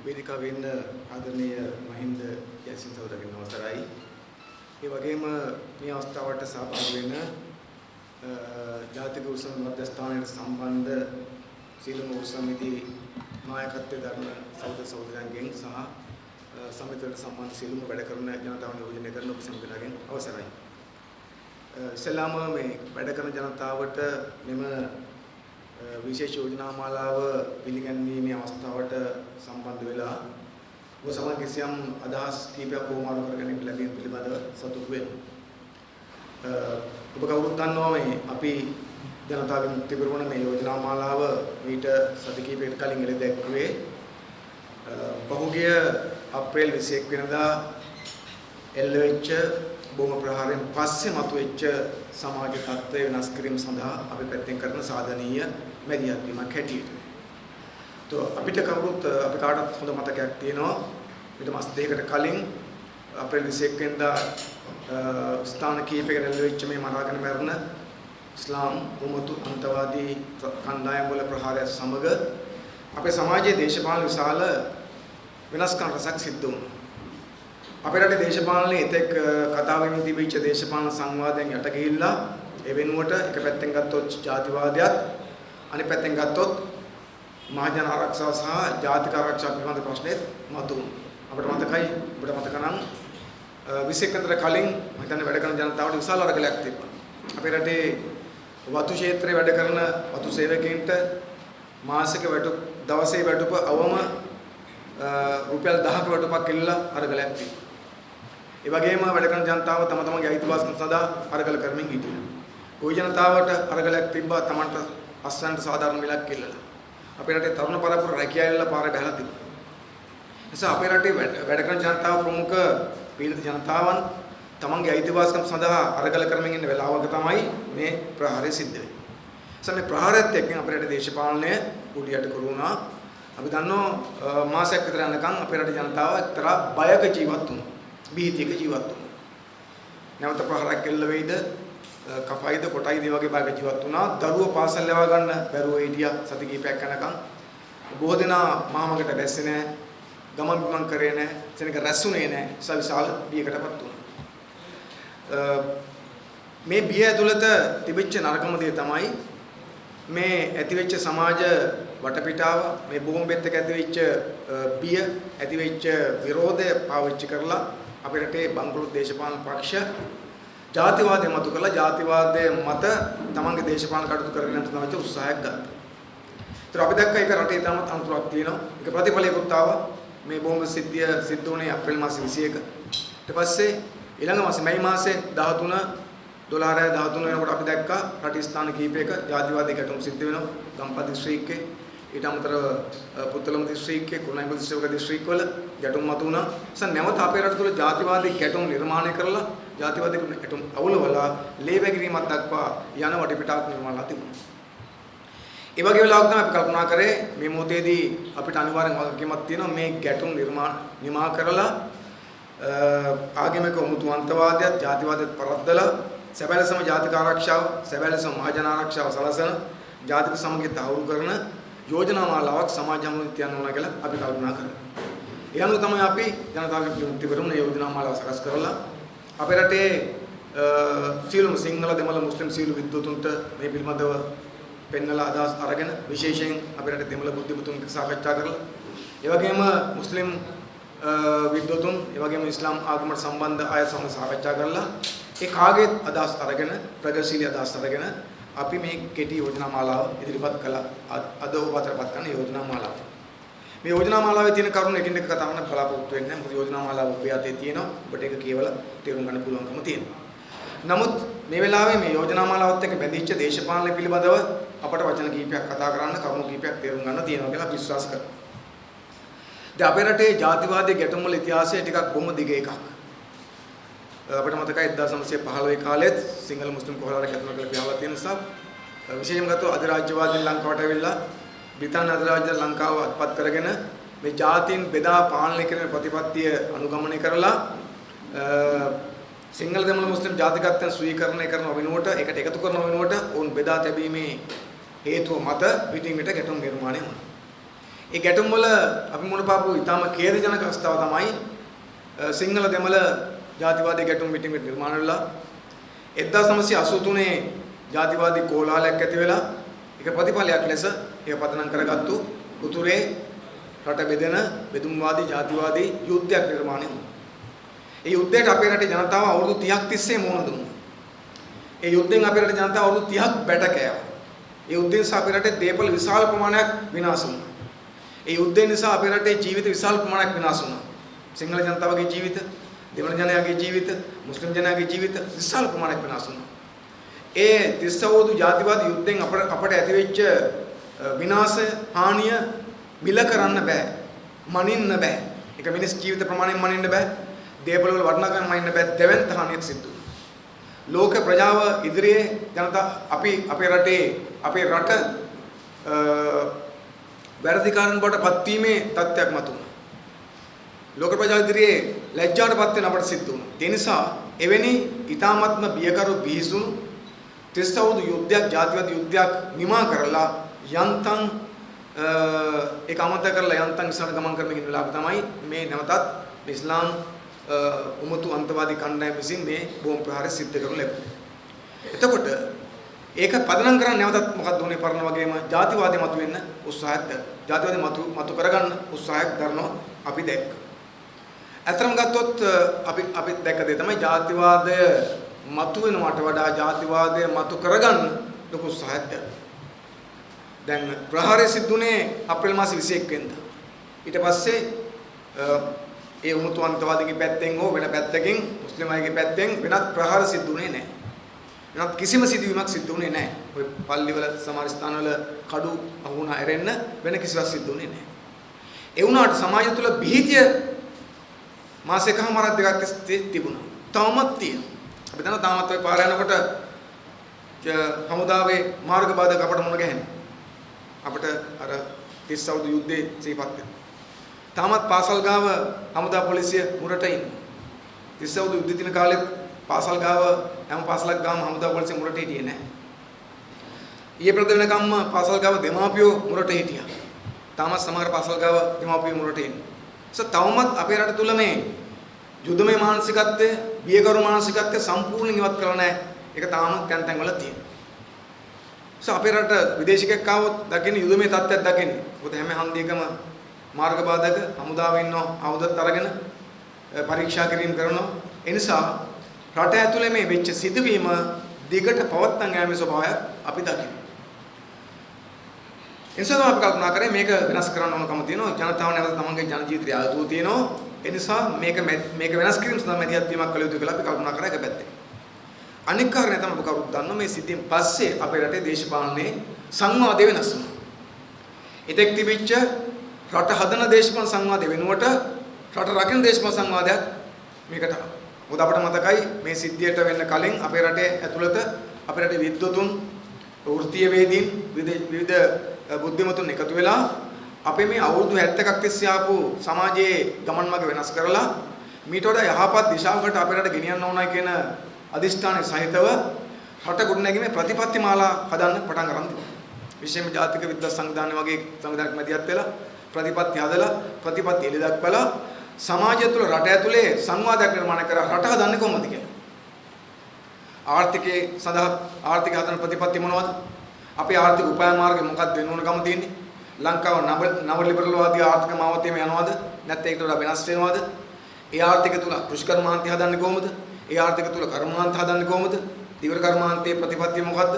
වේදිකාවේ ඉන්න ආදරණීය මහින්ද යසින් සහෝදරගෙන් අවසරයි. ඒ වගේම මේ අවස්ථාවට සහභාගී වෙන ජාතික උත්සව මධ්‍යස්ථානයට සම්බන්ධ සීලම උත්සවයේදී නායකත්වයේ දරන සහෝදරයන්ගෙන් සහ සමිතියට සම්බන්ධ සීලම වැඩ කරන ජනතාව නියෝජනය කරන ඔබ සම්පූර්ණයෙන් අවසරයි. සලාම මේ වැඩ කරන ජනතාවට මෙම විශේෂ යෝජනා මාලාව පිළිගැන්වීමේ අවස්ථාවට සම්බන්ධ වෙලා ඔබ සමග කිසියම් අදහස් කීපයක් කොමාරු කරගෙන ලැබීම පිළිබඳව සතුටු වෙනවා. ඔබ කවුරුත් දන්නවා මේ අපි ජනතාවෙන් තිබුණ මේ යෝජනා මාලාව ඊට සති කිහිපයකට කලින් එළි දැක්ුවේ පහුගිය අප්‍රේල් 21 වෙනිදා එල්ලවෙච්ච බෝම ප්‍රහාරයෙන් පස්සේ මතුවෙච්ච සමාජ තත්ත්වය වෙනස් කිරීම සඳහා අපි පැත්තෙන් කරන සාධනීය මැදිහත් වීමක් හැටියට. તો අපිට කවුරුත් අපි කාටත් හොඳ මතකයක් තියෙනවා. ඊට මාස දෙකකට කලින් අප්‍රේල් 21 වෙනිදා ස්ථාන කීපයකට එල්ලවෙච්ච මේ මරාගෙන මැරෙන ඉස්ලාම් උමතු අන්තවාදී කණ්ඩායම් වල ප්‍රහාරය සමග අපේ සමාජයේ දේශපාලන විශාල වෙනස්කම් රසක් සිද්ධ වුණා. අපේ රටේ දේශපාලනයේ එතෙක් කතා වෙමින් තිබිච්ච දේශපාලන සංවාදයෙන් යට ගිහිල්ලා ඒ වෙනුවට එක පැත්තෙන් ගත්තොත් ජාතිවාදයත් අනිත් පැත්තෙන් ගත්තොත් මහජන ආරක්ෂාව සහ ජාතික ආරක්ෂාව පිළිබඳ ප්‍රශ්නෙත් මතුවුණා. අපිට මතකයි ඔබට මතක නම් 21 වෙනිදා කලින් මම හිතන්නේ වැඩ කරන ජනතාවට විශාල අරගලයක් තිබ්බා. අපේ රටේ වතු ක්ෂේත්‍රයේ වැඩ කරන වතු සේවකයන්ට මාසික වැටුප් දවසේ වැටුප අවම රුපියල් 10ක වැටුපක් ඉල්ලලා අරගලයක් තිබ්බා. ඒ වගේම වැඩ කරන ජනතාව තම තමන්ගේ අයිතිවාසිකම් සඳහා අරගල කරමින් හිටියා. කොයි ජනතාවට අරගලයක් තිබ්බා තමන්ට අස්වැන්නට සාධාරණ මිලක් ඉල්ලලා. අපේ රටේ තරුණ පරපුර රැකියාවල පාරේ බහලා තිබුණා. නිසා අපේ රටේ වැඩ කරන ජනතාව ප්‍රමුඛ පීඩිත ජනතාවන් තමන්ගේ අයිතිවාසිකම් සඳහා අරගල කරමින් ඉන්න වෙලාවක තමයි මේ ප්‍රහාරය සිද්ධ වෙන්නේ. නිසා මේ ප්‍රහාරයත් එක්ක අපේ රටේ දේශපාලනය කුඩියට කරුණා. අපි දන්නවා මාසයක් විතර යනකම් අපේ රටේ ජනතාව එක්තරා බයක ජීවත් වුණා. බීතියක ජීවත් වුණා. නැවත ප්‍රහාරයක් එල්ල වෙයිද, කපයිද, කොටයිද වගේ බයක ජීවත් වුණා. දරුවෝ පාසල් යවා ගන්න බැරුව හිටියා සති කිහිපයක් යනකම්. බොහෝ දෙනා මහමගට බැස්සේ නැහැ. ගමන් බිමන් කරේ නැහැ. සෙනඟ රැස්ුනේ නැහැ. විශාල බියකටපත් වුණා. මේ බිය ඇතුළත තිබිච්ච නරකම දේ තමයි මේ ඇතිවෙච්ච සමාජ වටපිටාව මේ බෝම්බෙත් එක්ක ඇතිවෙච්ච බිය ඇතිවෙච්ච විරෝධය පාවිච්චි කරලා අපේ රටේ බංකොලොත් දේශපාලන පක්ෂ ජාතිවාදය මතු කරලා ජාතිවාදයේ මත තමන්ගේ දේශපාලන කටයුතු කරගෙන යන්න තමයි උත්සාහයක් ගත්තා. ඒතර අපි දැක්ක එක රටේ තාමත් අන්තරාවක් තියෙනවා. ඒක ප්‍රතිඵලයකට ආවා. මේ බෝම්බ සිද්ධිය සිද්ධ වුණේ අප්‍රේල් මාසේ 21. ඊට පස්සේ ඊළඟ මාසේ මැයි මාසේ 13 වෙනකොට අපි දැක්කා රටේ ස්ථාන කීපයක ජාතිවාදී ගැටුම් සිද්ධ වෙනවා. ගම්පහ දිස්ත්‍රික්කේ ඊට අමතරව පුත්තලම දිස්ත්‍රික්කේ කුරුණෑගල දිස්ත්‍රික්කවල ගැටුම් මතුවුණා. නිසා නැවත අපේ රට තුළ ජාතිවාදී ගැටුම් නිර්මාණය කරලා ජාතිවාදී ගැටුම් අවුලවලා ලේවැගිරීමක් දක්වා යන වටපිටාවක් නිර්මාණය තිබුණා. ඒ වගේ වෙලාවක තමයි අපි කල්පනා කරේ මේ මොහොතේදී අපිට අනිවාර්යෙන් වගකීමක් තියෙනවා මේ ගැටුම් නිමා කරලා ආගමික උමුතු අන්තවාදයත් ජාතිවාදයත් පරද්දලා සැබෑ ලෙසම ජාතික ආරක්ෂාව සැබෑ ලෙසම මහජන ආරක්ෂාව සලසන ජාතික සමගිය තහවුරු කරන යෝජනා මාලාවක් සමාජ හමුවේ තියන්න ඕන කියලා අපි කල්පනා කරා. ඒ අනුව තමයි අපි ජනතාවගේ විමුක්ති පෙරමුණ යෝජනා මාලාව සකස් කරලා අපේ රටේ සියලුම සිංහල දෙමළ මුස්ලිම් සියලු විද්වතුන්ට මේ පිළිබඳව පෙන්වලා අදහස් අරගෙන විශේෂයෙන් අපේ රටේ දෙමළ බුද්ධිමතුන් සාකච්ඡා කරලා ඒ වගේම මුස්ලිම් විද්වතුන් ඒ වගේම ඉස්ලාම් ආගමට සම්බන්ධ අය සමග සාකච්ඡා කරලා ඒ කාගේ අදහස් අරගෙන ප්‍රගතිශීලී අදහස් අරගෙන අපි මේ කෙටි යෝජනා මාලාව ඉදිරිපත් කළා. අද ඔබ අතරපත් කරන යෝජනා මාලාව. මේ යෝජනා මාලාවේ තියෙන කරුණු එකින් එක කතා කරන්න බලාපොරොත්තු වෙන්නේ නැහැ. මොකද යෝජනා මාලාව ඔබේ අතේ තියෙනවා. ඔබට ඒක කියවලා තේරුම් ගන්න පුළුවන්කම තියෙනවා. නමුත් මේ වෙලාවේ මේ යෝජනා මාලාවත් එක්ක බැඳිච්ච දේශපාලන පිළිබඳව අපට වචන කීපයක් කතා කරන්න, කරුණු කීපයක් තේරුම් ගන්න තියෙනවා කියලා විශ්වාස කරනවා. දැන් අපේ රටේ ජාතිවාදී ගැටුම් වල ඉතිහාසය ටිකක් බොහොම දිග එකක්. අපිට මතකයි 1915 කාලෙත් සිංහල මුස්ලිම් කොහොලවරක් ඇතුළත කියලා පියාලා තියෙන නිසා විශේෂයෙන්ම ගත්තොත් අධිරාජ්‍යවාදීන් ලංකාවට ඇවිල්ලා බ්‍රිතාන්‍ය අධිරාජ්‍ය ලංකාව අත්පත් කරගෙන මේ ජාතීන් බෙදා පාලනය කරන ප්‍රතිපත්තිය අනුගමනය කරලා සිංහල දෙමළ මුස්ලිම් ජාතිකත්වයන් ස්වීකරණය කරන වෙනුවට ඒකට එකතු කරන වෙනුවට උන් බෙදා තැබීමේ හේතුව මත පිටින් පිට ගැටුම් නිර්මාණය වුණා. ඒ ගැටුම් වල අපි මුණ පාපු ඊටම ඛේදජනක අවස්ථාව තමයි සිංහල දෙමළ ජාතිවාදී ගැටුම් පිටින් නිර්මාණය වෙලා 1983 ජාතිවාදී කෝලාහලයක් ඇති වෙලා ඒක ප්‍රතිඵලයක් ලෙස ඒක පදනම් කරගත්තු උතුරේ රට බෙදෙන බෙදුම්වාදී ජාතිවාදී යුද්ධයක් නිර්මාණය වුණා. ඒ යුද්ධයට අපේ රටේ ජනතාව අවුරුදු 30ක් තිස්සේ මුහුණ දුන්නා. ඒ යුද්ධෙන් අපේ රටේ ජනතාව අවුරුදු 30ක් බැට කෑවා. ඒ යුද්ධෙන් නිසා අපේ රටේ දේපල විශාල ප්‍රමාණයක් විනාශ වුණා. ඒ යුද්ධෙන් නිසා අපේ රටේ ජීවිත විශාල ප්‍රමාණයක් විනාශ වුණා. සිංහල ජනතාවගේ ජීවිත, දෙමළ ජනයාගේ ජීවිත, මුස්ලිම් ජනයාගේ ජීවිත විශාල ප්‍රමාණයක් විනාශ වුණා. ඒ 30 අවුරුදු ජාතිවාදී යුද්ධෙන් අපට ඇතිවෙච්ච විනාශ හානිය මිල කරන්න බෑ. මනින්න බෑ. ඒක මිනිස් ජීවිත ප්‍රමාණයෙන් මනින්න බෑ. දේපල වල වටිනාකම් මනින්න බෑ. දෙවන්ත හානියක් සිදු වුණා. ලෝක ප්‍රජාව ඉදිරියේ ජනතා අපේ රටේ අපේ රට වැරදිකාරන් බවට පත්වීමේ තත්ත්වයක් මතුවුණා. ලෝක ප්‍රජාව ඉදිරියේ ලැජ්ජාටපත් වෙන අපට සිද්ධ වුණා. ඒ නිසා එවැනි ඊ타ත්ම බියකරු බිහිසුණු 30 අවුරුදු යුද්ධයක් ජාතිවාදී යුද්ධයක් නිමා කරලා යන්තම් ඒක අමතක කරලා යන්තම් ඉස්සරහ ගමන් කරමින් ඉන්න වෙලාව තමයි මේ නැවතත් ඉස්ලාම් උමතු අන්තවාදී කණ්ඩායම විසින් මේ බෝම්බ ප්‍රහාරය සිද්ධ කරනු ලැබුණා. එතකොට ඒක පදනම් කරන්නේ නැවතත් මොකක්ද උනේ පරණ වගේම ජාතිවාදී මතුවෙන්න උත්සාහයක් දරනවා. ජාතිවාදී මතු කරගන්න උත්සාහයක් දරනවා අපි දැක්ක. අතරම ගත්තොත් අපි දැක්ක දේ තමයි ජාතිවාදය මතුවෙනවට වඩා ජාතිවාදය මතු කරගන්න ලොකු උත්සාහයක් දරනවා. දැන් ප්‍රහාරය සිද්ධුනේ අප්‍රේල් මාසේ 21 වෙනිදා. ඊට පස්සේ ඒ උමුතු අන්තවාදීගේ පැත්තෙන් හෝ වෙන පැත්තකින් මුස්ලිම් අයගේ පැත්තෙන් වෙනත් ප්‍රහාර සිද්ධුනේ නැහැ. වෙනත් කිසිම සිදුවීමක් සිද්ධුනේ නැහැ. ඔය පල්ලිවල සමහර ස්ථානවල කඩු අහුණා ඇරෙන්න වෙන කිසිවක් සිද්ධුනේ නැහැ. ඒ වුණාට සමාජය තුළ බිහිතිය මාසෙකමාරක් දෙකක් තිබුණා. තවමත් තියෙනවා. අපි දන්නවා තාමත් ඔය පාර යනකොට හමුදාවේ මාර්ග බාධක අපට මුණ ගැහෙනවා. අපිට අර 30 අවුරුදු යුද්ධේ සිහිපත් වෙනවා. තාමත් පාසල් ගාව හමුදා පොලිසිය මුරට ඉන්නවා. 30 අවුරුදු යුද්ධ දින කාලෙත් පාසල් ගාව හැම පාසලක් ගාම හමුදා පොලිසිය මුරට හිටියේ නැහැ. ඊයේ ප්‍රද වෙනකම්ම පාසල් ගාව දෙමාපියෝ මුරට හිටියා. තාමත් සමහර පාසල් ගාව දෙමාපියෝ මුරට ඉන්නවා. තවමත් අපේ රට තුල මේ යුදමය මානසිකත්වය, බියකරු මානසිකත්වය සම්පූර්ණයෙන් ඉවත් කරලා නැහැ. ඒක තාමත් තැන් තැන් වල තියෙනවා. අපේ රට විදේශිකයෙක් ආවොත් දකින්නේ යුදමය තත්ත්වයක් දකින්නේ. මොකද හැම හන්දියකම මාර්ග බාධක හමුදාවෙ ඉන්නවා ආයුධත් අරගෙන පරීක්ෂා කිරීම කරනවා. ඒ නිසා රට ඇතුලේ මේ වෙච්ච සිදුවීම දිගට පවත්වාගෙන යාමේ ස්වභාවයක් අපි දකිනවා. එනිසා අපි කල්පනා කරේ මේක වෙනස් කරන්න ඕනකම තියෙනවා. ජනතාව නැවත තමන්ගේ ජන ජීවිතය ආයුතු තියෙනවා. ඒ නිසා මේක වෙනස් කිරීම සඳහා මැදිහත් වීමක් කළ යුතුයි කියලා අපි කල්පනා කරා එක පැත්තකින්. අනික් කාරණේ තමයි ඔබ කවුරුත් දන්නවා මේ සිද්ධියෙන් පස්සේ අපේ රටේ දේශපාලනයේ සංවාදය වෙනස් වුණා. ඉතෙක් තිබිච්ච රට හදන දේශපාලන සංවාදය වෙනුවට රට රකින්න දේශපාලන සංවාදයක් මේකට ආවා. මොකද අපිට මතකයි මේ සිද්ධියට වෙන්න කලින් අපේ රටේ ඇතුළත අපේ රටේ විද්වතුන් වෘත්තීය වේදීන් විවිධ බුද්ධිමතුන් එකතු වෙලා අපේ මේ අවුරුදු 70ක් තිස්සේ ආපු සමාජයේ ගමන් මඟ වෙනස් කරලා මීට වඩා යහපත් දිශාවකට අපේ රට ගෙනියන්න ඕනයි කියන අදිෂ්ඨානය සහිතව රට ගොඩනැගීමේ ප්‍රතිපත්ති මාලා හදන්න පටන් ගන්න තිබුණා. විශේෂයෙන්ම ජාතික විද්‍යා සංවිධානය වගේ සංවිධානයක් මැදිහත් වෙලා ප්‍රතිපත්ති හදලා ප්‍රතිපත්ති එළි දක්වලා සමාජය තුළ රට ඇතුලේ සංවාදයක් නිර්මාණය කරලා රට හදන්නේ කොහොමද කියලා. ආර්ථිකයේ සඳහා ආර්ථික හදන ප්‍රතිපත්ති මොනවද? අපේ ආර්ථික උපාය මාර්ගය මොකක්ද වෙන්න ඕනකම තියෙන්නේ? ලංකාව නව ලිබරල්වාදී ආර්ථික මාවතේම යනවද? නැත්නම් ඒකට වඩා වෙනස් වෙනවද? ඒ ආර්ථිකය තුල කෘෂිකර්මාන්තය හදන්නේ කොහොමද? ඒ ආර්ථිකය තුල කර්මාන්ත හදන්නේ කොහොමද? දිවර කර්මාන්තයේ ප්‍රතිපත්තිය මොකද්ද?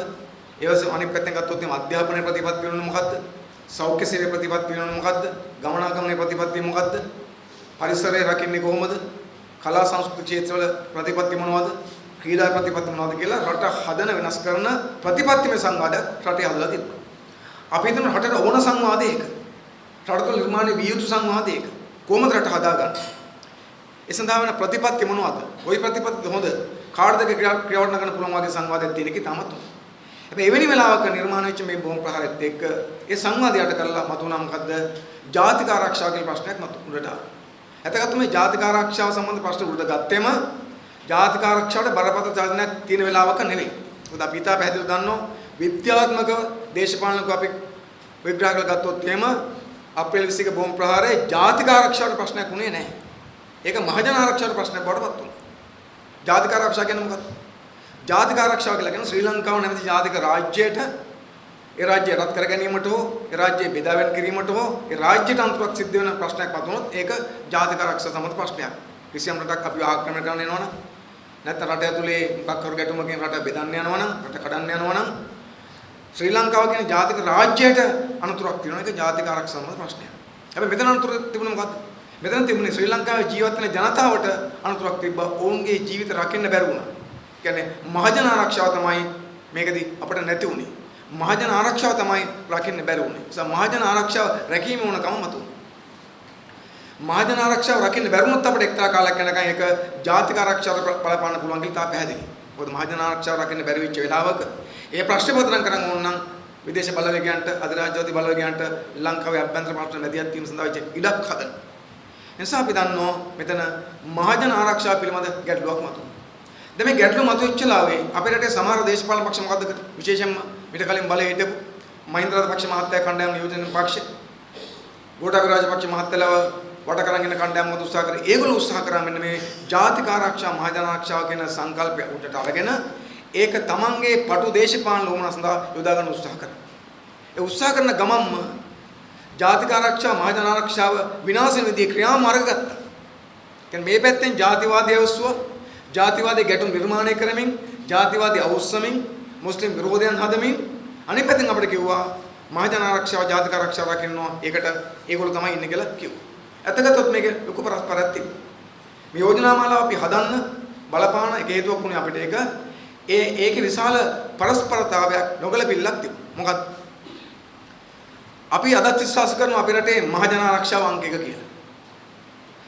ඊවසේ අනිත් පැත්තෙන් ගත්තොත් මේ අධ්‍යාපනයේ ප්‍රතිපත්තිය වෙනවද මොකද්ද? සෞඛ්‍ය සේවයේ ප්‍රතිපත්තිය වෙනවද මොකද්ද? ගමනාගමනයේ ප්‍රතිපත්තිය මොකද්ද? පරිසරය රකින්නේ කොහොමද? කලා සංස්කෘතික ක්ෂේත්‍රවල ප්‍රතිපත්ති මොනවද? ක්‍රීඩා ප්‍රතිපත්ති මොනවද කියලා රට හදන වෙනස් කරන ප්‍රතිපත්තිමය සංවාදයක් රටේ හදලා තිබුණා. අපි හිතන රටට ඕන සංවාදය ඒක. රට තුළ නිර්මාණය විය යුතු සංවාදය ඒක. කොහොමද රට හදාගන්නේ? ඒ සඳහා වෙන ප්‍රතිපත්ති මොනවද? ওই ප්‍රතිපත්ති හොඳ කාටද ක්‍රියාවට නගන්න පුළුවන් වගේ සංවාදයක් තියෙන එකේ තාමත් හොඳ. හැබැයි එවැනි වෙලාවක නිර්මාණය වෙච්ච මේ බෝම්බ ප්‍රහාරයත් එක්ක ඒ සංවාදයට කරලා මතුණා මොකද්ද? ජාතික ආරක්ෂාව කියලා ප්‍රශ්නයක් උඩට ආවා. එතකොට මේ ජාතික ආරක්ෂාව සම්බන්ධ ප්‍රශ්න උඩට ගත්තෙම ජාතික ආරක්ෂාවට බරපතල චලනයක් තියෙන වෙලාවක නෙවෙයි. මොකද අපි ඉතා පැහැදිලිව දන්නවා විද්‍යාත්මක දේශපාලනක අපි විග්‍රහ කරලා ගත්තොත් එහෙම අප්‍රේල් 21 බෝම්බ ප්‍රහාරයේ ජාතික ආරක්ෂාවට ප්‍රශ්නයක් වුණේ නැහැ. ඒක මහජන ආරක්ෂාවට ප්‍රශ්නයක් බවට පත් වුණා. ජාතික ආරක්ෂාව කියන්නේ මොකක්ද? ජාතික ආරක්ෂාව කියලා කියන්නේ ශ්‍රී ලංකාව නැමැති ජාතික රාජ්‍යයට ඒ රාජ්‍යය රත් කර ගැනීමට හෝ ඒ රාජ්‍යය බෙදාවෙන් කිරීමට හෝ ඒ රාජ්‍යයට අන්තරක් සිද්ධ වෙන ප්‍රශ්නයක් වතුනොත් ඒක ජාතික ආරක්ෂා සම්බන්ධ ප්‍රශ්නයක්. කිසියම් රටක් අපිව ආක්‍රමණය කරන්න එනවනම් නැත්නම් රට ඇතුලේ මොකක් කරු ගැටුමකින් රට බෙදන්න යනවනම් රට කඩන්න යනවනම් ශ්‍රී ලංකාව කියන ජාතික රාජ්‍යයට අනුතරක් තියෙනවා. ඒක ජාතික ආරක්ෂා සම්බන්ධ ප්‍රශ්නයක්. හැබැයි මෙතන අනුතර තිබුණේ මොකද්ද? මෙතන තිබුණේ ශ්‍රී ලංකාවේ ජීවත් වෙන ජනතාවට අනුතරක් තිබ්බා. ඔවුන්ගේ ජීවිත රකින්න බැරි වුණා. කියන්නේ මහජන ආරක්ෂාව තමයි මේකදී අපිට නැති වුණේ. මහජන ආරක්ෂාව තමයි රකින්න බැරි වුණේ. ඒ නිසා මහජන ආරක්ෂාව රැකීම ඕනකම මතුවුණා. මහජන ආරක්ෂාව රකින්න බැරුණොත් අපිට එක්තරා කාලයක් යනකම් ඒක ජාතික ආරක්ෂාවට බලපාන්න පුළුවන් කියලා තා පැහැදිලි. මොකද මහජන ආරක්ෂාව රකින්න බැරි වෙච්ච වෙලාවක ඒ ප්‍රශ්නේ පදනම් කරන් ඕන නම් විදේශ බලවේගයන්ට අධිරාජ්‍යවාදී බලවේගයන්ට ලංකාවේ අභ්‍යන්තර ප්‍රශ්න මැදිහත් වීම සඳහා වෙච්ච ඉඩක් හදන. නිසා අපි දන්නවා මෙතන මහජන ආරක්ෂාව පිළිබඳ ගැටලුවක් මතුවුණා. දැන් මේ ගැටලුව මතුවෙච්ච ලාවේ අපේ රටේ සමහර දේශපාලන පක්ෂ මොකද්ද කරන්නේ? විශේෂයෙන්ම ඊට කලින් බලයේ හිටපු මහින්ද රාජපක්ෂ මහත්තයා කණ්ඩායම නියෝජනය කරන පක්ෂ ගෝඨාභය රාජපක්ෂ මහත්තයලව වට කරගෙන ඉන්න කණ්ඩායම මොකද උත්සාහ කරේ? ඒගොල්ලෝ උත්සාහ කරා මෙන්න මේ ජාතික ආරක්ෂා මහජන ආරක්ෂාව කියන සංකල්පය උඩට අරගෙන ඒක තමන්ගේ පටු දේශපාලන ලෝමන සඳහා යොදා ගන්න උත්සාහ කරා. ඒ උත්සාහ කරන ගමන්ම ජාතික ආරක්ෂා මහජන ආරක්ෂාව විනාශ වෙන විදිහේ ක්‍රියාමාර්ග ගත්තා. කියන්නේ මේ පැත්තෙන් ජාතිවාදී අවශ්‍යව ජාතිවාදී ගැටුම් නිර්මාණය කරමින් ජාතිවාදී අවශ්‍යමින් මුස්ලිම් විරෝධයන් හදමින් අනිත් පැත්තෙන් අපිට කිව්වා මහජන ආරක්ෂාව ජාතික ආරක්ෂාව රකින්නවා. ඒකට ඒගොල්ලෝ තමයි ඉන්නේ කියලා කිව්වා. ඇත්තටත් මේක ලොකු පරස්පරයක් තිබුණා. මේ යෝජනා මාලාව අපි හදන්න බලපාන එක හේතුවක් වුණේ අපිට ඒකේ විශාල පරස්පරතාවයක් නොගැලපිල්ලක් තිබුණා. මොකක්ද? අපි අදත් විශ්වාස කරනවා අපේ රටේ මහජන ආරක්ෂාව අංක 1 කියලා.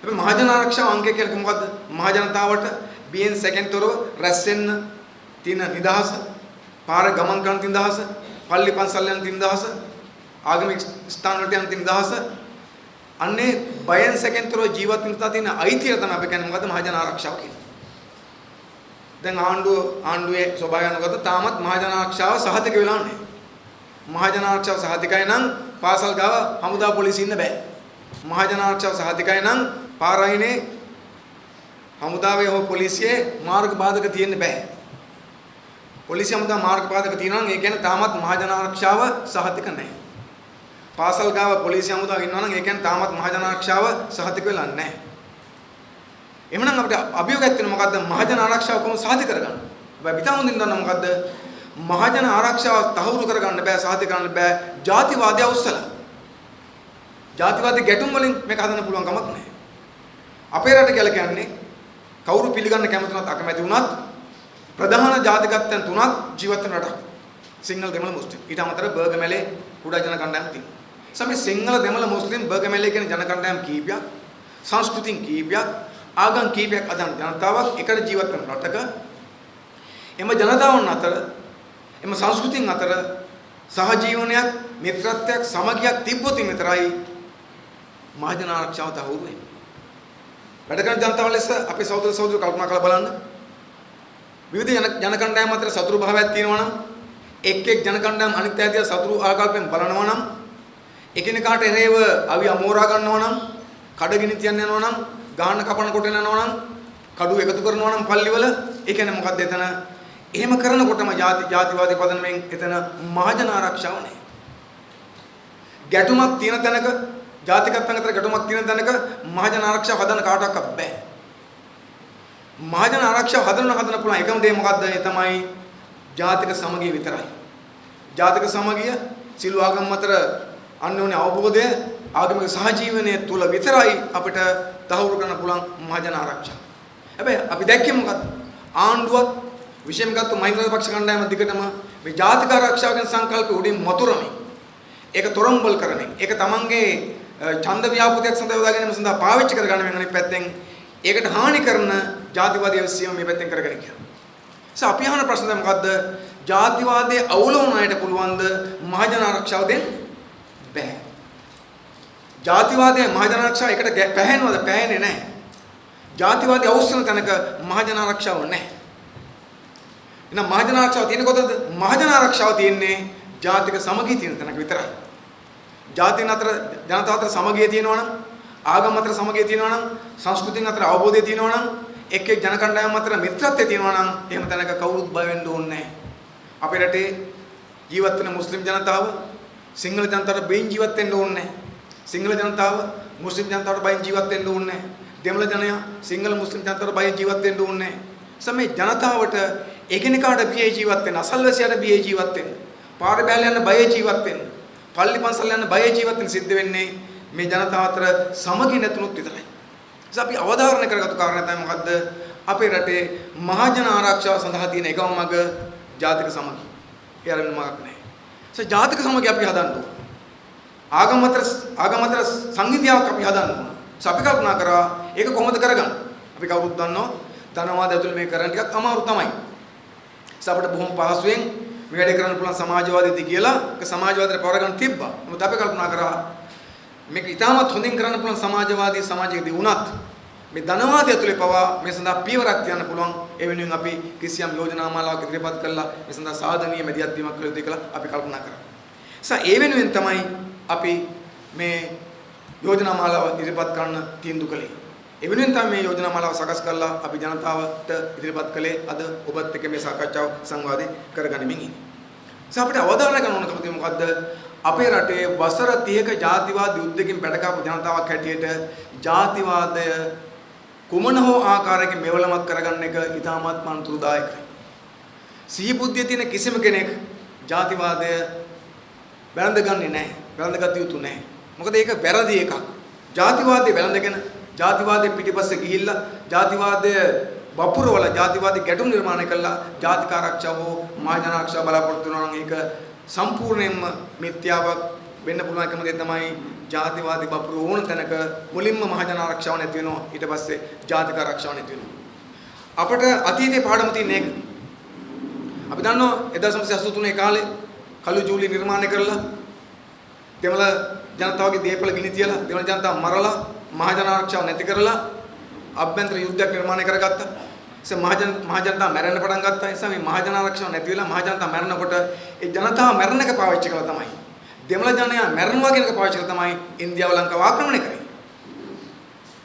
අපි මහජන ආරක්ෂාව අංක 1 කියලා මොකද්ද? මහජනතාවට බියෙන් සැකෙන්තරව රැස් වෙන්න තියෙන නිදහස, පාර ගමන් කරන නිදහස, පල්ලි පන්සල් යන නිදහස, ආගමික ස්ථාන වලට යන නිදහස, අන්නේ බයෙන් සැකෙන්තරව ජීවත් වෙන්න තියෙන අයිතිය තමයි අපි කියන්නේ මොකද්ද? මහජන ආරක්ෂාව කියන්නේ. දැන් ආණ්ඩුවේ ස්වභාවය අනුගත තාමත් මහජන ආරක්ෂාව සහතික වෙලා නැහැ. මහජන ආරක්ෂාව සහතිකයි නම් පාසල් ගාව හමුදා පොලිසිය ඉන්න බෑ. මහජන ආරක්ෂාව සහතිකයි නම් පාරායිනේ හමුදාවේ හෝ පොලිසියේ මාර්ග බාධක තියෙන්න බෑ. පොලිසිය හමුදා මාර්ග බාධක තියෙනවා නම් ඒ කියන්නේ තාමත් මහජන ආරක්ෂාව සහතික නැහැ. පාසල් ගාව පොලිසිය හමුදාව ඉන්නවා නම් ඒ කියන්නේ තාමත් මහජන ආරක්ෂාව සහතික වෙලා නැහැ. එහෙනම් අපිට අභියෝගයක් තියෙනවා මොකද්ද? මහජන ආරක්ෂාව කොහොමද සාධි කරගන්නේ? හැබැයි පිටා හොඳින් දන්නා මොකද්ද? මහජන ආරක්ෂාව තහවුරු කරගන්න බෑ, සාධි කරන්න බෑ. ජාතිවාදී අවශ්‍යලා. ජාතිවාදී ගැටුම් වලින් මේක හදන්න පුළුවන් කමක් නැහැ. අපේ රට කියලා කියන්නේ කවුරු පිළිගන්න කැමති නැත් අකමැති වුණත් ප්‍රධාන ජාතිකත්වයන් තුනක් ජීවත් වෙන රටක්. සිංහල, දෙමළ, මුස්ලිම්. ඊට අමතරව බර්ගමැලේ කුඩා ජන කණ්ඩායම් තියෙනවා. සමේ සිංහල, දෙමළ, මුස්ලිම්, බර්ගමැලේ කියන ජන කණ්ඩායම් කීපයක්, සංස්කෘතින් කීපයක්, ආගම් කීපයක් අදන් ජනතාවක් එකට ජීවත් වෙන රටක එම ජනතාවන් අතර එම සංස්කෘතින් අතර සහජීවනයක්, මිත්‍රත්වයක්, සමගියක් තිබ්බොත් විතරයි මහජන ආරක්ෂාව තහවුරු වෙන්නේ. වැඩ කරන ජනතාව ලෙස අපේ සහෝදර සහෝදරියෝ කල්පනා කරලා බලන්න. විවිධ ජන කණ්ඩායම් අතර සතුරු භාවයක් තියෙනවා නම් එක් ජන කණ්ඩායම් අනිත් පැත්තේ සතුරු ආකල්පෙන් බලනවා නම් එකිනෙකාට එරෙහිව අවි අමෝරා ගන්නවා නම් කඩගිනි තියන්න යනවා නම් ගාන කපන කොට යනවා නම් කඩු එකතු කරනවා නම් පල්ලිවල ඒ කියන්නේ මොකද්ද එතන? එහෙම කරනකොටම ජාතිවාදී පදනමෙන් එතන මහජන ආරක්ෂාව නැහැ. ගැටුමක් තියෙන තැනක ජාතිකත්වයන් අතර ගැටුමක් තියෙන තැනක මහජන ආරක්ෂාව හදන්න කාටවත් බෑ. මහජන ආරක්ෂාව හදන්න පුළුවන් එකම දේ මොකද්ද? ඒ තමයි ජාතික සමගිය විතරයි. ජාතික සමගිය සිළු ආගම් අතර අන්‍යෝන්‍ය අවබෝධය ආගමික සහජීවනයේ තුල විතරයි අපිට තහවුරු කරන්න පුළුවන් මහජන ආරක්ෂාව. හැබැයි අපි දැක්කේ මොකද්ද? ආණ්ඩුවත් විශේෂයෙන්ම ගත්ත මහින්ද රාජපක්ෂ කණ්ඩායම දිගටම මේ ජාතික ආරක්ෂාව ගැන සංකල්ප උඩින් මතුරමින් ඒක තොරම්බල් කරමින් ඒක තමන්ගේ ඡන්ද ව්‍යාපෘතියක් සඳහා යොදා ගැනීම සඳහා පාවිච්චි කරගන්න වෙන අනිත් පැත්තෙන් ඒකට හානි කරන ජාතිවාදී අවශ්‍යම මේ පැත්තෙන් කරගෙන ගියා. අපි අහන ප්‍රශ්න තමයි මොකද්ද? ජාතිවාදයේ අවුලවන අයට පුළුවන්ද මහජන ආරක්ෂාව දෙන්න? බැහැ. ජාතිවාදයේ මහජන ආරක්ෂාව එකට පැහැෙනවද? පැහැෙන්නේ නැහැ. ජාතිවාදී අවශ්‍යන තැනක මහජන ආරක්ෂාව නැහැ. එහෙනම් මහජන ආරක්ෂාව තියෙන කොතනද? මහජන ආරක්ෂාව තියෙන්නේ ජාතික සමගිය තියෙන තැනක විතරයි. ජාතීන් අතර ජනතාව අතර සමගිය තියෙනවා නම්, ආගම් අතර සමගිය තියෙනවා නම්, සංස්කෘතියන් අතර අවබෝධය තියෙනවා නම්, එක් එක් ජන කණ්ඩායම් අතර මිත්‍රත්වය තියෙනවා නම්, එහෙම තැනක කවුරුත් බය වෙන්න ඕනේ නැහැ. අපේ රටේ ජීවත් වෙන මුස්ලිම් ජනතාව සිංහල ජනතාවට බයින් ජීවත් වෙන්න ඕනේ නැහැ. සිංහල ජනතාව මුස්ලිම් ජනතාවට බයින් ජීවත් වෙන්න ඕනේ නැහැ. දෙමළ ජනයා සිංහල මුස්ලිම් ජනතාවට බයින් ජීවත් වෙන්න ඕනේ නැහැ. සමේ ජනතාවට එකිනෙකාට බියේ ජීවත් වෙන්න, අසල්වැසියාට බියේ ජීවත් වෙන්න, පාර බැල යන බයේ ජීවත් වෙන්න, පල්ලි පන්සල් යන බයේ ජීවත් වෙන්න සිද්ධ වෙන්නේ මේ ජනතාව අතර සමගිය නැතුනොත් විතරයි. ඒස අපි අවධාරණය කරගත්තු කාරණා තමයි මොකද්ද? අපේ රටේ මහජන ආරක්ෂාව සඳහා තියෙන එකම මඟ ජාතික සමගිය. ඒ අරගෙන මගක් නැහැ. ඒස ජාතික සමගිය අපි හදන්න ඕන. ආගම අතර සංහිඳියාවක් අපි හදන්න ඕන. ඒස අපි කල්පනා කරා ඒක කොහොමද කරගන්නේ? අපි කවුරුත් දන්නවා ධනවාද ඇතුළේ මේ කරන්න ටිකක් අමාරු තමයි. ඒස අපිට බොහොම පහසුවෙන් මේ වැඩේ කරන්න පුළුවන් සමාජවාදීති කියලා ඒක සමාජවාදයට පවරගන්න තිබ්බා. නමුත් අපි කල්පනා කරා මේක ඉතාමත් හොඳින් කරන්න පුළුවන් සමාජවාදී සමාජයකදී වුණත් මේ ධනවාදය ඇතුලේ පවා මේ සඳහා පියවරක් තියන්න පුළුවන්. ඒ වෙනුවෙන් අපි කිසියම් යෝජනා මාලාවක් ඉදිරිපත් කළා මේ සඳහා සාධනීය මැදිහත් වීමක් කළ යුතුයි කියලා අපි කල්පනා කරා. ඒ වෙනුවෙන් තමයි අපි මේ යෝජනා මාලාව ඉදිරිපත් කරන්න තීන්දුව කළේ. ඒ වෙනුවෙන් තමයි මේ යෝජනා මාලාව සකස් කරලා අපි ජනතාවට ඉදිරිපත් කළේ. අද ඔබත් එක්ක මේ සාකච්ඡාව සංවාදේ කරගනිමින් ඉන්නේ. අපිට අවධාරණය කරන්න ඕන කම මොකද්ද? අපේ රටේ වසර 30ක ජාතිවාද යුද්ධකින් පැටකාපු ජනතාවක් හැටියට ජාතිවාදය කුමන හෝ ආකාරයකින් මෙවලමක් කරගන්න එක ඉතාමත් අනුතුරුදායකයි. සිහි බුද්ධිය තියෙන කිසිම කෙනෙක් ජාතිවාදය වැළඳගන්නේ නැහැ. වැළඳගත යුතු නැහැ. මොකද ඒක වැරදි එකක්. ජාතිවාදය වැළඳගෙන ජාතිවාදයේ පිටිපස්සේ ගිහිල්ලා ජාතිවාදය වපුරවල ජාතිවාදී ගැටුම් නිර්මාණය කළා ජාතික ආරක්ෂාව හෝ මහජන ආරක්ෂාව බලාපොරොත්තු වෙනවා නම් ඒක සම්පූර්ණයෙන්ම මිත්‍යාවක් වෙන්න පුළුවන් එකම දේ තමයි ජාතිවාදී වපුර ඕන තැනක මුලින්ම මහජන ආරක්ෂාව නැති වෙනවා ඊට පස්සේ ජාතික ආරක්ෂාව නැති වෙනවා අපිට අතීතේ පාඩම තියෙන එක අපි දන්නවා 1983 කාලේ කළු ජූලි නිර්මාණය කරලා දෙමළ ජනතාවගේ දේපල ගිනි තියලා දෙමළ ජනතාව මරලා මහජන ආරක්ෂාව නැති කරලා අභ්‍යන්තර යුද්ධයක් නිර්මාණය කරගත්තා. මහජනතාව මැරෙන්න පටන් ගත්තා. ඒ නිසා මේ මහජන ආරක්ෂාව නැති වෙලා මහජනතාව මැරෙනකොට ඒ ජනතාව මැරෙන එක පාවිච්චි කළා තමයි. දෙමළ ජනයා මැරෙනවා කියන එක පාවිච්චි කළා තමයි ඉන්දියාව ලංකාව ආක්‍රමණය කරේ.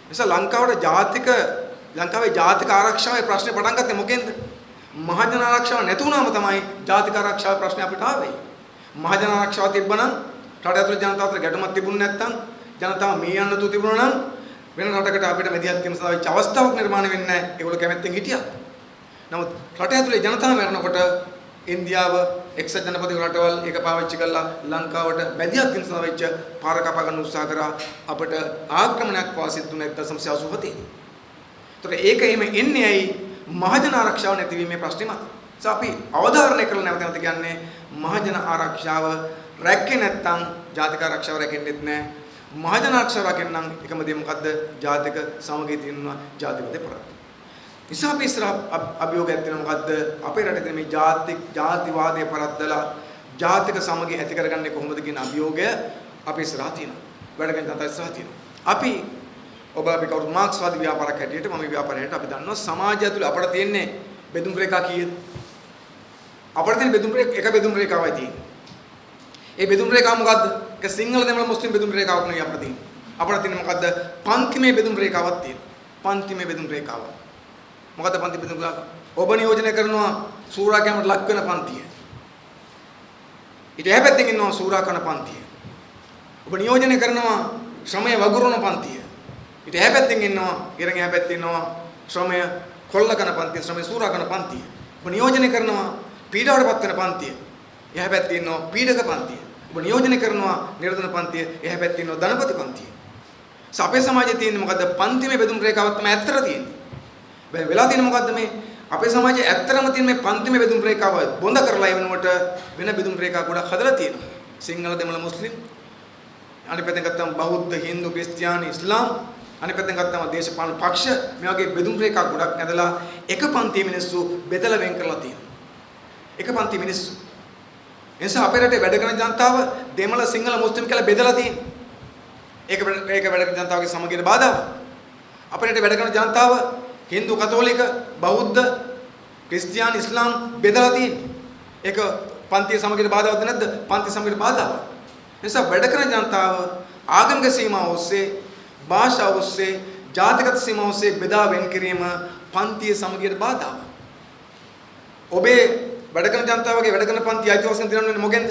නිසා ලංකාවේ ජාතික ආරක්ෂාවේ ප්‍රශ්නේ පටන් ගත්තේ මොකෙන්ද? මහජන ආරක්ෂාව නැති වුණාම තමයි ජාතික ආරක්ෂාවේ ප්‍රශ්නේ අපිට ආවේ. මහජන ආරක්ෂාව තිබ්බනම් රට ඇතුළේ ජනතාව අතර ගැටුමක් තිබුණ නැත්නම් ජනතාව මේ යන්න තු තිබුණා නම් වෙන රටකට අපිට මැදිහත් වීම සඳහා වෙච්ච අවස්ථාවක් නිර්මාණය වෙන්නේ නැහැ. ඒගොල්ලෝ කැමැත්තෙන් හිටියා. නමුත් රට ඇතුලේ ජනතාව මැරෙනකොට ඉන්දියාව එක්සත් ජනපද රටවල් ඒක පාවිච්චි කරලා ලංකාවට මැදිහත් වීම සඳහා වෙච්ච පාර කපා ගන්න උත්සාහ කරා අපිට ආක්‍රමණයක් වාසිත දුන්නේ 1987. ඒතර ඒක එහෙම එන්නේ ඇයි? මහජන ආරක්ෂාව නැතිවීමේ ප්‍රශ්නේ මත. අපි අවධාරණය කරලා නැවත නැවත කියන්නේ මහජන ආරක්ෂාව රැකේ නැත්නම් ජාතික ආරක්ෂාව රැකෙන්නේත් නැහැ. මහජන ආරක්ෂාව රැකෙන්නම් එකම දේ මොකද්ද? ජාතික සමගිය තියෙනවා ජාතිවාදේ පරද්ද. නිසා අපි ඉස්සර අභියෝගයක් දෙනවා මොකද්ද? අපේ රටේ මේ ජාතිවාදයේ පරද්දලා ජාතික සමගිය ඇති කරගන්නේ කොහොමද කියන අභියෝගය අපි ඉස්සරහා තියෙනවා. වැඩගෙන තත්ත්වය ඉස්සරහා තියෙනවා. අපි කවුරුත් මාක්ස්වාදී ව්‍යාපාරයක් හැටියට මම ව්‍යාපාරයට අපි දන්නවා සමාජය තුළ අපිට තියෙන්නේ බෙදුම් රේඛා කීයද? අපිට තියෙන එක බෙදුම් රේඛාවයි තියෙන්නේ. ඒ බෙදුම් රේඛාව මොකද්ද? ඒක සිංහල දෙමළ මුස්ලිම් බෙදුම් රේඛාවක් නෙවෙයි අපිට තියෙන්නේ. අපිට තියෙන්නේ මොකද්ද? පන්තිමේ බෙදුම් රේඛාවක් තියෙනවා. පන්තිමේ බෙදුම් රේඛාව. මොකද්ද පන්ති බෙදුම් රේඛාව? ඔබ නියෝජනය කරනවා සූරා කැමරට ලක් වෙන පන්තිය. ඊට එහා පැත්තෙන් ඉන්නවා සූරා කන පන්තිය. ඔබ නියෝජනය කරනවා ශ්‍රමය වගුරුන පන්තිය. ඊට එහා පැත්තෙන් ඉන්නවා ඊරන් එහා පැත්තේ ඉන්නවා ශ්‍රමය කොල්ල කන පන්තිය, ශ්‍රමය සූරා කන පන්තිය. ඔබ නියෝජනය කරනවා පීඩාවටපත් වෙන පන්තිය. එහා පැත්තේ ඉන්නවා පීඩක පන්තිය. ඔබ නියෝජනය කරනවා නිර්ධන පන්තිය. එහා පැත්තේ ඉන්නවා ධනපති පන්තිය. අපේ සමාජයේ තියෙන්නේ මොකද්ද? පන්තිමේ බෙදුම් රේඛාවක් තමයි ඇත්තට තියෙන්නේ. වෙලා තියෙන්නේ මොකද්ද මේ? අපේ සමාජයේ ඇත්තටම තියෙන මේ පන්තිමේ බෙදුම් රේඛාව බොඳ කරලා ඒ වෙනුවට වෙන බෙදුම් රේඛා ගොඩක් හදලා තියෙනවා. සිංහල දෙමළ මුස්ලිම් අනිත් පැත්තෙන් ගත්තම බෞද්ධ හින්දු ක්‍රිස්තියානි ඉස්ලාම් අනිත් පැත්තෙන් ගත්තම දේශපාලන පක්ෂ මේ වගේ බෙදුම් රේඛා ගොඩක් ඇදලා එක පන්තියේ මිනිස්සු බෙදලා වෙන් කරලා තියෙනවා. එක පන්තියේ මිනිස්සු එනිසා අපේ රටේ වැඩ කරන ජනතාව දෙමළ සිංහල මුස්ලිම් කියලා බෙදලා තියෙනවා. ඒක වැඩ කරන ජනතාවගේ සමගියට බාධාවක්. අපේ රටේ වැඩ කරන ජනතාව හින්දු කතෝලික බෞද්ධ ක්‍රිස්තියානි ඉස්ලාම් බෙදලා තියෙනවා. ඒක පන්තිය සමගියට බාධාවත්ද නැද්ද? පන්ති සමගියට බාධාවක්. නිසා වැඩ කරන ජනතාව ආගමික සීමාව ඔස්සේ, භාෂාව ඔස්සේ, ජාතිගත සීමාව ඔස්සේ බෙදා වෙන් කිරීම පන්තියේ සමගියට බාධාවක්. ඔබේ වැඩ කරන ජනතාවගේ වැඩ කරන පන්ති අයිතිවාසිකම් දිනන්නේ මොකෙන්ද?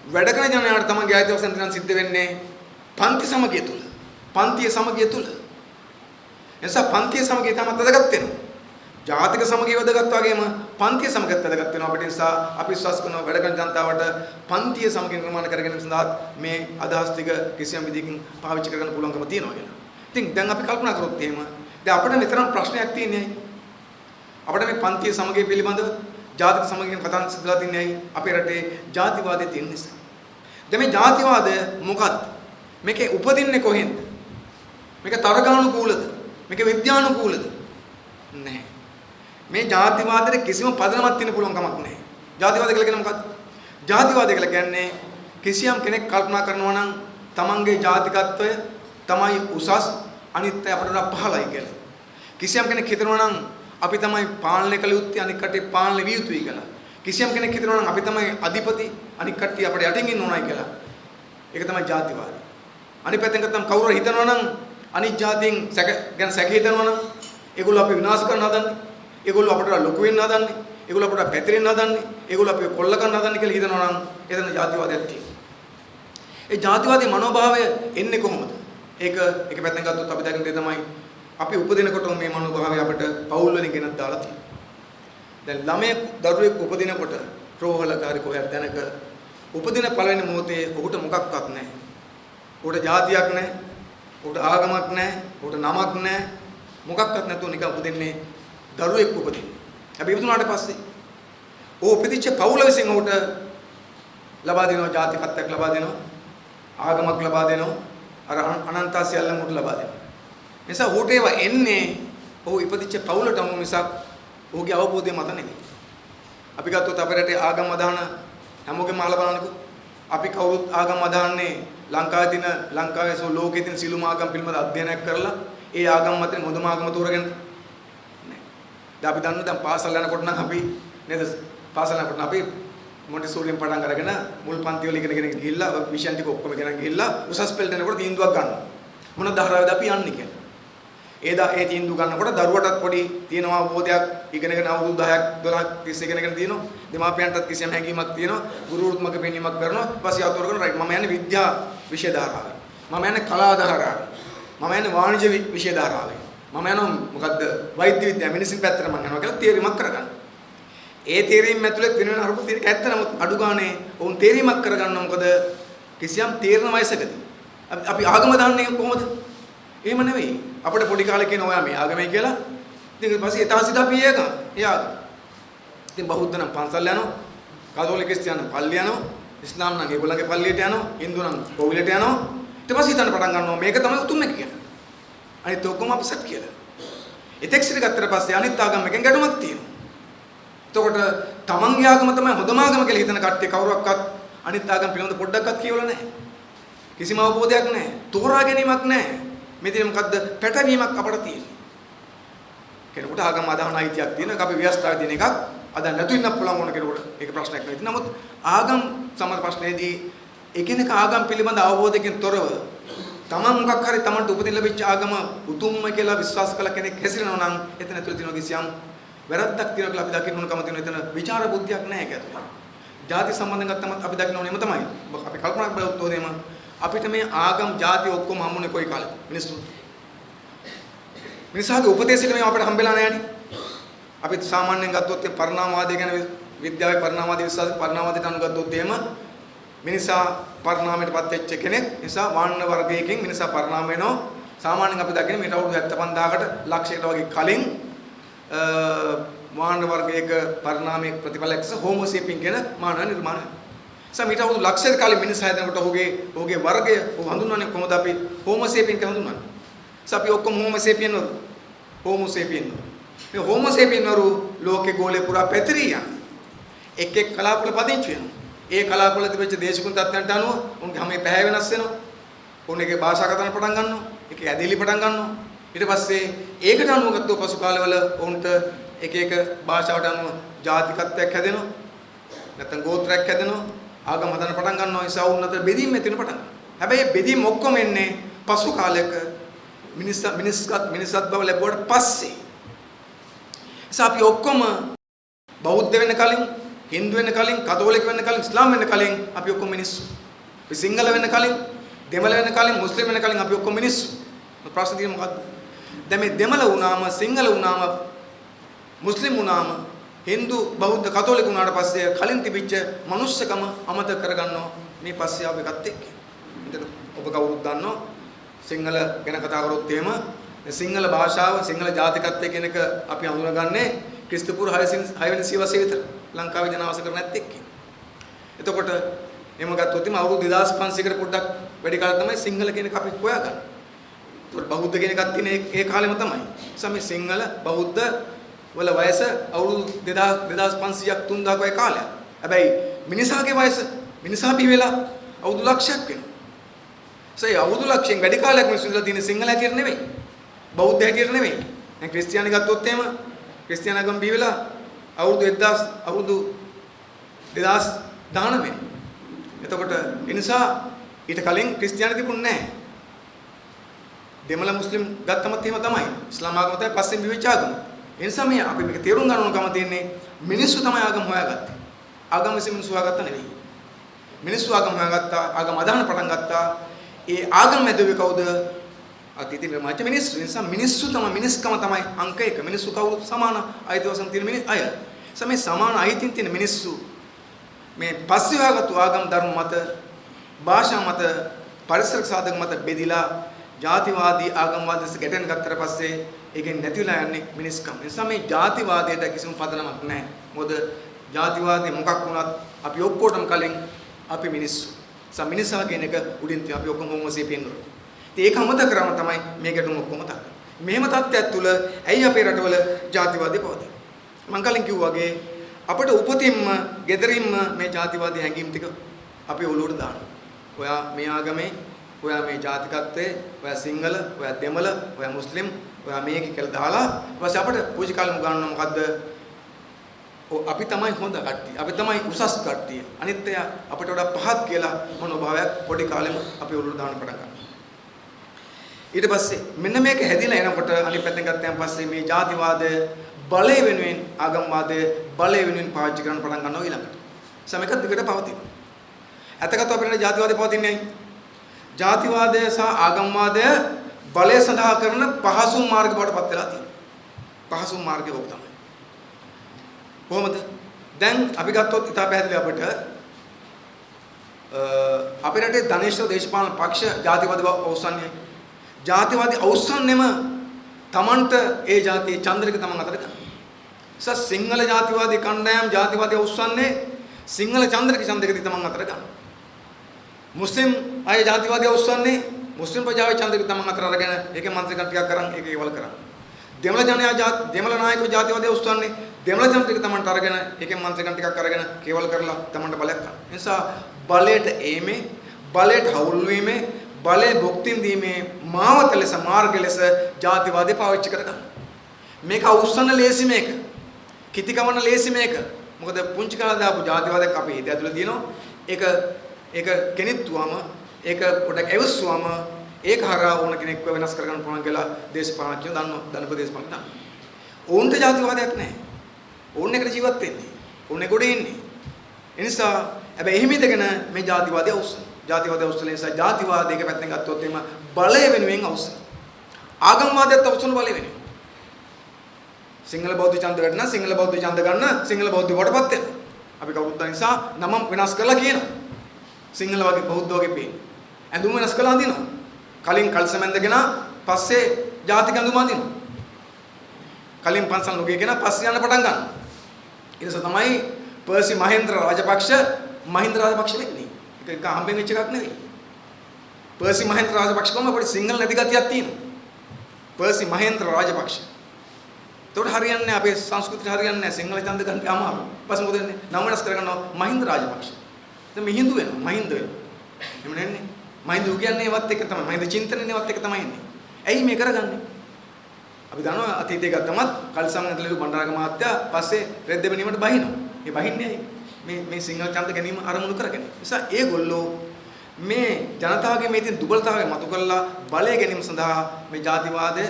වැඩ කරන ජනයාට තමන්ගේ අයිතිවාසිකම් දිනන්න සිද්ධ වෙන්නේ පන්ති සමගිය තුල. පන්තියේ සමගිය තුල. එනිසා පන්තියේ සමගිය තමයි වැදගත් වෙනවා. ජාතික සමගිය වැදගත් වගේම පන්තියේ සමගියත් වැදගත් වෙනවා. අපිට නිසා අපි විශ්වාස කරනවා වැඩ කරන ජනතාවට පන්තියේ සමගිය නිර්මාණය කර ගැනීම සඳහා මේ අදහස් ටික කිසියම් විදිහකින් පාවිච්චි කරගන්න පුළුවන්කම තියෙනවා කියලා. ඉතින් දැන් අපි කල්පනා කරොත් එහෙම දැන් අපිට මෙතරම් ප්‍රශ්නයක් තියෙන්නේ ඇයි? අපිට මේ පන්තියේ සමගිය පිළිබඳව ජාතික සමගියෙන් කතා සිදුලා තින්නේ ඇයි? අපේ රටේ ජාතිවාදය තියෙන නිසා. දැන් මේ ජාතිවාදය මොකක්ද? මේකේ උපදින්නේ කොහෙන්ද? මේක තර්කානුකූලද? මේක විද්‍යානුකූලද? නැහැ. මේ ජාතිවාදයේ කිසිම පදනමක් තියෙන්න පුළුවන් කමක් නැහැ. ජාතිවාදය කියලා කියන්නේ මොකක්ද? ජාතිවාදය කියලා කියන්නේ කිසියම් කෙනෙක් කල්පනා කරනවා නම් තමන්ගේ ජාතිකත්වය තමයි උසස් අනිත් අය අපට වඩා පහළයි කියලා. කිසියම් කෙනෙක් හිතනවා නම් අපි තමයි පාලනය කළ යුත්තේ අනිත් කටේ පාලනය විය යුතුයි කියලා. කිසියම් කෙනෙක් හිතනවා නම් අපි තමයි අධිපති අනිත් කට්ටිය අපට යටින් ඉන්න ඕනයි කියලා. ඒක තමයි ජාතිවාදය. අනිත් පැත්තෙන් ගත්තම කවුරු හිතනවා නම් අනිත් ජාතියෙන් ගැන සැක හිතනවා නම් ඒගොල්ලෝ අපි විනාශ කරන්න හදන්නේ. ඒගොල්ලෝ අපට ලොකු වෙන්න හදන්නේ. ඒගොල්ලෝ අපට පැතිරෙන්න හදන්නේ. ඒගොල්ලෝ අපිව කොල්ල කරන්න හදන්නේ කියලා හිතනවා නම් එතන ජාතිවාදයක් තියෙනවා. ඒ ජාතිවාදී මනෝභාවය එන්නේ කොහොමද? ඒක එක පැත්තෙන් ගත්තොත් අපි දකින දේ තමයි අපි උපදිනකොට මේ මනෝභාවය අපිට පෞල් වලින් ගෙනත් දාලා තියෙනවා. දැන් ළමයෙක් දරුවෙක් උපදිනකොට රෝහලකාරී කොහයක් දැනක උපදින පළවෙනි මොහොතේ ඔහුට මොකක්වත් නැහැ. ඔහුට ජාතියක් නැහැ. ඔහුට ආගමක් නැහැ. ඔහුට නමක් නැහැ. මොකක්වත් නැතුව නිකන් උපදින්නේ දරුවෙක් උපදින්නේ. හැබැයි ඉපදුනාට පස්සේ ඔහු උපදිච්ච පවුල විසින් ඔහුට ලබා දෙනවා ජාතිකත්වයක් ලබා දෙනවා. ආගමක් ලබා දෙනවා. අර අනන්ත සියල්ලම උට ලබා දෙනවා. නිසා ඔහුට ඒවා එන්නේ ඔහු ඉපදිච්ච පවුලටම මිසක් ඔහුගේ අවබෝධය මත නෙවෙයි. අපි ගත්තොත් අපේ රටේ ආගම් අදහන හැමෝගෙම අහලා බලන්නකෝ. අපි කවුරුත් ආගම් අදහන්නේ ලංකාවේ තියෙන ලංකාවේ සෝ ලෝකයේ තියෙන සිළුම ආගම් පිළිබඳ අධ්‍යයනයක් කරලා ඒ ආගම් මතින් හොඳම ආගම තෝරගෙන නෑ. දැන් අපි දන්නවා දැන් පාසල් යනකොට නම් අපි නේද පාසල් යනකොට අපි මොන්ටිසෝරියෙන් පටන් අරගෙන මුල් පන්ති වල ඉගෙනගෙන ගිහිල්ලා විෂයන් ටික ඔක්කොම ඉගෙන ගිහිල්ලා උසස් පෙළට යනකොට තීන්දුවක් ගන්නවා. මොන ධාරාවේද අපි යන්නේ කියලා. ඒ තීන්දුව ගන්නකොට දරුවටත් පොඩි තියෙනවා අවබෝධයක් ඉගෙනගෙන අවුරුදු 10ක් 12ක් 30 ඉගෙනගෙන තියෙනවා. දෙමාපියන්ටත් කිසියම් හැඟීමක් තියෙනවා. ගුරුවරුත් මග පෙන්වීමක් කරනවා. ඊපස්සේ අතෝරගෙන රයිට් මම යන්නේ විද්‍යා විෂය ධාරාවේ. මම යන්නේ කලා ධාරාවේ. මම යන්නේ වාණිජ්‍ය විෂය ධාරාවේ. මම යනවා මොකද්ද වෛද්‍ය විද්‍යාව මෙඩිසින් පැත්තට මම යනවා කියලා තීරීමක් කරගන්න. ඒ තීරීම ඇතුළේ වෙන අරුපු තීරක ඇත්ත නමුත් අඩු ගානේ වුන් තීරීමක් කරගන්නවා මොකද කිසියම් තීරණ වයසකදී අපි ආගම දාන්නේ කොහොමද? එහෙම නෙවෙයි. අපිට පොඩි කාලේ කියන ඔයා මේ ආගමයි කියලා. ඉතින් ඊට පස්සේ ඊට අපි ඒක එයාග. ඉතින් බෞද්ධ නම් පන්සල් යනවා. කතෝලික ක්‍රිස්තියානි පල්ලි යනවා. ඉස්ලාම් නම් ඒගොල්ලන්ගේ පල්ලියට යනවා. හින්දු නම් කෝවිලට යනවා. ඊට පස්සේ හිතන්න පටන් ගන්නවා මේක තමයි උතුම් එක කියලා. අනිත් ඔක්කොම අපසෙට් කියලා. එතෙක් සිට ගත්තට පස්සේ අනිත් ආගම් එකෙන් ගැටුමක් තියෙනවා. එතකොට තමන්ගේ ආගම තමයි හොඳම ආගම කියලා හිතන කට්ටිය කවුරක්වත් අනිත් ආගම් පිළිබඳ පොඩ්ඩක්වත් කියවලා නැහැ. කිසිම අවබෝධයක් නැහැ. තෝරා ගැනීමක් නැහැ. මෙතන මොකද්ද පැටවීමක් අපට තියෙන්නේ. කෙනෙකුට ආගම අදහන අයිතියක් තියෙන එක අපි ව්‍යවස්ථාවේ තියෙන එකක් අද නැතු ඉන්න පුළුවන් ඕන කෙනෙකුට ඒක ප්‍රශ්නයක් නෙවෙයි. නමුත් ආගම් සමහර ප්‍රශ්නේදී එකිනෙක ආගම් පිළිබඳ අවබෝධයකින් තොරව තමන් මොකක් හරි තමන්ට උපදින්න ලැබිච්ච ආගම උතුම්ම කියලා විශ්වාස කළ කෙනෙක් හැසිරෙනවා නම් එතන ඇතුළේ තියෙන කිසියම් වැරද්දක් තියෙනවා කියලා අපි දකින්න ඕනකම තියෙන එතන විචාර බුද්ධියක් නැහැ ඒක ඇතුළේ. ಜಾති සම්බන්ධයෙන් ගත්තම අපි දකින්න ඕනේම තමයි. අපි කල්පනා කරලා උත්තෝදේම අපිට මේ ආගම් ಜಾති ඔක්කොම හම්බුනේ කොයි කාලෙද? මිනිස්සුගේ උපදේශෙට මේ අපිට හම්බෙලා නැහැනේ. අපි සාමාන්‍යයෙන් ගත්තොත් ඒ පරිණාමවාදය ගැන විද්‍යාවේ පරිණාමවාදී විශ්වාස පරිණාමවාදයට අනුගතොත් එහෙම මිනිසා පරිණාමයටපත් වෙච්ච කෙනෙක් නිසා වාන්න වර්ගයකින් මිනිසා පරිණාම වෙනවා. සාමාන්‍යයෙන් අපි දකින්නේ මේට අවුරුදු 75000කට ලක්ෂයකට වගේ කලින් වාන්න වර්ගයක පරිණාමයේ ප්‍රතිඵලයක් හෝමෝ සේපියන් කියන මානව නිර්මාණය. සමීට අවුරුදු ලක්ෂයක කාලෙ මිනිසා හැදෙනකොට ඔහුගේ වර්ගය හඳුන්වන්නේ කොහොමද අපි හෝමෝ සේපියන් කියලා හඳුන්වන්නේ. අපි ඔක්කොම හෝමෝ සේපියන් වරු. Homo sapiens. මේ හෝමෝ සේපියන් වරු ලෝකේ ගෝලේ පුරා පැතිරිය යන. එක් එක් කලාපවල පදිංචි වෙනවා. ඒ කලාපවල තිබෙච්ච දේශගුණ තත්ත්වයන්ට අනුව උන්ගේ හැමේ පැහැ වෙනස් වෙනවා. උන්ගේ භාෂා කතාන පටන් ගන්නවා. ඒකේ ඇදහිලි පටන් ගන්නවා. ඊට පස්සේ ඒකට අනුව ගත්තෝ පසු කාලවල උන්ට එක එක භාෂාවට අනුව ජාතිකත්වයක් හැදෙනවා. නැත්නම් ගෝත්‍රයක් හැදෙනවා. ආගම හදන්න පටන් ගන්නවා නිසා වුන් අතර බෙදීම් ඇති වෙන පටන් ගන්නවා. හැබැයි බෙදීම් ඔක්කොම එන්නේ පසු කාලයක මිනිස්සුත් බව ලැබුවට පස්සේ. නිසා අපි ඔක්කොම බෞද්ධ වෙන්න කලින්, හින්දු වෙන්න කලින්, කතෝලික වෙන්න කලින්, ඉස්ලාම් වෙන්න කලින් අපි ඔක්කොම මිනිස්සු. අපි සිංහල වෙන්න කලින්, දෙමළ වෙන්න කලින්, මුස්ලිම් වෙන්න කලින් අපි ඔක්කොම මිනිස්සු. ප්‍රශ්න තියෙන්නේ මොකද්ද? දැන් මේ දෙමළ වුණාම, සිංහල වුණාම, මුස්ලිම් වුණාම, හින්දු, බෞද්ධ, කතෝලික වුණාට පස්සේ කලින් තිබිච්ච මනුස්සකම අමතක කරගන්නවා මේ පස්සේ ආව එකත් එක්ක. එතන ඔබ කවුරුත් දන්නවා සිංහල ගැන කතා කරොත් එහෙම සිංහල භාෂාව, සිංහල ජාතිකත්වය කියන එක අපි හඳුනගන්නේ ක්‍රිස්තු පූර්ව 6 වෙනි සියවසේ විතර ලංකාවේ ජනවාස කරන නැත් එක්ක. එතකොට එහෙම ගත්තොත් එimhe අවුරුදු 2500කට පොඩ්ඩක් වැඩි කාලයක් තමයි සිංහල කියන එක අපි හොයාගන්නේ. ඒතකොට බෞද්ධ කියන එකක් තියෙන ඒ කාලෙම තමයි. නිසා මේ සිංහල බෞද්ධ වල වයස අවුරුදු 2500ක් 3000ක වගේ කාලයක්. හැබැයි මිනිසාගේ වයස මිනිසා බිහි වෙලා අවුරුදු ලක්ෂයක් වෙනවා. ඒ අවුරුදු ලක්ෂයෙන් වැඩි කාලයක් මිනිස්සු ඉඳලා තියෙන සිංහල හැටියට නෙවෙයි. බෞද්ධ හැටියට නෙවෙයි. දැන් ක්‍රිස්තියානි ගත්තොත් එහෙම ක්‍රිස්තියානි බිහි වෙලා අවුරුදු 2019. එතකොට ඒ නිසා ඊට කලින් ක්‍රිස්තියානි තිබුණේ නැහැ. දෙමළ මුස්ලිම් ගත්තමත් එහෙම තමයි. ඉස්ලාම් ආගම තමයි පස්සෙන් බිහිවෙච්ච ආගම. ඒ නිසා මේ අපි මේක තේරුම් ගන්න ඕනකම තියෙන්නේ මිනිස්සු තමයි ආගම හොයාගත්තේ. ආගම විසින් මිනිස්සු හොයාගත්තා නෙවෙයි. මිනිස්සු ආගම හොයාගත්තා, ආගම අදහන පටන් ගත්තා. ඒ ආගම මැදුවේ කවුද? අතීතේ නිර්මාණය මිනිස්සු. ඒ නිසා මිනිස්සු තමයි, මිනිස්කම තමයි අංක 1. මිනිස්සු කවුරුත් සමාන අයිතිවාසිකම් තියෙන අය. මේ සමාන අයිතින් තියෙන මිනිස්සු මේ පස්සේ හොයාගත්තු ආගම් ධර්ම මත, භාෂා මත, පරිසර සාධක මත බෙදිලා ජාතිවාදී ආගම්වාදීස් ගැටෙන් ගත්තට පස්සේ ඒකෙන් නැතිලා යන්නේ මිනිස්කම. ඒ නිසා මේ ජාතිවාදයට කිසිම පදනමක් නැහැ. මොකද ජාතිවාදී මොකක් වුණත් අපි ඔක්කොටම කලින් අපි මිනිස්සු. මිනිසා කියන එක උඩින් තියෙන අපි ඔක්කොම හෝමෝසේපියන් වල. ඉතින් ඒක අමතක කරාම තමයි මේ ගැටුම ඔක්කොම තක්ක. මෙහෙම තත්ත්වයක් තුල ඇයි අපේ රටවල ජාතිවාදී පවතින්නේ? මම කලින් කිව්වා වගේ අපිට උපතින්ම, gederinම මේ ජාතිවාදී හැඟීම් ටික අපි ඔලුවට දානවා. ඔයා මේ ආගමේ, ඔයා මේ ජාතිකත්වයේ, ඔයා සිංහල, ඔයා දෙමළ, ඔයා මුස්ලිම්, ඔයා මේක කියලා දාලා ඊපස්සේ අපිට පොඩි කාලෙම ගන්නවා මොකද්ද? අපි තමයි හොඳ කට්ටිය. අපි තමයි උසස් කට්ටිය. අනිත් අය අපිට වඩා පහත් කියලා මනෝභාවයක් පොඩි කාලෙම අපි උරුර දාන්න පටන් ගන්නවා. ඊට පස්සේ මෙන්න මේක හැදිලා එනකොට අනිත් පැත්තෙන් ගත්තාන් පස්සේ මේ ජාතිවාදය බලය වෙනුවෙන්, ආගම්වාදය බලය වෙනුවෙන් පාවිච්චි කරන්න පටන් ගන්නවා ඊළඟට. සමයක දිගට පවතිනවා. අතකට අපිට ජාතිවාදය පවතින්නේ නැහැ. ජාතිවාදය සහ ආගම්වාදය බලය සඳහා කරන පහසු මාර්ග බවට පත් වෙලා තියෙනවා. පහසු මාර්ගය ඕක තමයි. කොහොමද? දැන් අපි ගත්තොත් ඉතා පැහැදිලි අපිට අපේ රටේ ධනේශ්වර දේශපාලන පක්ෂ ජාතිවාදී අවසන්යයි. ජාතිවාදී අවසන්නෙම තමන්ට ඒ ජාතියේ චන්ද්‍රික තමන් අතට ගන්න. සිංහල ජාතිවාදී කණ්ඩායම් ජාතිවාදී අවසන්නේ සිංහල චන්ද්‍රික චන්ද්‍රිකදී තමන් අතට ගන්න. මුස්ලිම් අය ජාතිවාදී අවසන්නේ මුස්ලිම් ප්‍රජාවේ චන්ද්‍රික තමන් අතට අරගෙන ඒකේ මන්ත්‍රීකම් ටිකක් කරන් ඒක ඒවල කරා. දෙමළ දෙමළ නායකයෝ ජාතිවාදී අවසන්නේ දෙමළ චන්ද්‍රික තමන්ට අරගෙන ඒකේ මන්ත්‍රීකම් ටිකක් අරගෙන කේවල කරලා තමන්ට බලයක් ගන්න. ඒ නිසා බලයට ඒමේ, බලයට හවුල් වීමේ, බලේ භුක්තින් දීමේ මාවත ලෙස, මාර්ග ලෙස ජාතිවාදී පාවිච්චි කරගන්න. මේක අවසන්න ලේසි මේක. කිතිකමන ලේසි මේක. මොකද පුංචි කාලේ දාපු ජාතිවාදයක් අපේ හිත ඇතුලේ තියෙනවා. ඒක කෙනෙක්තුවම, ඒක පොඩක් ඇවිස්සුවම ඒක හරහා ඕන කෙනෙක්ව වෙනස් කරගන්න පුළුවන් කියලා දේශපාලනඥයෝ දන්නවා. ධනපති දේශපාලනඥයෝ දන්නවා. ඕන්ට ජාතිවාදයක් නැහැ. ඕන් එකට ජීවත් වෙන්නේ. ඕන් එකට ඉන්නේ. ඒ නිසා හැබැයි එහෙම ඉඳගෙන මේ ජාතිවාදී අවසන්. ජාතිවාදී අවසන් නිසා ජාතිවාදයක පැත්තෙන් ගත්තොත් එimhe බලය වෙනුවෙන් අවසන්. ආගම්වාදයට අවසන් බලය වෙනුවෙන්. සිංහල බෞද්ධ ඡන්ද ගන්න, සිංහල බෞද්ධ ඡන්ද ගන්න, සිංහල බෞද්ධ වටපත් වෙන. අපි කවුරුත් දන්න නිසා නම වෙනස් කරලා කියනවා. සිංහල වගේ බෞද්ධ වගේ පේන. ඇඳුම වෙනස් කළා අඳිනවා. කලින් කල්සමෙන්දගෙන පස්සේ ජාතික ඇඳුම අඳිනවා. කලින් පන්සල් නොගියගෙන පස්සේ යන්න පටන් ගන්නවා. ඊට පස්සේ තමයි පර්සි මහේන්ද්‍ර රාජපක්ෂ වෙන්නේ. ඒක හම්බෙන් වෙච්ච එකක් නෙවෙයි. පර්සි මහේන්ද්‍ර රාජපක්ෂ කොහොම අපේ සිංහල නැති ගතියක් තියෙනවා. පර්සි මහේන්ද්‍ර රාජපක්ෂ. ඒකට හරියන්නේ නැහැ, අපේ සංස්කෘතියට හරියන්නේ නැහැ. සිංහල ඡන්ද ගන්න අමාරු. ඊපස්සේ මොකද වෙන්නේ? නම වෙනස් කරගන්නවා මහින්ද රාජපක්ෂ. දැන් මේ හින්දු වෙනවා, මහින්ද වෙනවා. එහෙම නැන්නේ. මහින්ද කියන්නේ ඒවත් එක තමයි. මහින්ද චින්තනනේ ඒවත් එක තමයි එන්නේ. ඇයි මේ කරගන්නේ? අපි දන්නවා අතීතයේ ගත්තමත් කල්සම් ඇතුළේ බණ්ඩාරක මහත්තයා පස්සේ රෙද්දෙම නියමට බහිනවා. ඒ බහින්නේ ඇයි? මේ සිංහල ඡන්ද ගැනීම අරමුණු කරගෙන. නිසා ඒගොල්ලෝ මේ ජනතාවගේ මේ තියෙන දුබලතාවය මතු කරලා බලය ගැනීම සඳහා මේ ජාතිවාදය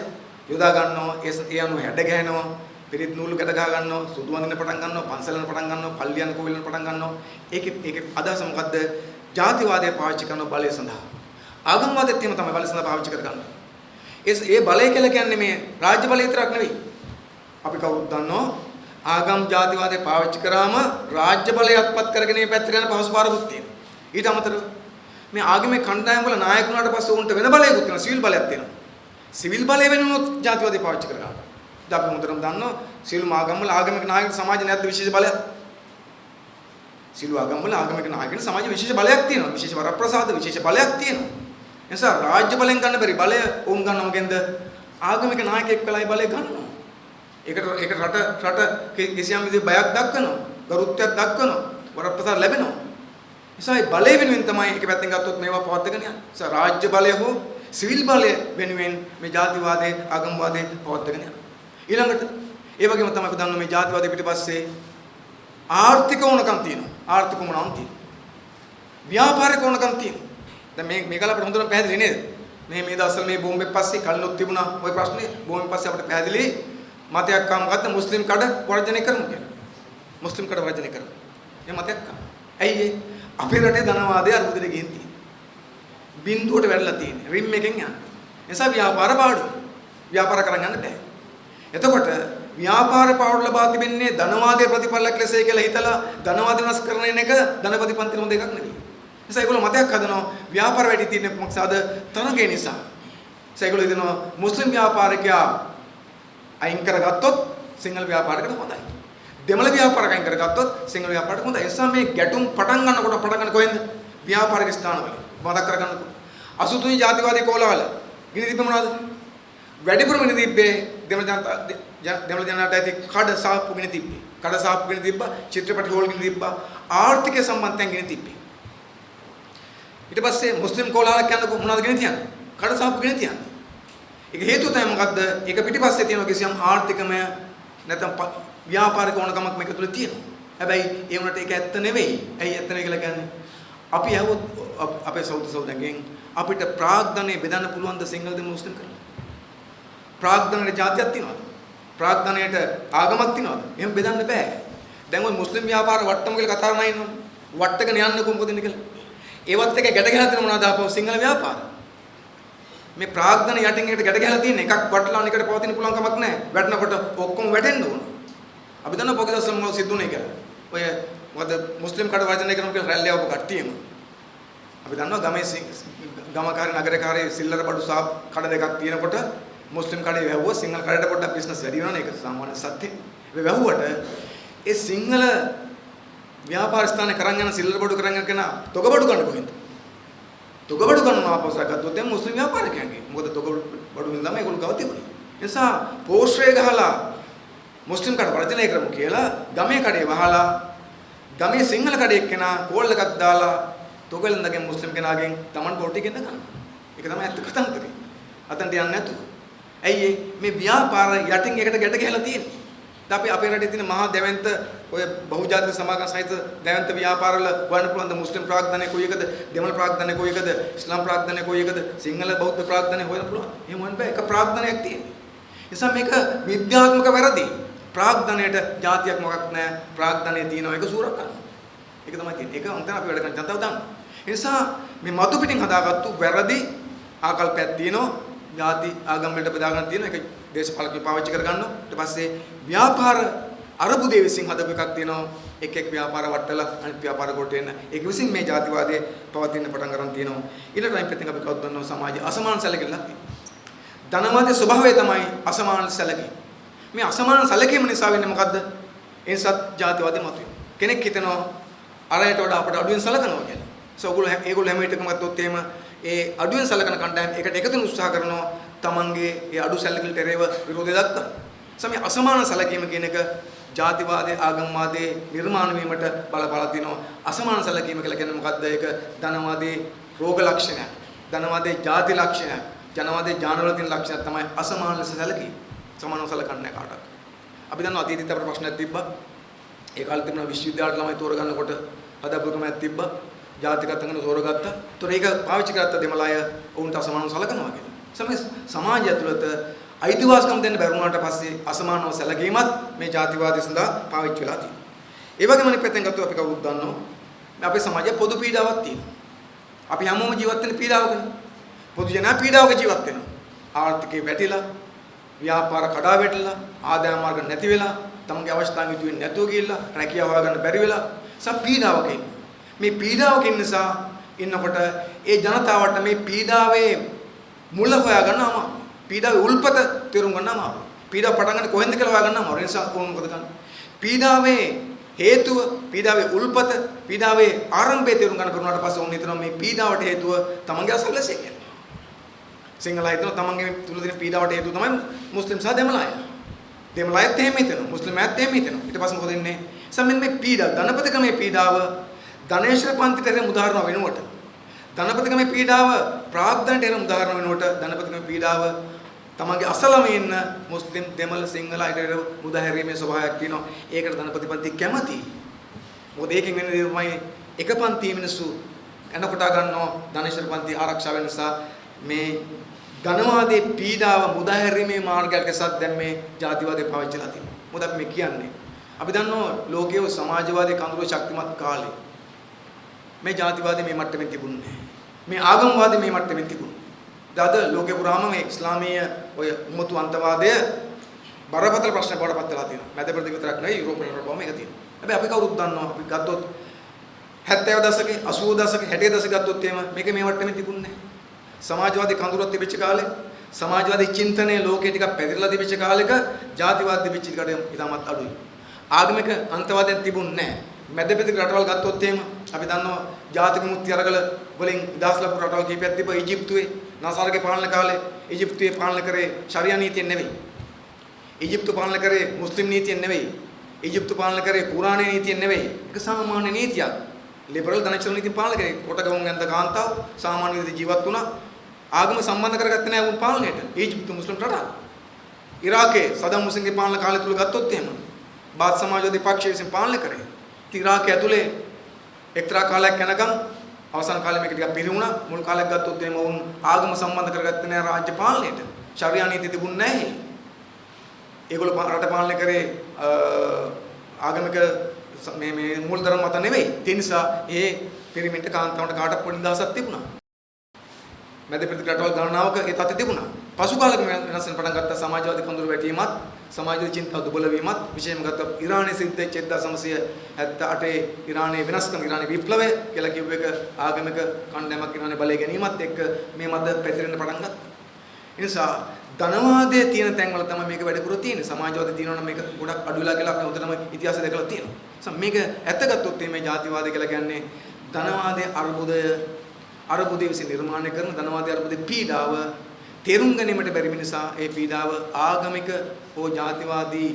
යොදා ගන්නවා. ඒ අනුව හැඩ ගැහෙනවා. පිරිත් නූල් ගැට ගහ ගන්නවා. සුදු වඳින්න පටන් ගන්නවා. පන්සලන පටන් ගන්නවා. පල්ලියන් කෝවිලන පටන් ගන්නවා. ඒකේ අදහස මොකද්ද? ජාතිවාදය පාවිච්චි කරන බලය සඳහා. ආගම්වාදයත් එහෙම තමයි බලය සඳහා පාවිච්චි කරගන්නේ. ඒ බලය කියලා කියන්නේ මේ රාජ්‍ය බලය විතරක් නෙවෙයි. අපි කවුරුත් දන්නවා ආගම් ජාතිවාදය පාවිච්චි කරාම රාජ්‍ය බලය අත්පත් කරගෙන මේ පැත්තට යන පහසු පාරකුත් තියෙනවා. ඊට අමතරව මේ ආගමේ කණ්ඩායම් වල නායක වුණාට පස්සේ උන්ට වෙන බලයකුත් තියෙනවා. සිවිල් බලයක් තියෙනවා. සිවිල් බලය වෙනුනොත් ජාතිවාදය පාවිච්චි කරගන්නවා. අපි හොඳටම දන්නවා සිවිල් ආගම් වල ආගමික නායක සමාජ නැද්ද විශේෂ බලයක්? සිවිල් ආගම් වල ආගමික නායකයන් සමාජ විශේෂ බලයක් තියෙනවා. විශේෂ වරප්‍රසාද විශේෂ බලයක් තියෙනවා. එනිසා රාජ්‍ය බලෙන් ගන්න බැරි බලය උන් ගන්න මොකෙන්ද? ආගමික නායකයෙක් වෙලායි බලය ගන්නවා. ඒකට රට කිසියම් විදිහේ බයක් දක්වනවා, ගරුත්වයක් දක්වනවා, වරප්‍රසාද ලැබෙනවා. නිසා ඒ බලය වෙනුවෙන් තමයි එක පැත්තෙන් ගත්තොත් මේවා පවත්වාගෙන යන්නේ. නිසා රාජ්‍ය බලය හෝ සිවිල් බලය වෙනුවෙන් මේ ජාතිවාදයේ ආගම්වාදයේ පවත්වාගෙන යනවා. ඊළඟට ඒ වගේම තමයි අපි දන්නවා මේ ජාතිවාදයේ පිටිපස්සේ ආර්ථික ඕනකම් තියෙනවා. ආර්ථික ඕනකම් තියෙනවා. ව්‍යාපාරික ඕනකම් තියෙනවා. දැන් මේ කල අපිට හොඳටම පැහැදිලි නේද? මේ දවස්වල මේ බෝම්බෙ පස්සේ කලිනුත් තිබුණා ওই ප්‍රශ්නේ. බෝම්බෙ පස්සේ අපිට පැහැදිලි මතයක් ආව මොකද්ද? මුස්ලිම් කඩ වර්ජනය කරමු කියලා. මුස්ලිම් කඩ වර්ජනය කරමු. මේ මතයක් ආව. ඇයි ඒ? අපේ රටේ ධනවාදයේ අරුබුදෙට ගිහින් තියෙන්නේ. බින්දුවට වැටලා තියෙන්නේ. රිම් එකෙන් යන්නේ. නිසා ව්‍යාපාර පාඩුයි. ව්‍යාපාර කරන් යන්න බෑ. එතකොට ව්‍යාපාර පාඩු ලබා තිබෙන්නේ ධනවාදයේ ප්‍රතිඵලයක් ලෙසයි කියලා හිතලා ධනවාද වෙනස් කරන එක ධනපති පන්තින හොඳ එකක් නෙවෙයි. නිසා ඒගොල්ලෝ මතයක් හදනවා ව්‍යාපාර වැඩි තියෙන මොකක්ද? තරගේ නිසා. නිසා ඒගොල්ලෝ හිතනවා මුස්ලිම් ව්‍යාපාරිකයා අයින් කරගත්තොත් සිංහල ව්‍යාපාරිකට හොඳයි. දෙමළ ව්‍යාපාරික අයින් කරගත්තොත් සිංහල ව්‍යාපාරිකට හොඳයි. ඒ නිසා මේ ගැටුම් පටන් ගන්න කොහෙන්ද? ව්‍යාපාරික ස්ථානවල. මතක් කරගන්නකො. 83 ජාතිවාදී කෝලවල ගිනි තිබ්බ මොනවද? වැඩිපුරම ගිනි තිබ්බේ දෙමළ ජනතාවට ඇති කඩ සාප්පු ගිනි තිබ්බේ. කඩ සාප්පු ගිනි තිබ්බා, චිත්‍රපටි හෝල් ගිනි තිබ්බා, ආර්ථික සම්බන්ධයෙන් ගිනි තිබ්බේ. ඊට පස්සේ මුස්ලිම් කෝලවල කියනකො මොනවද ගිනි තියන්නේ? කඩ සාප්පු ගිනි තියන්නේ. ඒක හේතුව තමයි මොකද්ද? ඒක පිටිපස්සේ තියෙන කිසියම් ආර්ථිකමය නැත්නම් ව්‍යාපාරික ඕනකමක් මේක තුල තියෙනවා. හැබැයි ඒ වුණාට ඒක ඇත්ත නෙවෙයි. ඇයි ඇත්ත නෙවෙයි කියලා කියන්නේ? අපි ඇහුවොත් අපේ සෞදගෙන් අපිට ප්‍රාග්ධනය බෙදන්න පුළුවන් ද සිංහලද මුස්ලිම් කරලා? ප්‍රාග්ධනයේ ජාතියක් තියෙනවද? ප්‍රාග්ධනයට ආගමක් තියෙනවද? එහෙම බෙදන්න බෑ. දැන් ওই මුස්ලිම් ව්‍යාපාර වට්ටම කියලා කතා කරන අය ඉන්නවනේ. වට්ටගෙන යන්නකො මොකද වෙන්නේ කියලා. ඒවත් එක ගැට ගහලා දෙන මොනවද ආපහු සිංහල ව්‍යාපාර. මේ ප්‍රාග්ධන යටින් එකට ගැට ගහලා තියෙන එකක් වටලා අනිකට පවතින පුළුවන් කමක් නැහැ. වැටෙනකොට ඔක්කොම වැටෙන්න ඕන. අපි දන්නවා පොකදස්සම මොකද සිද්ධ වුනේ කියලා. ඔය මොකද මුස්ලිම් කඩ වර්ජනය කරනවා කියලා රැල්ල යවපු කට්ටියම. අපි දන්නවා ගමකාරී නගරකාරී සිල්ලර බඩු සාප් කඩ දෙකක් තියෙනකොට මුස්ලිම් කඩේ වැහුවා සිංහල කඩේට පොඩ්ඩක් බිස්නස් වැඩි වෙනවනේ ඒක සාමාන්‍ය සත්‍ය. ඒ වැහුවට ඒ සිංහල ව්‍යාපාර ස්ථානේ කරන් යන සිල්ලර බඩු කරන් යන කෙනා තොග බඩු ගන්න කොහෙන්ද? තොග බඩු ගන්නවා අපසර ගත්තොත් දැන් මුස්ලිම් ව්‍යාපාරිකයන්ගේ. මොකද තොග බඩු වින්දාම ඒගොල්ලෝ ගාව තිබුණේ. ඒ නිසා පෝස්ටරේ ගහලා මුස්ලිම් කඩ වර්ජනය කරමු කියලා ගමේ කඩේ වහලා ගමේ සිංහල කඩේ කෙනා කෝල් එකක් දාලා තොගලඳගෙන් මුස්ලිම් කෙනාගෙන් Taman පොටි ගෙන්න ගන්නවා. ඒක තමයි ඇත්ත කතාන්තරේ. අතන්ට යන්නේ නැතුව. ඇයි මේ ව්‍යාපාර යටින් එකට ගැට ගහලා තියෙන්නේ. අපි අපේ රටේ තියෙන මහා දැවැන්ත ඔය බහුජාතික සමාගම් සහිත දැවැන්ත ව්‍යාපාරවල වන්න පුළුවන් ද මුස්ලිම් ප්‍රාග්ධනය කොයි එකද දෙමළ ප්‍රාග්ධනය කොයි එකද ඉස්ලාම් ප්‍රාග්ධනය කොයි එකද සිංහල බෞද්ධ ප්‍රාග්ධනය හොයන්න පුළුවන්. එහෙම වන්න බෑ. එක ප්‍රාග්ධනයක් තියෙන්නේ. නිසා මේක විද්‍යාත්මක වැරදි. ප්‍රාග්ධනයට જાතියක් මොකක් නැහැ. ප්‍රාග්ධනයේ තියෙනවා ඒක සූරක් කරනවා. ඒක තමයි තියෙන්නේ. ඒක උන්ට අපි වැඩ කරන ජනතාව දන්නවා. ඒ නිසා මේ මතු පිටින් හදාගත්තු වැරදි ආකල්පයක් තියෙනවා. ಜಾති ආගම් වලට බෙදාගෙන තියෙන එක දේශපාලකයෝ පාවිච්චි කරගන්නවා. ඊට පස්සේ ව්‍යාපාර අරබුදේ විසින් හදපු එකක් තියෙනවා. එක් ව්‍යාපාර වට්ටලා අනිත් ව්‍යාපාර කොට එන්න. ඒක විසින් මේ ಜಾතිවාදයේ පවතින පටන් ගන්න තියෙනවා. ඊළඟ ටයිම් එකෙන් අපි කවුද දන්නවා සමාජයේ අසමාන සැලකිල්ලක් තියෙනවා. ධනවාදයේ ස්වභාවය තමයි අසමාන සැලකීම. මේ අසමාන සැලකීම නිසා වෙන්නේ මොකද්ද? ඒ නිසා ಜಾතිවාදී මතුවේ. කෙනෙක් හිතනවා අරයට වඩා අපට අඩුවෙන් සැලකනවා කියලා. ඒගොල්ලෝ හැම එකකම ගත්තොත් එහෙම ඒ අඩුවෙන් සැලකන කණ්ඩායම් එකට එකතු වෙන උත්සාහ කරනවා තමන්ගේ ඒ අඩු සැලකිල්ලට එරෙහිව විරෝධය දක්වන්න. සමහර අසමාන සැලකීම කියන එක ජාතිවාදයේ ආගම්වාදයේ නිර්මාණ වීමට බලපාලා තිනවා. අසමාන සැලකීම කියලා කියන්නේ මොකද්ද? ඒක ධනවාදයේ රෝග ලක්ෂණයක්. ධනවාදයේ ಜಾති ලක්ෂණයක්. ජනවාදයේ ඥානවල තියෙන ලක්ෂණයක් තමයි අසමාන ලෙස සැලකීම. සමානව සැලකන්නේ කාටවත්. අපි දන්නවා අතීතයේ අපිට ප්‍රශ්නයක් තිබ්බා. ඒ කාලේ තිබුණා විශ්වවිද්‍යාලවල ළමයි තෝරගන්නකොට අදබ්බකමක් තිබ්බා. ජාතිකත් අංගන තෝරගත්තා. ඒතොර ඒක පාවිච්චි කරත්ත දෙමළ අය ඔවුන්ට අසමානව සලකනවා කියලා. සමාජය ඇතුළත අයිතිවාසිකම් දෙන්න බැරුණාට පස්සේ අසමානව සැලකීමත් මේ ජාතිවාදී සඳහා පාවිච්චි වෙලා තියෙනවා. ඒ වගේම අනිත් පැත්තෙන් ගත්තොත් අපි කවුරුත් දන්නවා අපේ සමාජයේ පොදු පීඩාවක් තියෙනවා. අපි හැමෝම ජීවත් වෙන පීඩාවකනේ. පොදු ජන පීඩාවක ජීවත් වෙනවා. ආර්ථිකේ වැටිලා, ව්‍යාපාර කඩා වැටිලා, ආදායම් මාර්ග නැති වෙලා, තමන්ගේ අවශ්‍යතාවන් ඉදු වෙන්නේ නැතුව ගිහිල්ලා, රැකියාව හොයාගන්න බැරි වෙලා, පීඩාවක ඉන්නේ. මේ පීඩාවක ඉන්න නිසා ඉන්නකොට ඒ ජනතාවට මේ පීඩාවේ මුල හොයාගන්න අමාරුයි. පීඩාවේ උල්පත තේරුම් ගන්න අමාරුයි. පීඩාව පටන් ගන්න කොහෙන්ද කියලා හොයාගන්න අමාරුයි. ඒ නිසා කොහොමද ගන්න? පීඩාවේ හේතුව, පීඩාවේ උල්පත, පීඩාවේ ආරම්භය තේරුම් ගන්න කරුණාට පස්සේ ඕන හිතනවා මේ පීඩාවට හේතුව තමන්ගේ අසල්වැසිය කියන්නේ. සිංහල අය හිතනවා තමන්ගේ තුල දෙන පීඩාවට හේතුව තමයි මුස්ලිම් සහ දෙමළ අය. දෙමළ අයත් එහෙම හිතනවා. මුස්ලිම් අයත් එහෙම හිතනවා. ඊට පස්සේ මොකද වෙන්නේ? සම්මෙන් මේ පීඩාව, ධනපතිකමේ පීඩාව ධනේශ්වර පන්තිට එන උදාහරණ වෙනුවට ධනපතිකමේ පීඩාව ප්‍රාග්ධනට එන උදාහරණ වෙනුවට ධනපතිකමේ පීඩාව තමන්ගේ අසලම ඉන්න මුස්ලිම් දෙමළ සිංහල අයට මුදාහැරීමේ ස්වභාවයක් තියෙනවා. ඒකට ධනපති පන්ති කැමතියි. මොකද ඒකෙන් වෙන දේ තමයි එක පන්තියේ මිනිස්සු එනකොට ගන්නවා ධනේශ්වර පන්ති ආරක්ෂා වෙන නිසා මේ ධනවාදී පීඩාව මුදාහැරීමේ මාර්ගයකසත් දැන් මේ ජාතිවාදී පාවිච්චිලා තියෙනවා. මොකද අපි මේ කියන්නේ අපි දන්නවා ලෝකයේ සමාජවාදී කඳුළු ශක්තිමත් කාලේ මේ ජාතිවාදී මේ මට්ටමින් තිබුණේ නැහැ. මේ ආගම්වාදී මේ මට්ටමින් තිබුණා. දාද ලෝකේ පුරාම මේ ඉස්ලාමීය ඔය උම්මතු අන්තවාදය බරපතල ප්‍රශ්න බවට පත් වෙලා තියෙනවා. මැද ප්‍රදේශ විතරක් නෙවෙයි යුරෝපීය රටවල මේක තියෙනවා. හැබැයි අපි කවුරුත් දන්නවා අපි ගත්තොත් 70 දශකේ 80 දශකේ 60 දශකේ ගත්තොත් එහෙම මේක මේ වට්ටමේ තිබුණේ නැහැ. සමාජවාදී කඳුරක් තිබිච්ච කාලේ සමාජවාදී චින්තනයේ ලෝකේ ටිකක් පැතිරලා තිබිච්ච කාලෙක ජාතිවාද තිබිච්ච කට ඉතාමත් අඩුයි. ආගමික අන්තවාදයක් තිබුණේ නැහැ. මැද ප්‍රදේශ රටවල් ගත්තොත් එහෙම අපි දන්නවා ජාතික මුක්ති අරගල වලින් නිදහස් ලැබපු රටවල් කීපයක් තිබ්බා. ඊජිප්තුවේ නසාරගේ පාලන කාලේ ඊජිප්තුවේ පාලන කරේ ශරියා නීතියෙන් නෙවෙයි. ඊජිප්තු පාලන කරේ මුස්ලිම් නීතියෙන් නෙවෙයි. ඊජිප්තු පාලන කරේ කුරාණේ නීතියෙන් නෙවෙයි. ඒක සාමාන්‍ය නීතියක්. ලිබරල් ධනචල නීති පාලන කරේ. කොටගමුන් යන්ද කාන්තාව සාමාන්‍ය විදිහට ජීවත් වුණා. ආගම සම්බන්ධ කරගත්තේ නැහැ උන් පාලනයට. ඊජිප්තු මුස්ලිම් රටක්. ඉරාකයේ සදාම් හුසේන්ගේ පාලන කාලය තුල ගත්තොත් එහෙම බාත් සමාජවාදී පක්ෂය විසින් පාලනය කරේ. ඉරාකයේ ඇතුලේ එක්තරා කාලයක් යනකම් අවසාන කාලේ මේක ටිකක් පිරිහුණා. මුල් කාලයක් ගත්තොත් එහෙම වුන් ආගම සම්බන්ධ කරගත්තේ නැහැ රාජ්‍ය පාලනයට. ශරියා නීති තිබුණේ නැහැ. ඒගොල්ලෝ රට පාලනය කරේ ආගමික මේ මූලධර්ම මත නෙවෙයි. ඒ නිසා ඒ පිරිමින්ට කාන්තාවන්ට කාටත් පොඩි දහසක් තිබුණා. මැද ප්‍රදේශ රටවල් ගණනාවක ඒ තත්ත්වය තිබුණා. පසු කාලෙක වෙනස් වෙන පටන් ගත්ත සමාජවාදී කඳුළු වැටීමත් සමාජවාදී චින්තාව දුබල වීමත් විශේෂයෙන්ම ගත්ත ඉරානයේ සිද්ධ වෙච්ච 1978 ඉරානයේ වෙනස්කම් ඉරානයේ විප්ලවය කියලා කියව එක ආගමික කණ්ඩායමක් ඉරානයේ බලය ගැනීමත් එක්ක මේ මත පැතිරෙන්න පටන් ගත්තා. ඒ නිසා ධනවාදයේ තියෙන තැන්වල තමයි මේක වැඩිපුර තියෙන්නේ. සමාජවාදී තියෙනවනම් මේක ගොඩක් අඩු වෙලා කියලා අපි උදේටම ඉතිහාසය දැකලා තියෙනවා. මේක ඇත්ත ගත්තොත් මේ ජාතිවාදය කියලා කියන්නේ ධනවාදයේ අර්බුදය විසින් නිර්මාණය කරන ධනවාදී අර්බුදයේ පීඩාව තේරුම් ගැනීමට බැරි නිසා ඒ පීඩාව ආගමික හෝ ජාතිවාදී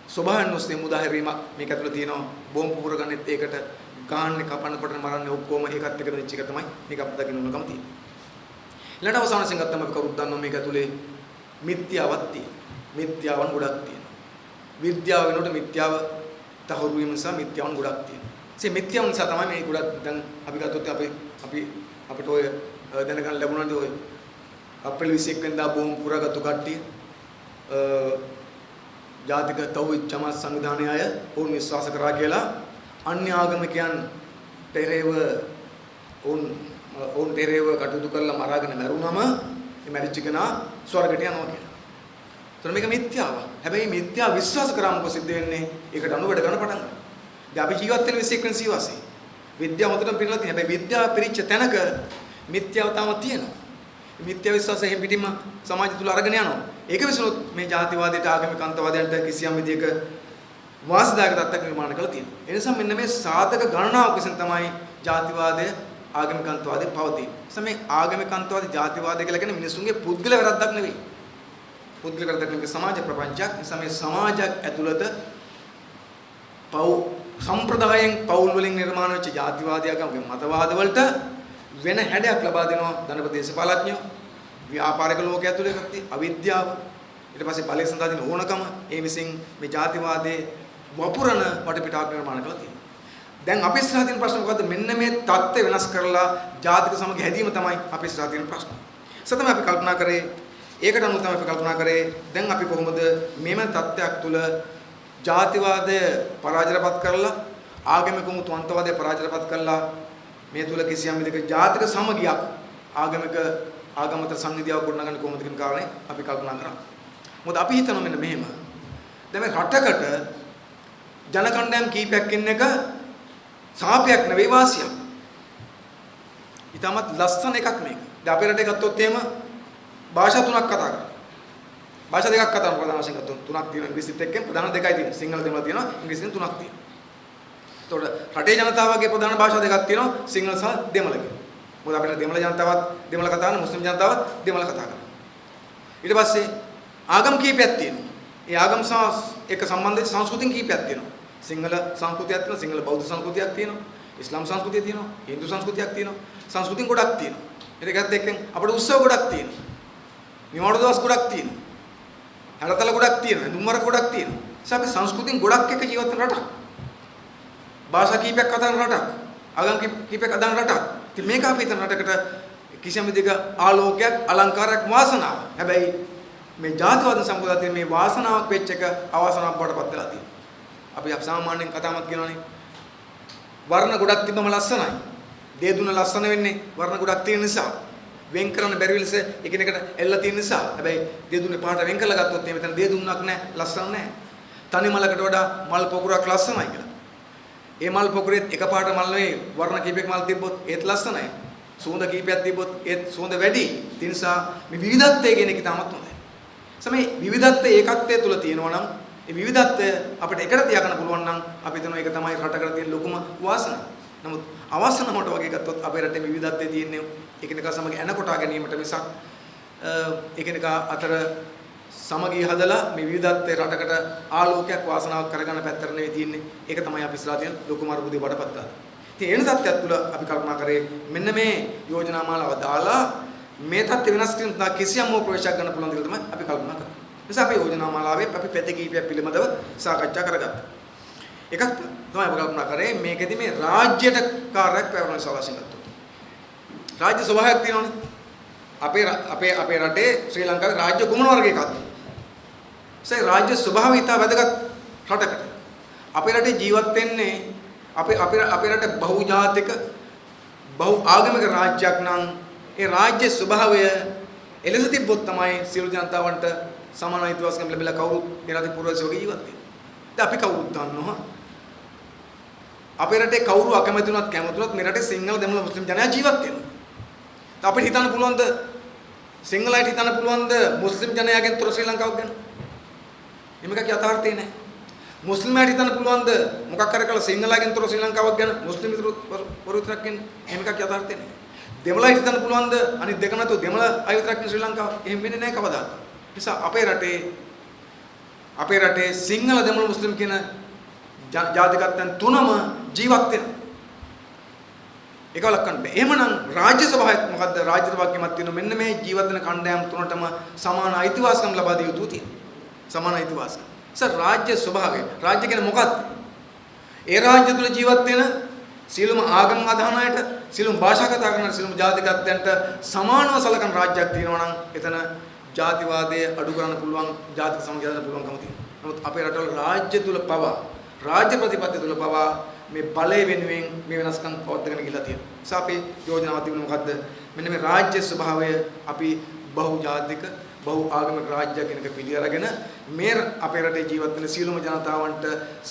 ස්වභාවයෙන් ඔස්සේ මුදාහැරීමක් මේක ඇතුළේ තියෙනවා. බෝම්බ පුරගන්නෙත් ඒකට ගාන්නේ කපන්න කොටන මරන්නේ ඔක්කොම ඒකත් එක්ක දෙච්ච එක තමයි මේක අපිට දකින්න ඕනකම තියෙන්නේ. ඊළඟට අවසාන වශයෙන් ගත්තම අපි කවුරුත් දන්නවා මේක ඇතුලේ මිත්‍යාවක් තියෙනවා. මිත්‍යාවන් ගොඩක් තියෙනවා. විද්‍යාව වෙනකොට මිත්‍යාව තහවුරු වීම නිසා මිත්‍යාවන් ගොඩක් තියෙනවා. ඒ මිත්‍යාවන් නිසා තමයි මේ ගොඩක් දැන් අපි ගත්තොත් අපිට ඔය දැනගන්න ලැබුණාද ඔය අප්‍රේල් 21 වෙනිදා බෝම්බ පුරාගත්තු කට්ටිය ජාතික තෞහිද් ජමාත් සංවිධානය අය වුන් විශ්වාස කරා කියලා අන්‍ය ආගමිකයන්ට එරෙහිව වුන් එරෙහිව කටයුතු කරලා මරාගෙන මැරුණම මේ මැරිච්ච කෙනා ස්වර්ගයට යනවා කියලා. ඒතර මේක මිත්‍යාවක්. හැබැයි මිත්‍යා විශ්වාස කරාම මොකද සිද්ධ වෙන්නේ? ඒකට අනුව වැඩ ගන්න පටන් ගන්නවා. දැන් අපි ජීවත් වෙන 21 වෙනි සියවසේ විද්‍යාව හොඳටම පිළිලා තියෙනවා. හැබැයි විද්‍යාව පිරිච්ච තැනක මිත්‍යාව තාම තියෙනවා. මිත්‍යා විශ්වාසය හැම පිටින්ම සමාජය තුල අරගෙන යනවා. ඒක විසුණුත් මේ ජාතිවාදයට ආගමික අන්තවාදයන්ට කිසියම් විදියක වාසිදායක තත්ත්වයක් නිර්මාණය කරලා තියෙනවා. ඒ නිසා මෙන්න මේ සාධක ගණනාවක් විසින් තමයි ජාතිවාදය ආගමික අන්තවාදය පවතින්නේ. මේ ආගමික අන්තවාදී ජාතිවාදය කියලා කියන්නේ මිනිසුන්ගේ පුද්ගල වැරද්දක් නෙවෙයි. පුද්ගල වැරද්දක් නෙවෙයි සමාජ ප්‍රපංචයක්. නිසා මේ සමාජයක් ඇතුළත සම්ප්‍රදායෙන් පෞල් වලින් නිර්මාණය වෙච්ච ජාතිවාදයකගේ මතවාද වලට වෙන හැඩයක් ලබා දෙනවා ධනපති දේශපාලඥයෝ ව්‍යාපාරික ලෝකයේ ඇතුළේ එකක් තියෙන අවිද්‍යාව ඊට පස්සේ බලය සඳහා දෙන ඕනකම ඒ විසින් මේ ජාතිවාදයේ වපුරන වටපිටාවක් නිර්මාණය කරලා තියෙනවා. දැන් අපි ඉස්සරහ තියෙන ප්‍රශ්න මොකද්ද? මෙන්න මේ தත්ත්වය වෙනස් කරලා ජාතික සමගි හැදීම තමයි අපි ඉස්සරහ තියෙන ප්‍රශ්න. ඒක තමයි අපි කල්පනා කරේ. ඒකට අනුව තමයි අපි කල්පනා කරේ දැන් අපි කොහොමද මේම තත්ත්වයක් තුළ ජාතිවාදය පරාජයපත් කරලා ආගමික මුතුන්තවාදය පරාජයපත් කරලා මේ තුළ කිසියම් විදිහක ජාතික සමගියක් ආගමතර සංවිධානයක් ගොඩනගන්න කොහොමද කියන කාරණේ අපි කල්පනා කරා. මොකද අපි හිතනවා මෙන්න මෙහෙම. දැන් මේ රටකට ජන කණ්ඩායම් කීපයක් ඉන්න එක සාපයක් නෙවෙයි වාසියක්. ඊටමත් ලස්සන එකක් මේක. දැන් අපේ රටේ ගත්තොත් එහෙම භාෂා තුනක් කතා කරනවා. භාෂා දෙකක් කතා කරනවා ප්‍රධාන වශයෙන් තුනක් තියෙනවා ඉංග්‍රීසිත් එක්කෙන් ප්‍රධාන දෙකයි තියෙනවා. සිංහල දෙමළ තියෙනවා ඉංග්‍රීසියෙන් තුනක් තියෙනවා. එතකොට රටේ ජනතාවගේ ප්‍රධාන භාෂා දෙකක් තියෙනවා සිංහල සහ දෙමළ කියලා. මොකද අපිට දෙමළ ජනතාවත් දෙමළ කතා කරන මුස්ලිම් ජනතාවත් දෙමළ කතා කරනවා. ඊට පස්සේ ආගම් කීපයක් තියෙනවා. ඒ ආගම් සහ එක සම්බන්ධ සංස්කෘතින් කීපයක් තියෙනවා. සිංහල සංස්කෘතියක් තියෙනවා, සිංහල බෞද්ධ සංස්කෘතියක් තියෙනවා, ඉස්ලාම් සංස්කෘතිය තියෙනවා, හින්දු සංස්කෘතියක් තියෙනවා. සංස්කෘතින් ගොඩක් තියෙනවා. ඒකත් එක්කෙන් අපේ උත්සව ගොඩක් තියෙනවා. නිවාඩු දවස් ගොඩක් තියෙනවා. හැරතල ගොඩක් තියෙනවා. දුම්මර ගොඩක් තියෙනවා. ඒ අපි සංස්කෘතින් ගොඩක් එක ජීවත් වෙන රටක්. භාෂා කීපයක් කතා කරන රටක්. ආගම් කීපයක් අදන රටක්. ඉතින් මේක අපි හිතන රටකට කිසියම් විදිහක ආලෝකයක්, අලංකාරයක්, වාසනාවක්. හැබැයි මේ ජාතිවාද සම්ප්‍රදායේ මේ වාසනාවක් වෙච්ච එක අවාසනාවක් බවට පත් වෙලා තියෙනවා. අපි සාමාන්‍යයෙන් කතාවක් කියනවානේ. වර්ණ ගොඩක් තිබ්බම ලස්සනයි. දේ දුන්න ලස්සන වෙන්නේ වර්ණ ගොඩක් තියෙන නිසා. වෙන් කරන්න බැරි විලස එකිනෙකට එල්ල තියෙන නිසා. හැබැයි දේ දුන්නේ පාට වෙන් කරලා ගත්තොත් එහෙම එතන දේ දුන්නක් නැහැ, ලස්සන නැහැ. තනි මලකට වඩා මල් පොකුරක් ලස්සනයි කියලා. ඒ මල් පොකුරෙත් එකපාරට මල් නෙවෙයි වර්ණ කීපයක් මල් තිබ්බොත් ඒත් ලස්සනයි. සුවඳ කීපයක් තිබ්බොත් ඒත් සුවඳ වැඩි. ඒ නිසා මේ විවිධත්වය කියන එක තමයි හොඳයි. සමේ විවිධත්වය ඒකත්වය තුල තියෙනවා නම් ඒ විවිධත්වය අපිට එකට තියාගන්න පුළුවන් නම් අපි හිතනවා ඒක තමයි රටකට තියෙන ලොකුම වාසනාව. නමුත් අවාසනාවට වගේ ගත්තොත් අපේ රටේ විවිධත්වය තියෙන්නේ එකිනෙකා සමග එන කොටා ගැනීමට මිසක් එකිනෙකා අතර සමගිය හදලා මේ විවිධත්වයේ රටකට ආලෝකයක් වාසනාවක් කරගන්න පැත්තට නෙවෙයි තියෙන්නේ. ඒක තමයි අපි ඉස්සරහ තියෙන ලොකුම අරුබුදේ වඩපත් ගන්න. ඉතින් එන තත්ත්වයක් තුළ අපි කල්පනා කරේ මෙන්න මේ යෝජනා මාලාව දාලා මේ තත්ත්ව වෙනස් කිරීම තා කිසියම් ප්‍රවේශයක් ගන්න පුළුවන් කියලා තමයි අපි කල්පනා කරන්නේ. නිසා අපි යෝජනා මාලාවේ අපි පැති කීපයක් පිළිබඳව සාකච්ඡා කරගත්තා. එකක් තමයි අපි කල්පනා කරේ මේකෙදි මේ රාජ්‍යයට කාර්යයක් පැවරෙන සලසින් ගත්තා. රාජ්‍ය ස්වභාවයක් තියෙනවානේ. අපේ රටේ ශ්‍රී ලංකාවේ රාජ්‍ය කුමන වර්ගයකද? ඒ රාජ්‍ය ස්වභාවය ඉතා වැදගත් රටකට. අපේ රටේ ජීවත් වෙන්නේ අපේ රට බහුජාතික බහු ආගමික රාජ්‍යයක් නම් ඒ රාජ්‍ය ස්වභාවය එලෙස තිබ්බොත් තමයි සියලු ජනතාවන්ට සමාන අයිතිවාසිකම් ලැබිලා කවුරුත් ඒ රටේ පුරවැසියෝ ජීවත් වෙන්නේ. දැන් අපි කවුරුත් දන්නවා අපේ රටේ කවුරු අකමැති වුණත් කැමති වුණත් මේ රටේ සිංහල දෙමළ මුස්ලිම් ජනයා ජීවත් වෙනවා. අපිට හිතන්න පුළුවන්ද සිංහලයිට හිතන්න පුළුවන්ද මුස්ලිම් ජනයාගෙන් තොර ශ්‍රී ලංකාවක් ගැන? මේක යථාර්ථය නෑ. මුස්ලිම්යිට හිතන්න පුළුවන්ද මොකක් කර කළ සිංහලයිගෙන් තොර ශ්‍රී ලංකාවක් ගැන? මුස්ලිම් විතරක් කියන්නේ මේක යථාර්ථය නෑ. දෙමළයිට හිතන්න පුළුවන්ද අනිත් දෙක නැතුව දෙමළ අය විතරක් ශ්‍රී ලංකාව? එහෙම වෙන්නේ නෑ කවදාවත්. නිසා අපේ රටේ සිංහල දෙමළ මුස්ලිම් කියන ජාතිකත්වයන් තුනම ජීවත් වෙනවා. ඒක ලක්කන්න බෑ. එහෙමනම් රාජ්‍ය සභාවත් මොකද්ද? රාජ්‍ය සභාවකෙමත් තියෙන මෙන්න මේ ජීවත් වෙන කණ්ඩායම් තුනටම සමාන අයිතිවාසිකම් ලබා දිය යුතු තියෙනවා. සමාන අයිතිවාසිකම්. රාජ්‍ය ස්වභාවය. රාජ්‍ය කියන්නේ මොකක්ද? ඒ රාජ්‍ය තුල ජීවත් වෙන සියලුම ආගම් අදහන අයට, සියලුම භාෂා කතා කරන සියලුම ජාතිකත්වයන්ට සමානව සලකන රාජ්‍යයක් තියෙනවා නම් එතන ජාතිවාදයේ අඩු කරන්න පුළුවන්, ජාතික සමගිය හදන්න පුළුවන්කම තියෙනවා. නමුත් අපේ රටවල රාජ්‍ය තුල පවා, රාජ්‍ය ප්‍රතිපත්ති තුල පවා මේ බලය වෙනුවෙන් මේ වෙනස්කම් පවත්වාගෙන ගිහිලා තියෙනවා. ඒ නිසා අපේ යෝජනාව තිබුණේ මොකද්ද? මෙන්න මේ රාජ්‍ය ස්වභාවය අපි බහු ජාතික බහු ආගමික රාජ්‍යයක් වෙනක පිළි අරගෙන මේ අපේ රටේ ජීවත් වෙන සියලුම ජනතාවන්ට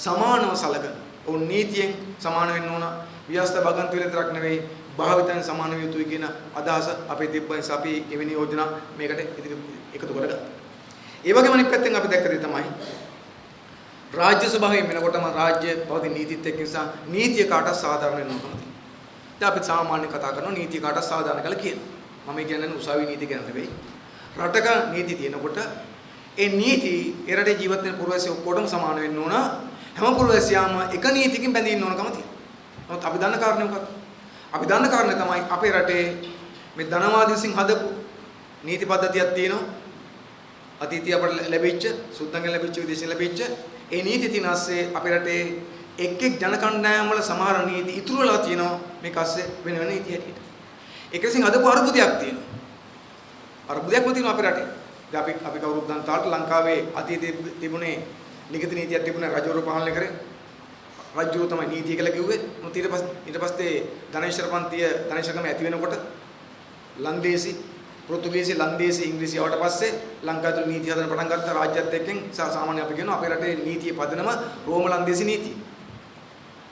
සමානව සලකන. ඔවුන් නීතියෙන් සමාන වෙන්න ඕන. ව්‍යවස්ථා භගන්ති විතරක් නෙවෙයි භාවිතයෙන් සමාන විය යුතුයි කියන අදහස අපේ තිබ්බ නිසා අපි එවැනි යෝජනා මේකට එකතු කරගත්තා. ඒ වගේම අනිත් පැත්තෙන් අපි දැක්ක දේ තමයි රාජ්‍ය ස්වභාවයෙන් වෙනකොටම රාජ්‍ය පවතින නීතිත් එක්ක නිසා නීතිය කාටත් සාධාරණ වෙන්න ඕන. දැන් අපි සාමාන්‍ය කතා කරනවා නීතිය කාටත් සාධාරණ කියලා කියනවා. මම කියන්නේ උසාවි නීති ගැන නෙවෙයි. රටක නීති තියෙනකොට ඒ නීති ඒ රටේ ජීවත් වෙන පුරවැසියෝ ඔක්කොටම සමාන වෙන්න ඕන. හැම පුරවැසියාම එක නීතියකින් බැඳී ඉන්න ඕනකම තියෙනවා. නමුත් අපි දන්න කාරණේ මොකක්ද? අපි දන්න කාරණේ තමයි අපේ රටේ මේ ධනවාදී විසින් හදපු නීති පද්ධතියක් තියෙනවා. අතීතයේ අපට ලැබිච්ච, සුද්ධංගෙන් ලැබිච්ච, විදේශයෙන් ලැබිච්ච ඒ නීති තියෙන ASCII අපේ රටේ එක් ජන කණ්ඩායම් වල සමහර නීති ඉතුරු වෙලා තියෙනවා මේක ASCII වෙන වෙන නීති හැටියට. ඒක විසින් අදපු අරුබුදයක් තියෙනවා. අරුබුදයක්ම තියෙනවා අපේ රටේ. දැන් අපි කවුරුත් දන්න තාලට ලංකාවේ අතීතයේ තිබුණේ ලිඛිත නීතියක් තිබුණේ රජවරු පාලනය කරේ. රජුරු තමයි නීතිය කියලා කිව්වේ. මොකද ඊට පස්සේ ධනේශ්වර පන්තිය ධනේශ්වරකම ඇති වෙනකොට ලන්දේසි පෘතුගීසි ලන්දේසි ඉංග්‍රීසි ආවට පස්සේ ලංකාවේ තුල නීති හදන්න පටන් ගත්තා රාජ්‍යත් එක්කෙන් සාමාන්‍ය අපි කියනවා අපේ රටේ නීතියේ පදනම රෝම ලන්දේසි නීතිය.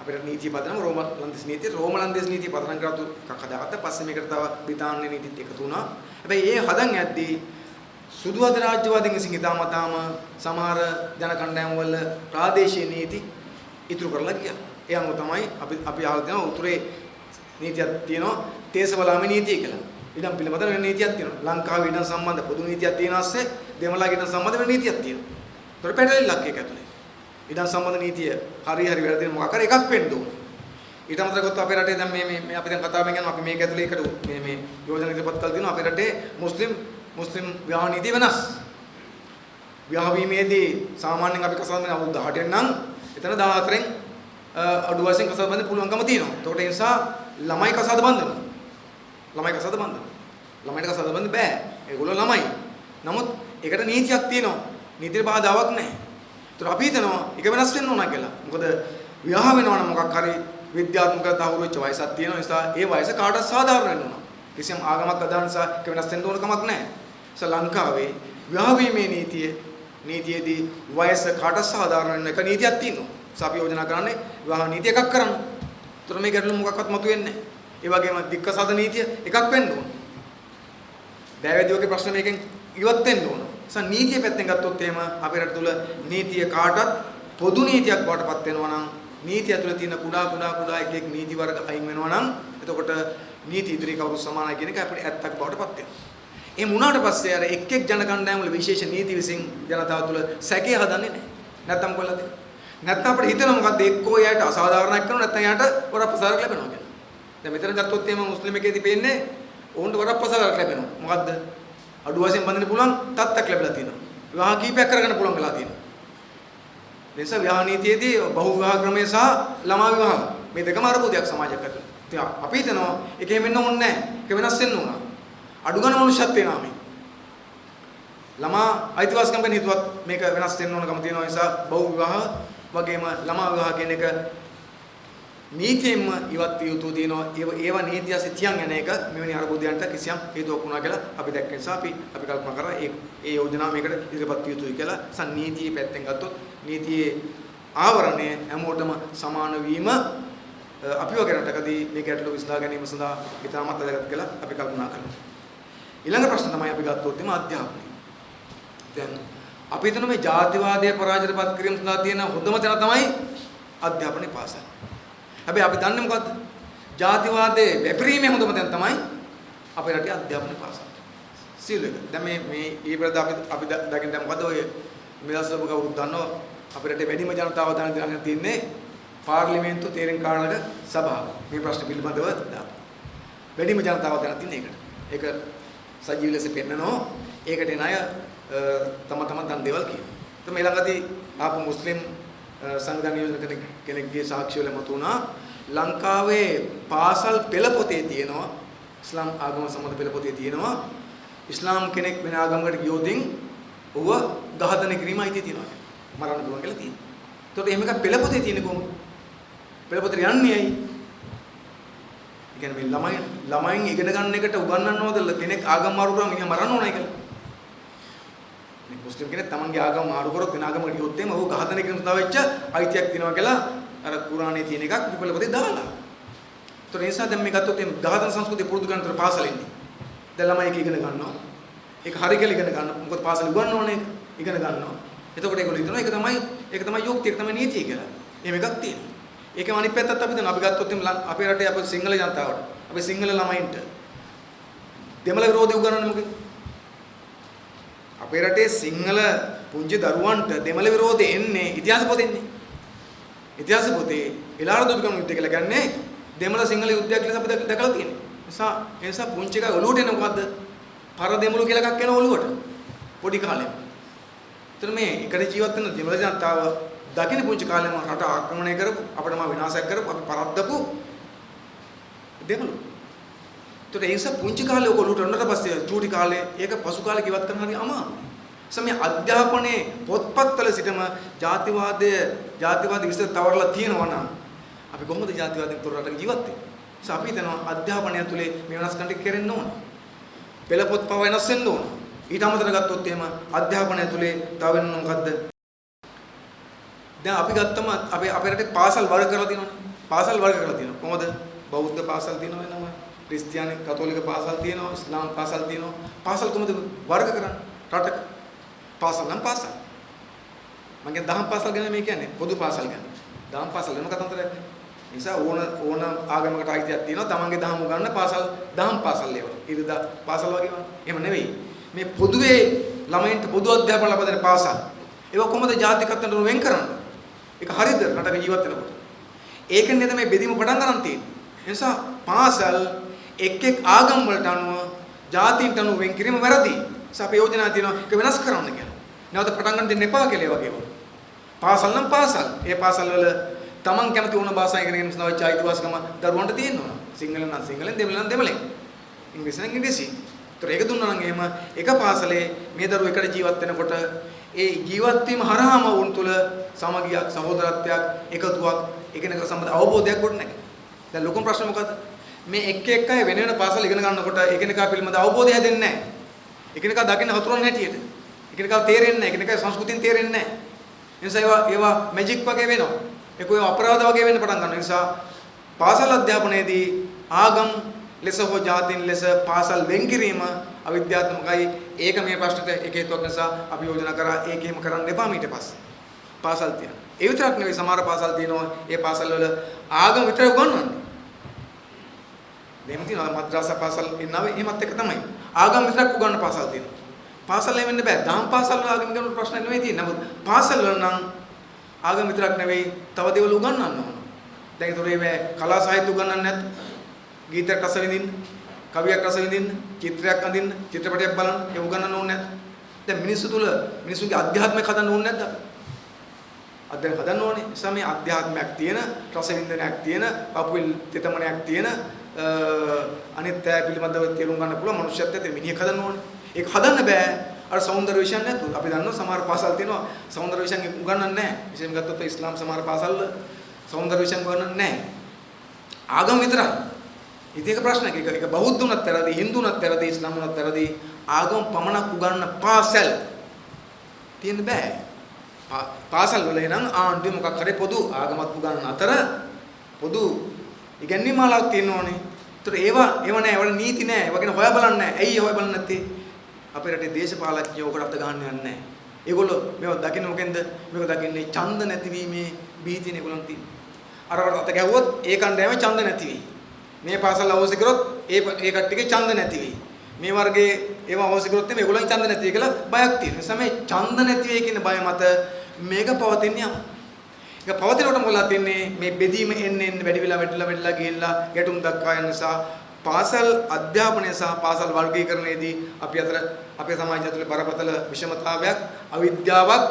අපේ රටේ නීතියේ පදනම රෝම ලන්දේසි නීතිය. රෝම ලන්දේසි නීතිය පදනම් කරතු එකක් හදාගත්තා. පස්සේ මේකට තව බ්‍රිතාන්‍ය නීතිත් එකතු වුණා. හැබැයි ඒ හදන් යද්දී සුදු අධ රාජ්‍යවාදීන් විසින් හිතාමතාම සමහර ජන කණ්ඩායම් වල ප්‍රාදේශීය නීති ඉතුරු කරලා ගියා. ඒ අනුව තමයි අපි අහලා තියෙනවා උතුරේ නීතියක් තියෙනවා තේසවලාමේ නීතිය කියලා. ඉඩම් පිළිබඳ වෙන නීතියක් තියෙනවා. ලංකාවේ ඉඩම් සම්බන්ධ පොදු නීතියක් තියෙන ASCII දෙමළාගේ ඉඩම් සම්බන්ධ වෙන නීතියක් තියෙනවා. ඒතර පැටලෙල්ලක් ඒක ඇතුලේ. ඉඩම් සම්බන්ධ නීතිය හරි වැරදි මොකක් හරි එකක් වෙන්න ඕන. ඊට අමතරව ගොත් අපේ රටේ දැන් මේ අපි දැන් කතාවෙන් යනවා අපි මේක ඇතුලේ එකට මේ යෝජනා ඉදිරිපත් කළ දෙනවා අපේ රටේ මුස්ලිම් විවාහ නීතිය වෙනස්. විවාහ වීමේදී සාමාන්‍යයෙන් අපි කසාද බඳින අවුරුදු 18 නම් එතන 14න් අඩු වශයෙන් කසාද බඳින්න පුළුවන්කම තියෙනවා. ඒකට ඒ නිසා ළමයි කසාද බඳිනවා. ළමයි කසාද බඳිනවා. ළමයිට කසාද බඳින්න බෑ. ඒගොල්ලෝ ළමයි. නමුත් ඒකට නීතියක් තියෙනවා. නීතියේ බාධාවක් නැහැ. ඒතර අපි හිතනවා ඒක වෙනස් වෙන්න ඕන කියලා. මොකද විවාහ වෙනවා නම් මොකක් හරි විද්‍යාත්මක තහවුරු වෙච්ච වයසක් තියෙනවා. නිසා ඒ වයස කාටවත් සාධාරණ වෙන්න ඕන. කිසියම් ආගමක් අදාළ නිසා ඒක වෙනස් වෙන්න ඕන කමක් නැහැ. ලංකාවේ විවාහ වීමේ නීතියේදී වයස කාටවත් සාධාරණ වෙන එක නීතියක් තියෙනවා. අපි යෝජනා කරන්නේ විවාහ නීතිය එකක් කරන්න. ඒතර මේ ගැටලු මොකක්වත් මතුවෙන්නේ නැහැ. ඒ වගේම දික්කසාද නීතිය එකක් වෙන්න ඕන. දෑවැදියෝගේ ප්‍රශ්න මේකෙන් ඉවත් වෙන්න ඕන. නීතිය පැත්තෙන් ගත්තොත් එහෙම අපේ රට තුල නීතිය කාටවත් පොදු නීතියක් බවට පත් වෙනවා නම් නීතිය තුළ තියෙන කුඩා එක නීති වර්ග අයින් වෙනවා නම් එතකොට නීති ඉදිරි කවුරු සමානයි කියන එක අපිට ඇත්තක් බවට පත් වෙනවා. එහෙම වුණාට පස්සේ අර එක් ජන කණ්ඩායම් වල විශේෂ නීති විසින් ජනතාව තුළ සැකේ හදන්නේ නැහැ. නැත්තම් කොල්ලද? නැත්තම් අපිට හිතෙනවා මොකද්ද එක්කෝ යාට අසාධාරණයක් කරනවා නැත්තම් යාට වරප්‍රසාරයක් ලැබෙනවා කියලා. දැන් මෙතන ගත්තොත් එහෙම මුස්ලිම් එකේදී පේන්නේ ඕන්ට වරප්‍රසාරයක් ලැබෙනවා. මොකද්ද? අඩු වශයෙන් බඳින්න පුළුවන් තත්ත්වයක් ලැබිලා තියෙනවා. විවාහ කීපයක් කරගන්න පුළුවන් වෙලා තියෙනවා. නිසා විවාහ නීතියේදී බහු විවාහ ක්‍රමය සහ ළමා විවාහ මේ දෙකම අරබුදයක් සමාජයක් ඇතුළේ. ඉතින් අපි හිතනවා ඒකෙම වෙන්න ඕනේ නැහැ. ඒක වෙනස් වෙන්න ඕන. අඩු ගන්න මනුෂ්‍යත්වේ නාමයෙන්. ළමා අයිතිවාසිකම් ගැන හිතුවත් මේක වෙනස් වෙන්න ඕනකම තියෙනවා. නිසා බහු විවාහ වගේම ළමා විවාහ කියන එක නීතියෙන්ම ඉවත් විය යුතු තියෙනවා. ඒව නීතිය ඇස්සේ තියන් යන එක මෙවැනි අරබුදයන්ට කිසියම් හේතුවක් වුණා කියලා අපි දැක්ක නිසා අපි කල්පනා කරා ඒ යෝජනාව මේකට ඉදිරිපත් විය යුතුයි කියලා. නීතියේ පැත්තෙන් ගත්තොත් නීතියේ ආවරණය හැමෝටම සමාන වීම අපි වගේ රටකදී මේ ගැටලු විසඳා ගැනීම සඳහා ඉතාමත් වැදගත් කියලා අපි කල්පනා කරනවා. ඊළඟ ප්‍රශ්න තමයි අපි ගත්තොත් එම අධ්‍යාපනය. දැන් අපි හිතන මේ ජාතිවාදයේ පරාජයටපත් කිරීම සඳහා තියෙන හොඳම තැන තමයි අධ්‍යාපනයේ පාසල. හැබැයි අපි දන්නේ මොකද්ද? ජාතිවාදයේ වැපරීමේ හොඳම තැන තමයි අපේ රටේ අධ්‍යාපන පාසල. සීල එක. දැන් මේ ඊපෙරද අපි දකින්න දැන් මොකද ඔය මෙලසබ කවුරුත් දන්නව අපේ රටේ වැඩිම ජනතාව දැනගෙන තින්නේ පාර්ලිමේන්තු තීරණ කාරණක සභාව. මේ ප්‍රශ්න පිළිබඳව වැඩිම ජනතාව දැන තින්නේ ඒකට. ඒක සජීව ලෙස පෙන්නනවා. ඒකට එන අය තම දන් දේවල් කියනවා. તો මේ ළඟදී ආපු මුස්ලිම් සංවිධාන නියෝජන කෙනෙක්ගේ සාක්ෂි වල මතුණා ලංකාවේ පාසල් පෙළ පොතේ තියෙනවා ඉස්ලාම් ආගම සම්බන්ධ පෙළ පොතේ තියෙනවා ඉස්ලාම් කෙනෙක් වෙන ආගමකට ගියොතින් ඌව ඝාතනය කිරීම අයිතිය තියෙනවා මරන්න පුළුවන් කියලා තියෙනවා. ඒතකොට එහෙම එකක් පෙළ පොතේ තියෙන්නේ කොහොමද? පෙළ පොතේ යන්නේ ඇයි? ඒ කියන්නේ මේ ළමයින් ඉගෙන ගන්න එකට උගන්වන්නවද කෙනෙක් ආගම මාරු කරා මිනිහා මරන්න ඕනයි කියලා. මුස්ලිම් කෙනෙක් තමන්ගේ ආගම මාරු කරොත් වෙන ආගමකට ගියොත් එimhe ඌ ඝාතනය කරන තව වෙච්ච අයිතියක් තියෙනවා කියලා අර කුරානයේ තියෙන එකක් විපල පොතේ දාලා. ඒතර ඒ නිසා දැන් මේ ගත්තොත් එimhe ඝාතන සංස්කෘතිය පුරුදු කරන තර පාසල ඉන්නේ. දැන් ළමයි ඒක ඉගෙන ගන්නවා. ඒක හරි කියලා ඉගෙන ගන්නවා. මොකද පාසල උගන්වන්නේ ඉගෙන ගන්නවා. එතකොට ඒගොල්ලෝ හිතනවා ඒක තමයි යුක්තිය ඒක තමයි නීතිය කියලා. එහෙම එකක් තියෙනවා. ඒකම අනිත් පැත්තත් අපි දැන් අපි ගත්තොත් අපේ රටේ අපේ සිංහල ජනතාවට අපේ සිංහල ළමයින්ට දෙමළ විරෝධී උගන්වන්නේ මොකද? අපේ රටේ සිංහල පුංචි දරුවන්ට දෙමළ විරෝධය එන්නේ ඉතිහාස පොතෙන්නේ. ඉතිහාස පොතේ එළාර දුටුගම යුද්ධය කියලා ගන්නේ දෙමළ සිංහල යුද්ධයක් ලෙස අපි දැකලා තියෙනවා. ඒ නිසා පුංචි එකා ඔලුවට එන මොකද්ද? පර දෙමළු කියලා එකක් එන ඔලුවට. පොඩි කාලේ. එතන මේ එකට ජීවත් වෙන දෙමළ ජනතාව දකින්න පුංචි කාලේම රට ආක්‍රමණය කරපු අපිට විනාශයක් කරපු අපි පරද්දපු දෙමළු. ඒතකොට ඒ නිසා පුංචි කාලේ ඔයගොල්ලෝට උනට පස්සේ චූටි කාලේ ඒක පසු කාලේ කිවත් කරන්න හරි අමාරුයි. සමේ අධ්‍යාපනයේ පොත්පත්වල සිටම ජාතිවාද විස්තර තවරලා තියෙනවා නම් අපි කොහොමද ජාතිවාදයෙන් තොර රටක ජීවත් වෙන්නේ? අපි හිතනවා අධ්‍යාපනය තුලේ මේ වෙනස්කම් ටික කරෙන්න ඕන. පෙළ පොත් පව වෙනස් වෙන්න ඕන. ඊට අමතරව ගත්තොත් එහෙම අධ්‍යාපනය තුලේ තව වෙන මොකද්ද? දැන් අපි ගත්තම අපේ රටේ පාසල් වර්ග කරලා තියෙනවනේ. පාසල් වර්ග කරලා තියෙනවා. කොහොමද? බෞද්ධ පාසල් තියෙනවා වෙනම, ක්‍රිස්තියානි කතෝලික පාසල් තියෙනවා, ඉස්ලාම් පාසල් තියෙනවා. පාසල් කොහොමද වර්ග කරන්නේ? රටක පාසල් නම් පාසල්. මම කියන්නේ දහම් පාසල් ගැන මේ කියන්නේ පොදු පාසල් ගැන. දහම් පාසල් වෙනම කතන්දරයක් නේ. නිසා ඕන ආගමකට අයිතියක් තියෙනවා තමන්ගේ දහම උගන්න පාසල් දහම් පාසල් ඒවා. ඉරිදා පාසල් වගේ වань. එහෙම නෙවෙයි. මේ පොදුවේ ළමයින්ට පොදු අධ්‍යාපන ලබා දෙන පාසල්. ඒක කොහොමද ජාතිකත්වයට වෙන් කරන්නේ? ඒක හරියද රටක ජීවත් වෙනකොට? ඒකෙන් නේද මේ බෙදීම පටන් ගන්න තියෙන්නේ. ඒ නිසා පාසල් එක් ආගම් වලට අනුව ජාතීන්ට අනුව වෙන් කිරීම වැරදි. නිසා අපි යෝජනා තියෙනවා ඒක වෙනස් කරන්න කියලා. නැවත පටන් ගන්න දෙන්න එපා කියලා ඒ වගේ ඒවා. පාසල් නම් පාසල්. ඒ පාසල් වල තමන් කැමති වුණ භාෂාවෙන් ඉගෙන ගන්න සඳහා අයිතිවාසිකම දරුවන්ට තියෙනවා. සිංහල නම් සිංහලෙන්, දෙමළ නම් දෙමළෙන්. ඉංග්‍රීසි නම් ඉංග්‍රීසි. ඒතර ඒක දුන්නා නම් එහෙම එක පාසලේ මේ දරුවෝ එකට ජීවත් වෙනකොට ඒ ජීවත් වීම හරහාම වුන් තුල සමගියක්, සහෝදරත්වයක්, එකතුවක්, එකිනෙක සම්බන්ධ අවබෝධයක් ගොඩ නැගෙනවා. දැන් ලොකුම ප්‍රශ්න මොකද්ද? මේ එක් අය වෙන වෙන පාසල් ඉගෙන ගන්නකොට එකිනෙකා පිළිබඳ අවබෝධය හැදෙන්නේ නැහැ. එකිනෙකා දකින්න හතුරන් හැටියට. එකිනෙකා තේරෙන්නේ නැහැ. එකිනෙකා සංස්කෘතියෙන් තේරෙන්නේ නැහැ. ඒ නිසා ඒවා මැජික් වගේ වෙනවා. ඒක ඔය අපරාධ වගේ වෙන්න පටන් ගන්නවා. ඒ නිසා පාසල් අධ්‍යාපනයේදී ආගම් ලෙස හෝ ජාතීන් ලෙස පාසල් වෙන් කිරීම අවිද්‍යාත්මකයි. ඒක මේ ප්‍රශ්නට එක හේතුවක් නිසා අපි යෝජනා කරා ඒක එහෙම කරන්න එපා ඊට පස්සේ. පාසල් තියන. ඒ විතරක් නෙවෙයි සමහර පාසල් තියෙනවා. ඒ පාසල් වල ආගම විතරයි උගන්වන්නේ. දෙන්න තියෙනවා මද්‍රසා පාසල් ඉන්නව එහෙමත් එක තමයි. ආගම විතරක් උගන්වන පාසල් තියෙනවා. පාසල් එහෙම වෙන්න බෑ. දහම් පාසල් වල ආගම ගැන ප්‍රශ්න නෙවෙයි තියෙන්නේ. නමුත් පාසල් වල නම් ආගම විතරක් නෙවෙයි තව දේවල් උගන්වන්න ඕන. දැන් ඒතොරේ මේ කලා සාහිත්‍ය උගන්වන්නේ නැත්. ගීතයක් රස විඳින්න, කවියක් රස විඳින්න, චිත්‍රයක් අඳින්න, චිත්‍රපටයක් බලන්න ඒ උගන්වන්න ඕනේ නැත්. දැන් මිනිස්සුගේ අධ්‍යාත්මයක් හදන්න ඕනේ නැද්ද? අධ්‍යාත්මයක් හදන්න ඕනේ. නිසා මේ අධ්‍යාත්මයක් තියෙන, රස විඳිනයක් තියෙන, අපුල් තෙතමනයක් තියෙන අනිත් අය පිළිබඳව තේරුම් ගන්න පුළුවන් මනුෂ්‍යත්වයට මිනිහෙක් හදන්න ඕනේ. ඒක හදන්න බෑ. අර සෞන්දර්ය විෂයන් නැතුව. අපි දන්නවා සමහර පාසල් තියෙනවා සෞන්දර්ය විෂයන් උගන්වන්නේ නැහැ. විශේෂයෙන් ගත්තොත් ඉස්ලාම් සමහර පාසල් වල සෞන්දර්ය විෂයන් උගන්වන්නේ නැහැ. ආගම විතරයි. ඉතින් ඒක ප්‍රශ්නයක්. ඒක බෞද්ධ උනත් වැරදි, හින්දු උනත් වැරදි, ඉස්ලාම් උනත් වැරදි. ආගම පමණක් උගන්වන පාසල් තියෙන්න බෑ. පාසල් වල එනම් ආණ්ඩුවේ මොකක් හරි පොදු ආගමක් උගන්වන අතර පොදු ඉගැන්වීම් මාලාවක් තියෙන්න ඕනේ. ඒතර ඒවා නෑ. ඒවල නීති නෑ. ඒවා ගැන හොයා බලන්නේ නෑ. ඇයි හොයා බලන්නේ නැත්තේ? අපේ රටේ දේශපාලඥයෝ ඔකට අත ගන්න යන්නේ නැහැ. ඒගොල්ලෝ මේව දකින්න මොකෙන්ද? මේක දකින්නේ ඡන්ද නැතිවීමේ බීතිනේ ඒගොල්ලන් තියෙන්නේ. අරකට අත ගැහුවොත් ඒ කණ්ඩායම ඡන්ද නැති වෙයි. මේ පාසල් අවශ්‍ය කරොත් ඒ කට්ටියගේ ඡන්ද නැති වෙයි. මේ වර්ගයේ ඒවා අවශ්‍ය කරොත් මේගොල්ලන් ඡන්ද නැති වෙයි කියලා බයක් තියෙනවා. ඒ නිසා මේ ඡන්ද නැති වෙයි කියන බය මත මේක පවතින්නේ යම. ඒක පවතිනකොට මොකලා තියන්නේ මේ බෙදීම එන්නේ වැඩි වෙලා වැඩිලා ගිහිල්ලා ගැටුම් දක්වා යන නිසා පාසල් අධ්‍යාපනය සහ පාසල් වර්ගීකරණයේදී අපි අතර අපේ සමාජය තුළ බරපතල විෂමතාවයක් අවිද්‍යාවක්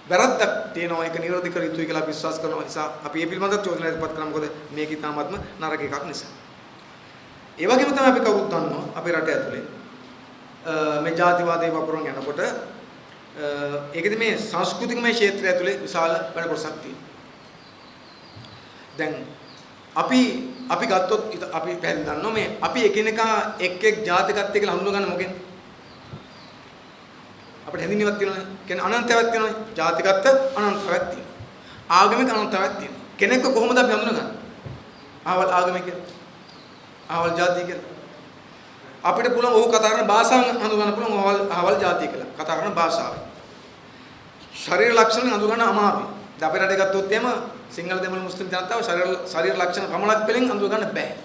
වැරද්දක් තියෙනවා. ඒක නිරෝධ කර යුතුයි කියලා අපි විශ්වාස කරනවා. නිසා අපි මේ පිළිබඳව චෝදනා ඉදපත් කරනවා. මොකද මේක ඉතාමත්ම නරක එකක් නිසා. ඒ වගේම තමයි අපි කවුරුත් දන්නවා අපේ රට ඇතුලේ මේ ජාතිවාදයේ වපුරන් යනකොට ඒකෙදි මේ සංස්කෘතිකමය ක්ෂේත්‍රය ඇතුලේ විශාල වැඩ කොටසක් තියෙනවා. දැන් අපි ගත්තොත් අපි පැහැදිලි දන්නවා මේ අපි එකිනෙකා එක් ජාතිකත්වය කියලා හඳුනගන්න මොකෙන්ද? අපිට හැඳින්වීමක් තියෙනවානේ. කියන්නේ අනන්තයක් තියෙනවානේ. ජාතිකත්ව අනන්තයක් තියෙනවා. ආගමික අනන්තයක් තියෙනවා. කෙනෙක්ව කොහොමද අපි හඳුනගන්නේ? ආවල් ආගමික ආවල් ජාතිය කියලා. අපිට පුළුවන් ඔහු කතා කරන භාෂාවෙන් හඳුනගන්න පුළුවන් ආවල් ජාතිය කියලා. කතා කරන භාෂාවෙන්. ශරීර ලක්ෂණ හඳුනගන්න අමාරුයි. දැන් අපේ රටේ ගත්තොත් එහෙම සිංහල දෙමළ මුස්ලිම් ජනතාව ශරීර ලක්ෂණ පමණක් පෙළෙන් අඳුර ගන්න බෑ.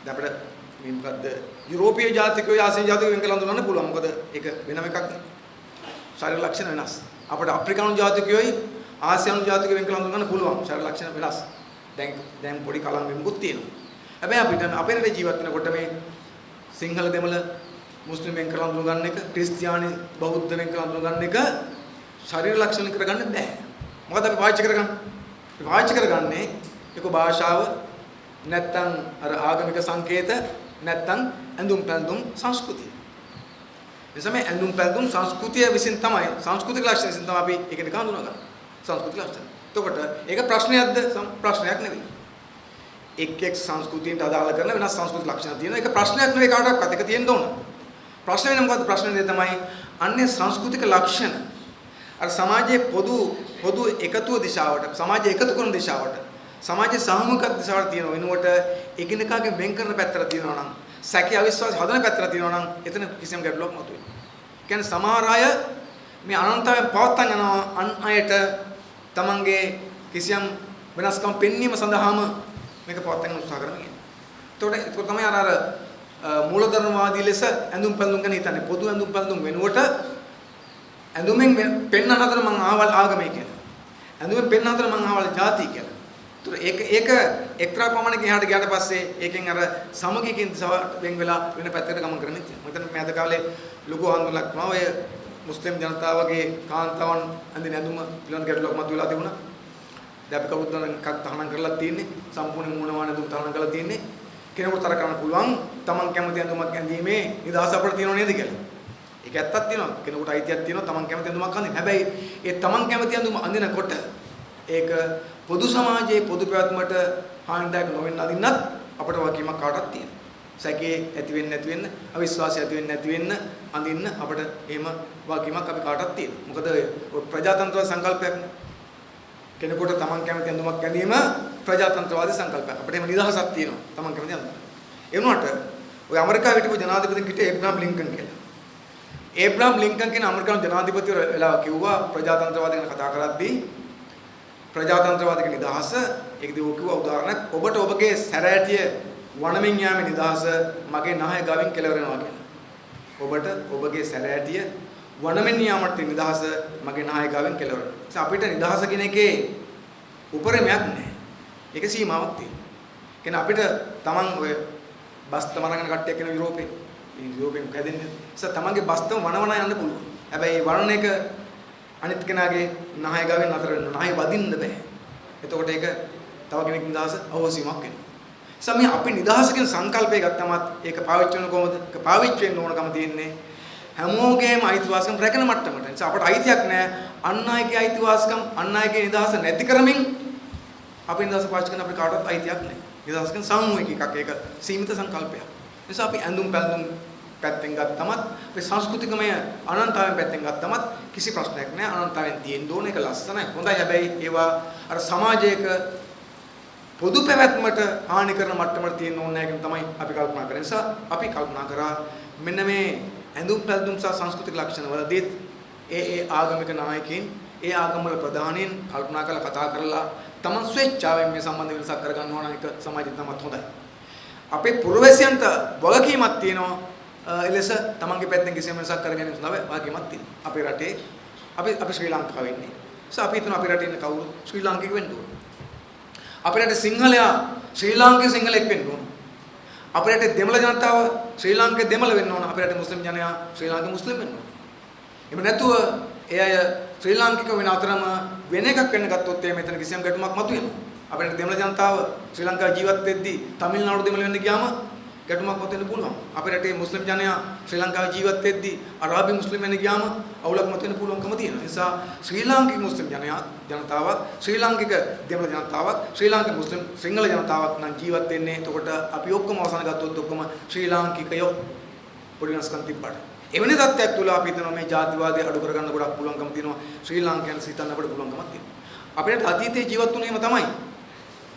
දැන් අපිට මේ මොකද්ද යුරෝපීය ජාතිකයෝ ආසියානු ජාතිකයෝ වෙන් කරලා අඳුර ගන්න පුළුවන්. මොකද ඒක වෙනම එකක් නේ. ශරීර ලක්ෂණ වෙනස්. අපිට අප්‍රිකානු ජාතිකයෝයි ආසියානු ජාතිකයෝ වෙන් කරලා අඳුර ගන්න පුළුවන්. ශරීර ලක්ෂණ වෙනස්. දැන් පොඩි කලම් වෙමුකුත් තියෙනවා. හැබැයි අපිට අපේ රටේ ජීවත් වෙනකොට මේ සිංහල දෙමළ මුස්ලිම් වෙන් කරලා අඳුර ගන්න එක, ක්‍රිස්තියානි බෞද්ධ වෙන් කරලා අඳුර ගන්න එක ශරීර ලක්ෂණ කරගන්න බෑ. මොකද අපි පාවිච්චි කරගන්නේ? අපි පාවිච්චි කරගන්නේ ඒක භාෂාව නැත්තම් අර ආගමික සංකේත නැත්තම් ඇඳුම් පැළඳුම් සංස්කෘතිය. එනිසා මේ ඇඳුම් පැළඳුම් සංස්කෘතිය විසින් තමයි සංස්කෘතික ලක්ෂණ විසින් තමයි අපි ඒකට හඳුනගන්නේ. සංස්කෘතික ලක්ෂණ. එතකොට ඒක ප්‍රශ්නයක්ද? ප්‍රශ්නයක් නෙවෙයි. එක් සංස්කෘතියට අදාළ කරන වෙනස් සංස්කෘතික ලක්ෂණ තියෙනවා. ඒක ප්‍රශ්නයක් නෙවෙයි කාටවත්. ඒක තියෙන්න ඕන. ප්‍රශ්නේ වෙන මොකද්ද? ප්‍රශ්නේ තමයි අන්නේ සංස්කෘතික ලක්ෂණ අර සමාජයේ පොදු එකතුව දිශාවට, සමාජය එකතු කරන දිශාවට, සමාජයේ සාමූහික දිශාවට තියෙන වෙනුවට එකිනෙකාගේ වෙන් කරන පැත්තට තියෙනවා නම්, සැකේ අවිශ්වාස හදන පැත්තට තියෙනවා නම් එතන කිසියම් ගැටලුවක් මතුවේ. කියන්නේ සමහර අය මේ අනන්තයෙන් පවත්තන් යනවා අන් අයට තමන්ගේ කිසියම් වෙනස්කම් පෙන්වීම සඳහාම මේක පවත්තන් උත්සාහ කරනවා. ඒකට තමයි අර මූලධර්මවාදී ලෙස ඇඳුම් පැළඳුම් ගැන හිතන්නේ. පොදු ඇඳුම් පැළඳුම් වෙනුවට ඇඳුමෙන් පෙන්න හදන මං ආවල් ආගමයි කියලා. ඇඳුමෙන් පෙන්න හදන මං ආවල් ජාතිය කියලා. ඒක එක්තරා ප්‍රමාණයක එහාට ගියාට පස්සේ ඒකෙන් අර සමගියකින් වෙන් වෙලා වෙන පැත්තකට ගමන් කරන්නේ තියෙනවා. මම හිතන්නේ මේ අද කාලේ ලොකු ආందోලනයක් වුණා. ඔය මුස්ලිම් ජනතාවගේ කාන්තාවන් අඳින ඇඳුම පිළිබඳ ගැටලුවක් මතුවලා තිබුණා. දැන් අපි කවුරුත් එකක් තහනම් කරලා තියෙන්නේ. සම්පූර්ණ මූණවාන ඇඳුම් තහනම් කරලා තියෙන්නේ. කෙනෙකුට තර කරන්න පුළුවන් තමන් කැමති ඇඳුමක් ඇඳීමේ නිදහස අපිට තියෙනව නේද කියලා. ඒක ඇත්තක් තියෙනවා. කෙනෙකුට අයිතියක් තියෙනවා තමන් කැමති ඇඳුමක් අඳින්න. හැබැයි ඒ තමන් කැමති ඇඳුම අඳිනකොට ඒක පොදු සමාජයේ පොදු පැවැත්මට හානිදායක නොවෙන්න අදින්නත් අපට වගකීමක් කාටවත් තියෙනවා. සැකේ ඇති වෙන්නේ නැති වෙන්න, අවිශ්වාසය ඇති වෙන්නේ නැති වෙන්න අඳින්න අපට එහෙම වගකීමක් අපි කාටවත් තියෙනවා. මොකද ඔය ප්‍රජාතන්ත්‍රවාදී සංකල්පයක් නේ. කෙනෙකුට තමන් කැමති ඇඳුමක් ගැනීම ප්‍රජාතන්ත්‍රවාදී සංකල්පයක්. අපිට එහෙම නිදහසක් තියෙනවා. තමන් කැමති ඇඳුම. ඒ වුණාට ඔය ඇමරිකාවේ හිටපු ජනාධිපති හිටියේ ඒබ්‍රහම් ලින්කන් කියලා. ඒබ්‍රහම් ලින්කන් කියන ඇමරිකානු ජනාධිපතිවරු වෙලාව කිව්වා ප්‍රජාතන්ත්‍රවාදී ගැන කතා කරද්දී ප්‍රජාතන්ත්‍රවාදික නිදහස ඒකදී ඔය කිව්වා උදාහරණයක් ඔබට ඔබගේ සැරෑටිය වනමින් යාමේ නිදහස මගේ නහය ගාවින් කෙලවර වෙනවා කියලා. ඔබට ඔබගේ සැරෑටිය වනමින් යාමට නිදහස මගේ නහය ගාවින් කෙලවර වෙනවා. අපිට නිදහස කියන එකේ උපරිමයක් නැහැ. ඒක සීමාවක් තියෙනවා. කියන්නේ අපිට Taman ඔය බස් තමරගෙන කට්ටියක් යන යුරෝපේ කැදෙන්නේ. තමන්ගේ බස්තම වනවන යන්න පුළුවන්. හැබැයි වනන එක අනිත් කෙනාගේ නහය ගාවෙන් නතර වෙනවා. නහය වදින්න බෑ. එතකොට ඒක තව කෙනෙක් නිදහස අවශ්‍යමක් වෙනවා. සමහර අපි නිදහස කියන සංකල්පය ගත්තමත් ඒක පාවිච්චි වෙන කොහොමද? ඒක පාවිච්චි වෙන්න ඕනකම තියෙන්නේ හැමෝගේම අයිතිවාසිකම් රැකෙන මට්ටමට. ඒ නිසා අපට අයිතියක් නැහැ. අන් අයගේ අයිතිවාසිකම් අන් අයගේ නිදහස නැති කරමින් අපි නිදහස පාවිච්චි කරන අපිට කාටවත් අයිතියක් නැහැ. නිදහස කියන සාමූහික එකක්. ඒක සීමිත සංකල්පයක්. ඒ නිසා අපි ඇඳුම් පැළඳුම් පැත්තෙන් ගත්තමත් අපි සංස්කෘතිකමය අනන්තයෙන් පැත්තෙන් ගත්තමත් කිසි ප්‍රශ්නයක් නැහැ. අනන්තයෙන් තියෙන්න ඕන එක ලස්සනයි හොඳයි. හැබැයි ඒවා අර සමාජයක පොදු පැවැත්මට හානි කරන මට්ටමට තියෙන්න ඕන නැහැ කියන තමයි අපි කල්පනා කරන්නේ. නිසා අපි කල්පනා කරා මෙන්න මේ ඇඳුම් පැළඳුම් සහ සංස්කෘතික ලක්ෂණ වලදී ඒ ආගමික නායකයින් ඒ ආගමවල ප්‍රධානීන් කල්පනා කරලා කතා කරලා තමන් ස්වේච්ඡාවෙන් මේ සම්බන්ධ වෙනසක් කරගන්න ඕන එක සමාජෙත් තමත් හොඳයි. අපේ පුරවැසියන්ට වගකීමක් තියෙනවා එලෙස තමන්ගේ පැත්තෙන් කිසිම වෙනසක් කරගෙන යන්න වගකීමක් තියෙනවා. අපේ රටේ අපි ශ්‍රී ලංකාවේ ඉන්නේ. අපි හිතන අපේ රටේ ඉන්න කවුරු ශ්‍රී ලාංකික වෙන්න ඕන. අපේ රටේ සිංහලයා ශ්‍රී ලාංකික සිංහලෙක් වෙන්න ඕන. අපේ රටේ දෙමළ ජනතාව ශ්‍රී ලාංකික දෙමළ වෙන්න ඕන. අපේ රටේ මුස්ලිම් ජනයා ශ්‍රී ලාංකික මුස්ලිම් වෙන්න ඕන. එහෙම නැතුව ඒ අය ශ්‍රී ලාංකික වෙන අතරම වෙන එකක් වෙන්න ගත්තොත් මෙතන කිසියම් ගැටුමක් මතුවෙනවා. අපේ රටේ දෙමළ ජනතාව ශ්‍රී ලංකාවේ ජීවත් වෙද්දී තමිල්නාඩු දෙමළ වෙන්න ගියාම ගැටුමක් මතුවෙන්න පුළුවන්. අපේ රටේ මුස්ලිම් ජනයා ශ්‍රී ලංකාවේ ජීවත් වෙද්දී අරාබි මුස්ලිම් වෙන්න ගියාම අවුලක් මතුවෙන්න පුළුවන්කම තියෙනවා. ඒ නිසා ශ්‍රී ලාංකික මුස්ලිම් ජනතාවක් ශ්‍රී ලාංකික දෙමළ ජනතාවක් ශ්‍රී ලාංකික මුස්ලිම් සිංහල ජනතාවක් නම් ජීවත් වෙන්නේ. එතකොට අපි ඔක්කොම අවසන් ගත්තොත් ඔක්කොම ශ්‍රී ලාංකිකයෝ පොඩි වෙනස්කම් තිබ්බට. එවැනි තත්ත්වයක් තුළ අපි හිතනවා මේ ජාතිවාදය අඩු කරගන්න ගොඩක් පුළුවන්කම තියෙනවා. ශ්‍රී ලාංකයන් සිතන්න අපිට පුළුවන්කමක් තියෙනවා. අපිට අතීතයේ ජීවත් වුණේම තමයි.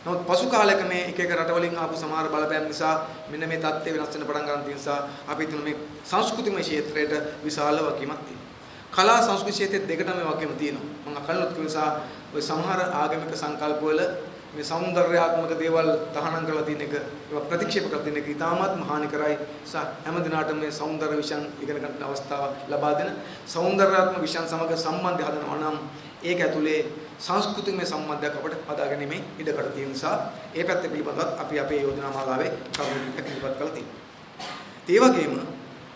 නමුත් පසු කාලයක මේ එක එක රටවලින් ආපු සමහර බලපෑම් නිසා මෙන්න මේ තත්ත්වය වෙනස් වෙන පටන් ගන්න නිසා අපි හිතන මේ සංස්කෘතිමය ක්ෂේත්‍රයට විශාල වගකීමක් තියෙනවා. කලා සංස්කෘතික ක්ෂේත්‍රෙත් දෙකටම මේ වගකීම තියෙනවා. මම අකලනොත් කියන නිසා ඔය සමහර ආගමික සංකල්පවල මේ සෞන්දර්යාත්මක දේවල් තහනම් කරලා තියෙන එක ඒවා ප්‍රතික්ෂේප කරලා තියෙන එක ඉතාමත් හානිකරයි. හැම දිනකටම මේ සෞන්දර්ය විෂයන් ඉගෙන ගන්න අවස්ථාව ලබා දෙන සෞන්දර්යාත්මක විෂයන් සමග සම්බන්ධය හදනවා නම් ඒක ඇතුලේ සංස්කෘතිකමය සම්බන්ධයක් අපිට හදාගැනීමේ ඉඩකඩ තියෙන නිසා ඒ පැත්ත පිළිබඳවත් අපි අපේ යෝජනා මාලාවේ කරුණු ඉදිරිපත් කරලා තියෙනවා. ඒ වගේම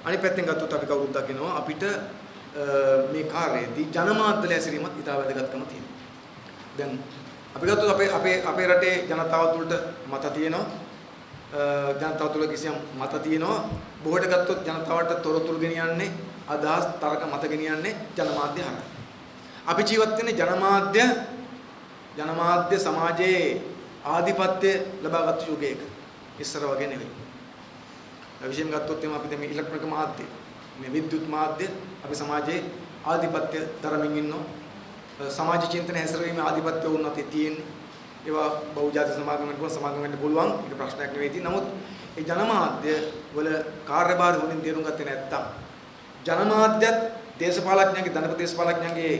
අනිත් පැත්තෙන් ගත්තොත් අපි කවුරුත් දකිනවා අපිට මේ කාර්යයේදී ජනමාධ්‍ය ඇසිරීමත් ඉතා වැදගත්කම තියෙනවා. දැන් අපි ගත්තොත් අපේ රටේ ජනතාව තුළට මත තියෙනවා. ජනතාව තුළ කිසියම් මත තියෙනවා. බොහෝට ගත්තොත් ජනතාවට තොරතුරු ගෙනියන්නේ අදහස් තරක මත ගෙනියන්නේ ජනමාධ්‍ය හරහා. අපි ජීවත් වෙන්නේ ජනමාධ්‍ය සමාජයේ ආධිපත්‍ය ලබාගත් යුගයක. ඉස්සර වගේ නෙවෙයි. විශේෂයෙන් ගත්තොත් එම අපි මේ ඉලෙක්ට්‍රොනික මාධ්‍ය, මේ විද්‍යුත් මාධ්‍ය අපි සමාජයේ ආධිපත්‍ය දරමින් ඉන්නවා. සමාජ චින්තන හැසිරීමේ ආධිපත්‍ය වුණත් තියෙන්නේ. ඒවා බහුජාති සමාගම් වෙන්න පුළුවන්. ඒක ප්‍රශ්නයක් නෙවෙයි. නමුත් ඒ ජනමාධ්‍ය වල කාර්යභාරය හොඳින් තේරුම් ගත්තේ නැත්නම් ජනමාධ්‍යත් දේශපාලඥයන්ගේ ධනපති දේශපාලඥයන්ගේ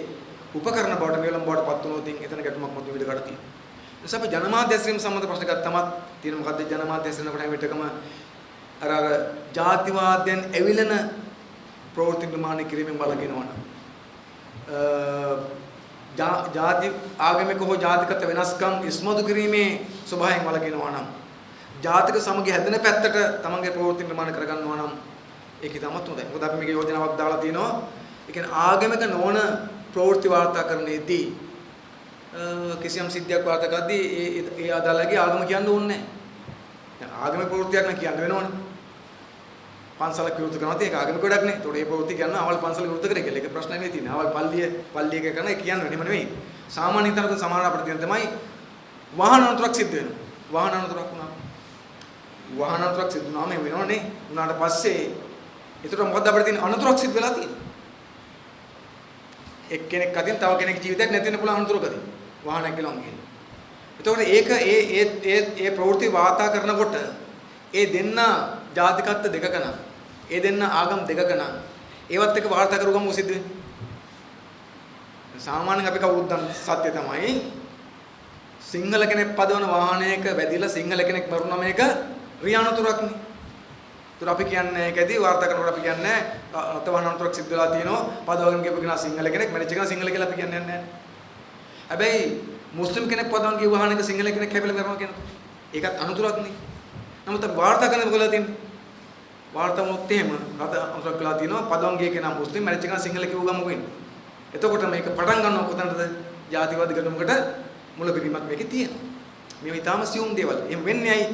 උපකරණ බවට මෙලම් බවට පත් වුණොත් එතන ගැටුමක් මතුවෙන්න ඉඩ කඩ තියෙනවා. ඒ නිසා අපි ජනමාධ්‍ය හැසිරීම සම්බන්ධ ප්‍රශ්න ගත්තමත් තියෙන මොකද්ද ජනමාධ්‍ය හැසිරීමකට හැම විටකම අර ජාතිවාදයෙන් ඇවිලෙන ප්‍රවෘත්ති නිර්මාණය කිරීමෙන් බලකිනවනම් ජාති ආගමික හෝ ජාතිගත වෙනස්කම් ඉස්මතු කිරීමේ ස්වභාවයෙන් වළකිනවා නම් ජාතික සමගිය හැදෙන පැත්තට තමන්ගේ ප්‍රවෘත්ති නිර්මාණය කරගන්නවා නම් ඒක ඉතාමත් හොඳයි. මොකද අපි මේක යෝජනාවක් දාලා තියෙනවා. ඒ කියන්නේ ආගමික නොවන ප්‍රවෘත්ති වාර්තාකරණයේදී කිසියම් සිද්ධියක් වාර්තා කරද්දී ඒ අදාළගේ ආගම කියන්න ඕනේ නැහැ. ආගමික ප්‍රවෘත්තියක් නම් කියන්න වෙනවනේ. පන්සලක් විවෘත කරනවා ඒක ආගමික වැඩක් නේ. ඒතකොට මේ ප්‍රවෘත්ති කියනවා අවල් පන්සල විවෘත කරේ කියලා. ඒක ප්‍රශ්න නෙවෙයි තියෙන්නේ. අවල් පල්ලියක කරන එක කියන්නේ නෙමෙයි. සාමාන්‍ය තරක සමහර අපිට තියෙන තමයි වාහන අනතුරක් සිද්ධ වෙනවා. වාහන අනතුරක් වුණා. වාහන අනතුරක් සිද්ධ වුණාම මේ වෙනවනේ. උනාට පස්සේ ඒතර මොකද්ද අපිට තියෙන අනතුරක් සිද්ධ වෙලා තියෙන්නේ. එක්කෙනෙක් අතින් තව කෙනෙක් ජීවිතයක් නැති වෙන පුළුවන් අනතුරකදී. වාහනයක් ගලවන්න ගිහින්. එතකොට ඒක ඒ ප්‍රවෘත්ති වාර්තා කරනකොට ඒ දෙන්න ජාතිකත්ව දෙකක නම් ඒ දෙන්න ආගම් දෙකක නම් ඒවත් එක වාර්තා කරුවම මොකද වෙන්නේ? සාමාන්‍යයෙන් අපි කවුරුත් දන්න සත්‍ය තමයි සිංහල කෙනෙක් පදවන වාහනයක වැදිලා සිංහල කෙනෙක් මරුණා මේක රියානතුරක්නේ. ඒතර අපි කියන්නේ ඒකදී වාර්තා කරනකොට අපි කියන්නේ රත වාහනතුරක් සිද්ධ වෙලා තියෙනවා පදවගෙන ගියපු කෙනා සිංහල කෙනෙක් මැරිච්ච කෙනා සිංහල කියලා අපි කියන්නේ නැහැ. හැබැයි මුස්ලිම් කෙනෙක් පදවන් ගිය වාහනයක සිංහල කෙනෙක් හැබැයි මරනවා කියනකොට ඒකත් අනුතුරක්නේ. නමුත් අපි වාර්තා කරන මොකද තියෙන්නේ? වාර්තා වුණොත් එහෙම රත අනුතුරක් වෙලා තියෙනවා පදවන් ගිය කෙනා මුස්ලිම් මැරිච්ච කෙනා සිංහල කිව්ව ගමන් වෙන්නේ. එතකොට මේක පටන් ගන්නව කොතනද? ජාතිවාදී ගැටුමකට මුල පිරීමක් මේකේ තියෙනවා. මේ ඊටාම සියුම් දේවල්. එහෙම වෙන්නේ ඇයි?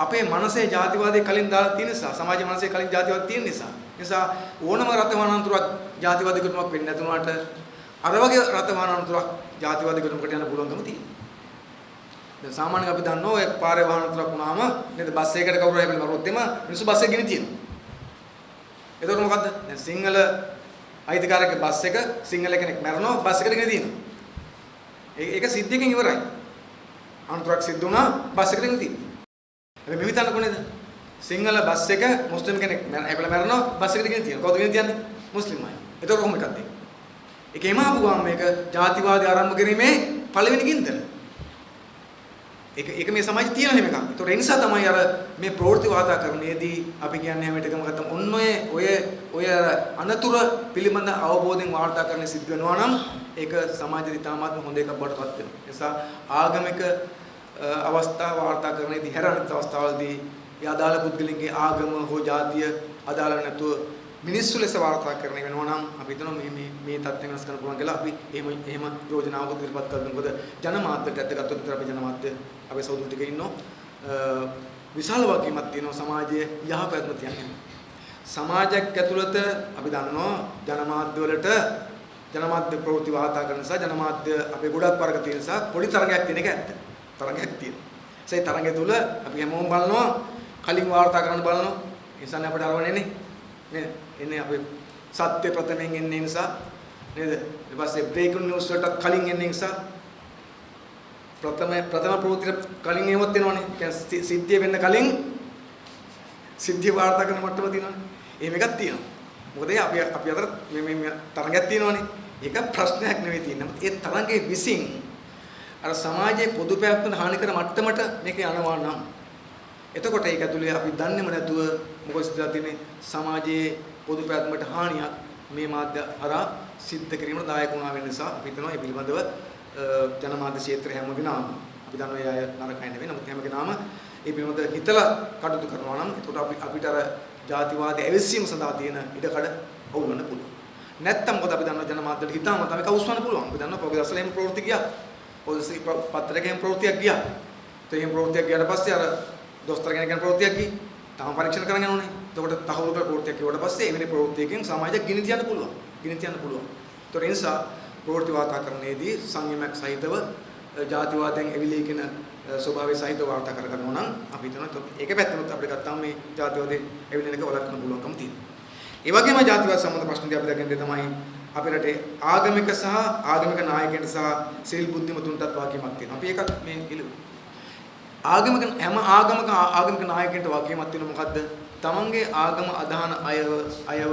අපේ මනසේ ජාතිවාදී කලින් දාලා තියෙන නිසා, සමාජ මනසේ කලින් ජාතිවාදී තියෙන නිසා. නිසා ඕනම රතවානන්තුරක් ජාතිවාදී ගැටුමක් වෙන්නේ නැතුණාට අර වගේ රතවානන්තුරක් ජාතිවාදී ගැටුමකට යන පුළුවන්කම තියෙනවා. දැන් සාමාන්‍යයෙන් අපි දන්නවා ඔය පාරේ වාහනතුරක් වුණාම නේද බස් එකකට කවුරු හරි මරුවොත් එම මිනිස්සු බස් එක ගෙන තියෙනවා. එතකොට මොකද්ද? දැන් සිංහල අයිතිකාරක බස් එක සිංහල කෙනෙක් මරනවා බස් එකට ගෙන තියෙනවා. ඒක සිද්ධියකින් ඉවරයි. අනතුරක් සිද්ධ වුණා බස් එකට ගෙන තියෙනවා. හැබැයි මෙහෙම හිතන්න කොනේද? සිංහල බස් එක මුස්ලිම් කෙනෙක් හැබැයි මරනවා බස් එකට ගෙන තියෙනවා. කවුද ගෙන තියන්නේ? මුස්ලිම් අය. එතකොට කොහොම එකක්ද? ඒකේම ආපුවාම මේක ජාතිවාදී ආරම්භ කිරීමේ පළවෙනි ගින්දර. ඒක මේ සමාජයේ තියෙන හැම එකක්. ඒතකොට ඒ නිසා තමයි අර මේ ප්‍රවෘත්ති වාතාකරණයේදී අපි කියන්නේ හැම එකම ගත්තම ඔන්න ඔය අනතුර පිළිබඳ අවබෝධයෙන් වාර්තාකරණය සිද්ධ වෙනවා නම් ඒක සමාජයේ ඉතාමත් හොඳ එකක් බවට පත් වෙනවා. ඒ නිසා ආගමික අවස්ථා වාර්තාකරණයේදී හැරෙන අවස්ථාවලදී ඒ අදාළ පුද්ගලයන්ගේ ආගම හෝ ජාතිය අදාළ නැතුව මිනිස්සු ලෙස වාර්තාකරණය වෙනවා නම් අපි හිතනවා මේ තත්ත්වය වෙනස් කරන්න පුළුවන් කියලා අපි එහෙම යෝජනාවක් ඉදිරිපත් කරනවා. මොකද ජනමාධ්‍යට ඇත්තගත්තොත් විතර අපි ජනමාධ්‍ය අපේ සෞදු ටිකේ ඉන්නවා. විශාල වගකීමක් තියෙනවා සමාජයේ යහපැවැත්ම තියන්න. සමාජයක් ඇතුළත අපි දන්නවා ජනමාධ්‍ය ප්‍රවෘත්ති වාර්තා කරන නිසා ජනමාධ්‍ය අපේ ගොඩක් වර්ග තියෙන නිසා පොඩි තරගයක් තියෙන එක ඇත්ත. තරගයක් තියෙනවා. ඒ තරගය තුල අපි හැමෝම බලනවා කලින් වාර්තා කරන්න බලනවා. ඒ නිසා අපිට අරවන්නේ නේද? එන්නේ අපේ සත්‍ය ප්‍රථමයෙන් එන්නේ නිසා නේද? ඊට පස්සේ බ්‍රේකින් නිවුස් වලට කලින් එන්නේ නිසා ප්‍රථම ප්‍රවෘත්තියට කලින් එමුත් වෙනවනේ. කියන්නේ සිද්ධිය වෙන්න කලින් සිද්ධිය වාර්තා කරන මට්ටම තියෙනවනේ. එහෙම එකක් තියෙනවා. මොකද අපි අතර මේ තරගයක් තියෙනවනේ. ඒක ප්‍රශ්නයක් නෙවෙයි තියෙන්නේ. ඒ තරගයේ විසින් අර සමාජයේ පොදු පැවැත්මට හානි කර මට්ටමට මේක යනවා නම් එතකොට ඒක ඇතුලේ අපි දන්නේම නැතුව මොකද සිද්ධ වෙන්නේ සමාජයේ පොදු පැවැත්මට හානියක් මේ මාධ්‍ය හරහා සිද්ධ කිරීමට දායක වුණා වෙන නිසා අපි හිතනවා මේ පිළිබඳව ජනමාධ්‍ය ක්ෂේත්‍රය හැම කෙනාම අපි දන්නවා ඒ අය නරකයි නෙවෙයි නමුත් හැම කෙනාම මේ පිළිබඳව හිතලා කටයුතු කරනවා නම් එතකොට අපිට අර ජාතිවාදී ඇවිස්සීම සඳහා තියෙන ඉඩකඩ අවුලන්න පුළුවන්. නැත්තම් මොකද අපි දන්නවා ජනමාධ්‍යට හිතාම තමයි කවුස්සවන්න පුළුවන්. අපි දන්නවා පොගේ දසලෙම ප්‍රවෘත්ති ගියා. පොලිසි පත්‍රකයෙන් ප්‍රවෘත්තියක් ගියා. එහෙනම් ප්‍රවෘත්තියක් ගියාට පස්සේ අර දොස්තර කෙනෙක් ගැන ප්‍රවෘත්තියක් ගිහින් තාම පරීක්ෂණ කරගෙන යනෝනේ. එතකොට තහවුරු කර ප්‍රවෘත්තියක් කියවට පස්සේ එවැනි ප්‍රවෘත්තියකින් සමාජයක් ගිනි තියන්න පුළුවන්. ගිනි තියන්න පුළුවන්. ඒතොර ඒ නිසා ප්‍රවෘත්ති වාතාකරණයේදී සංයමයක් සහිතව ජාතිවාදයෙන් එවිලී කියන ස්වභාවය සහිතව වාර්තා කරගන්නවා නම් අපි හිතනවා ඒක පැත්තනොත් අපිට ගත්තාම මේ ජාතිවාදයේ එවිලෙන එක වළක්වන්න පුළුවන්කම තියෙනවා. ඒ වගේම ජාතිවාද සම්බන්ධ ප්‍රශ්නදී අපි දකින්නේ තමයි අපේ රටේ ආගමික සහ ආගමික නායකයන්ට සහ සිවිල් බුද්ධිමතුන්ටත් වාක්‍යමක් තියෙනවා. අපි ඒකත් මේ ඉලුව. හැම ආගමික නායකයන්ට වාක්‍යමක් තියෙනවා මොකද්ද? තමන්ගේ ආගම අදහන අයව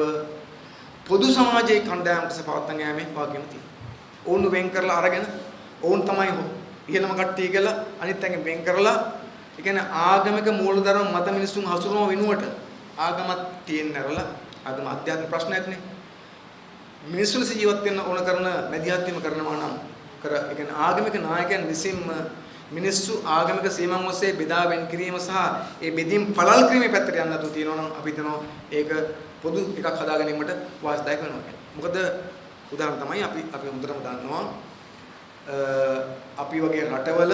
පොදු සමාජයේ කණ්ඩායමකට පවත්වාගෙන යෑමේ වාක්‍යම තියෙනවා. ඕන් වෙන් කරලා අරගෙන ඕන් තමයි ඉහළම කට්ටිය කියලා අනිත් අයගෙන් වෙන් කරලා ඒ කියන්නේ ආගමික මූලධර්ම මත මිනිසුන් හසුරුවම වෙනුවට ආගමක් තියෙන්න ඇරලා ආගම අධ්‍යාත්ම ප්‍රශ්නයක් නේ. මිනිස්සුන් ජීවත් වෙන්න ඕන කරන මැදිහත් වීම කරනවා නම් ඒ කියන්නේ ආගමික නායකයන් විසින්ම මිනිස්සු ආගමික සීමන් ඔස්සේ බෙදා වෙන් කිරීම සහ ඒ බෙදීම් පළල් කිරීමේ පැත්තට යන්න තු තියෙනවා නම් අපි හිතනවා ඒක පොදු එකක් හදා ගැනීමට වාසිදායක වෙනවා කියන්නේ. මොකද උදාහරණ තමයි අපි හොඳටම දන්නවා අපි වගේ රටවල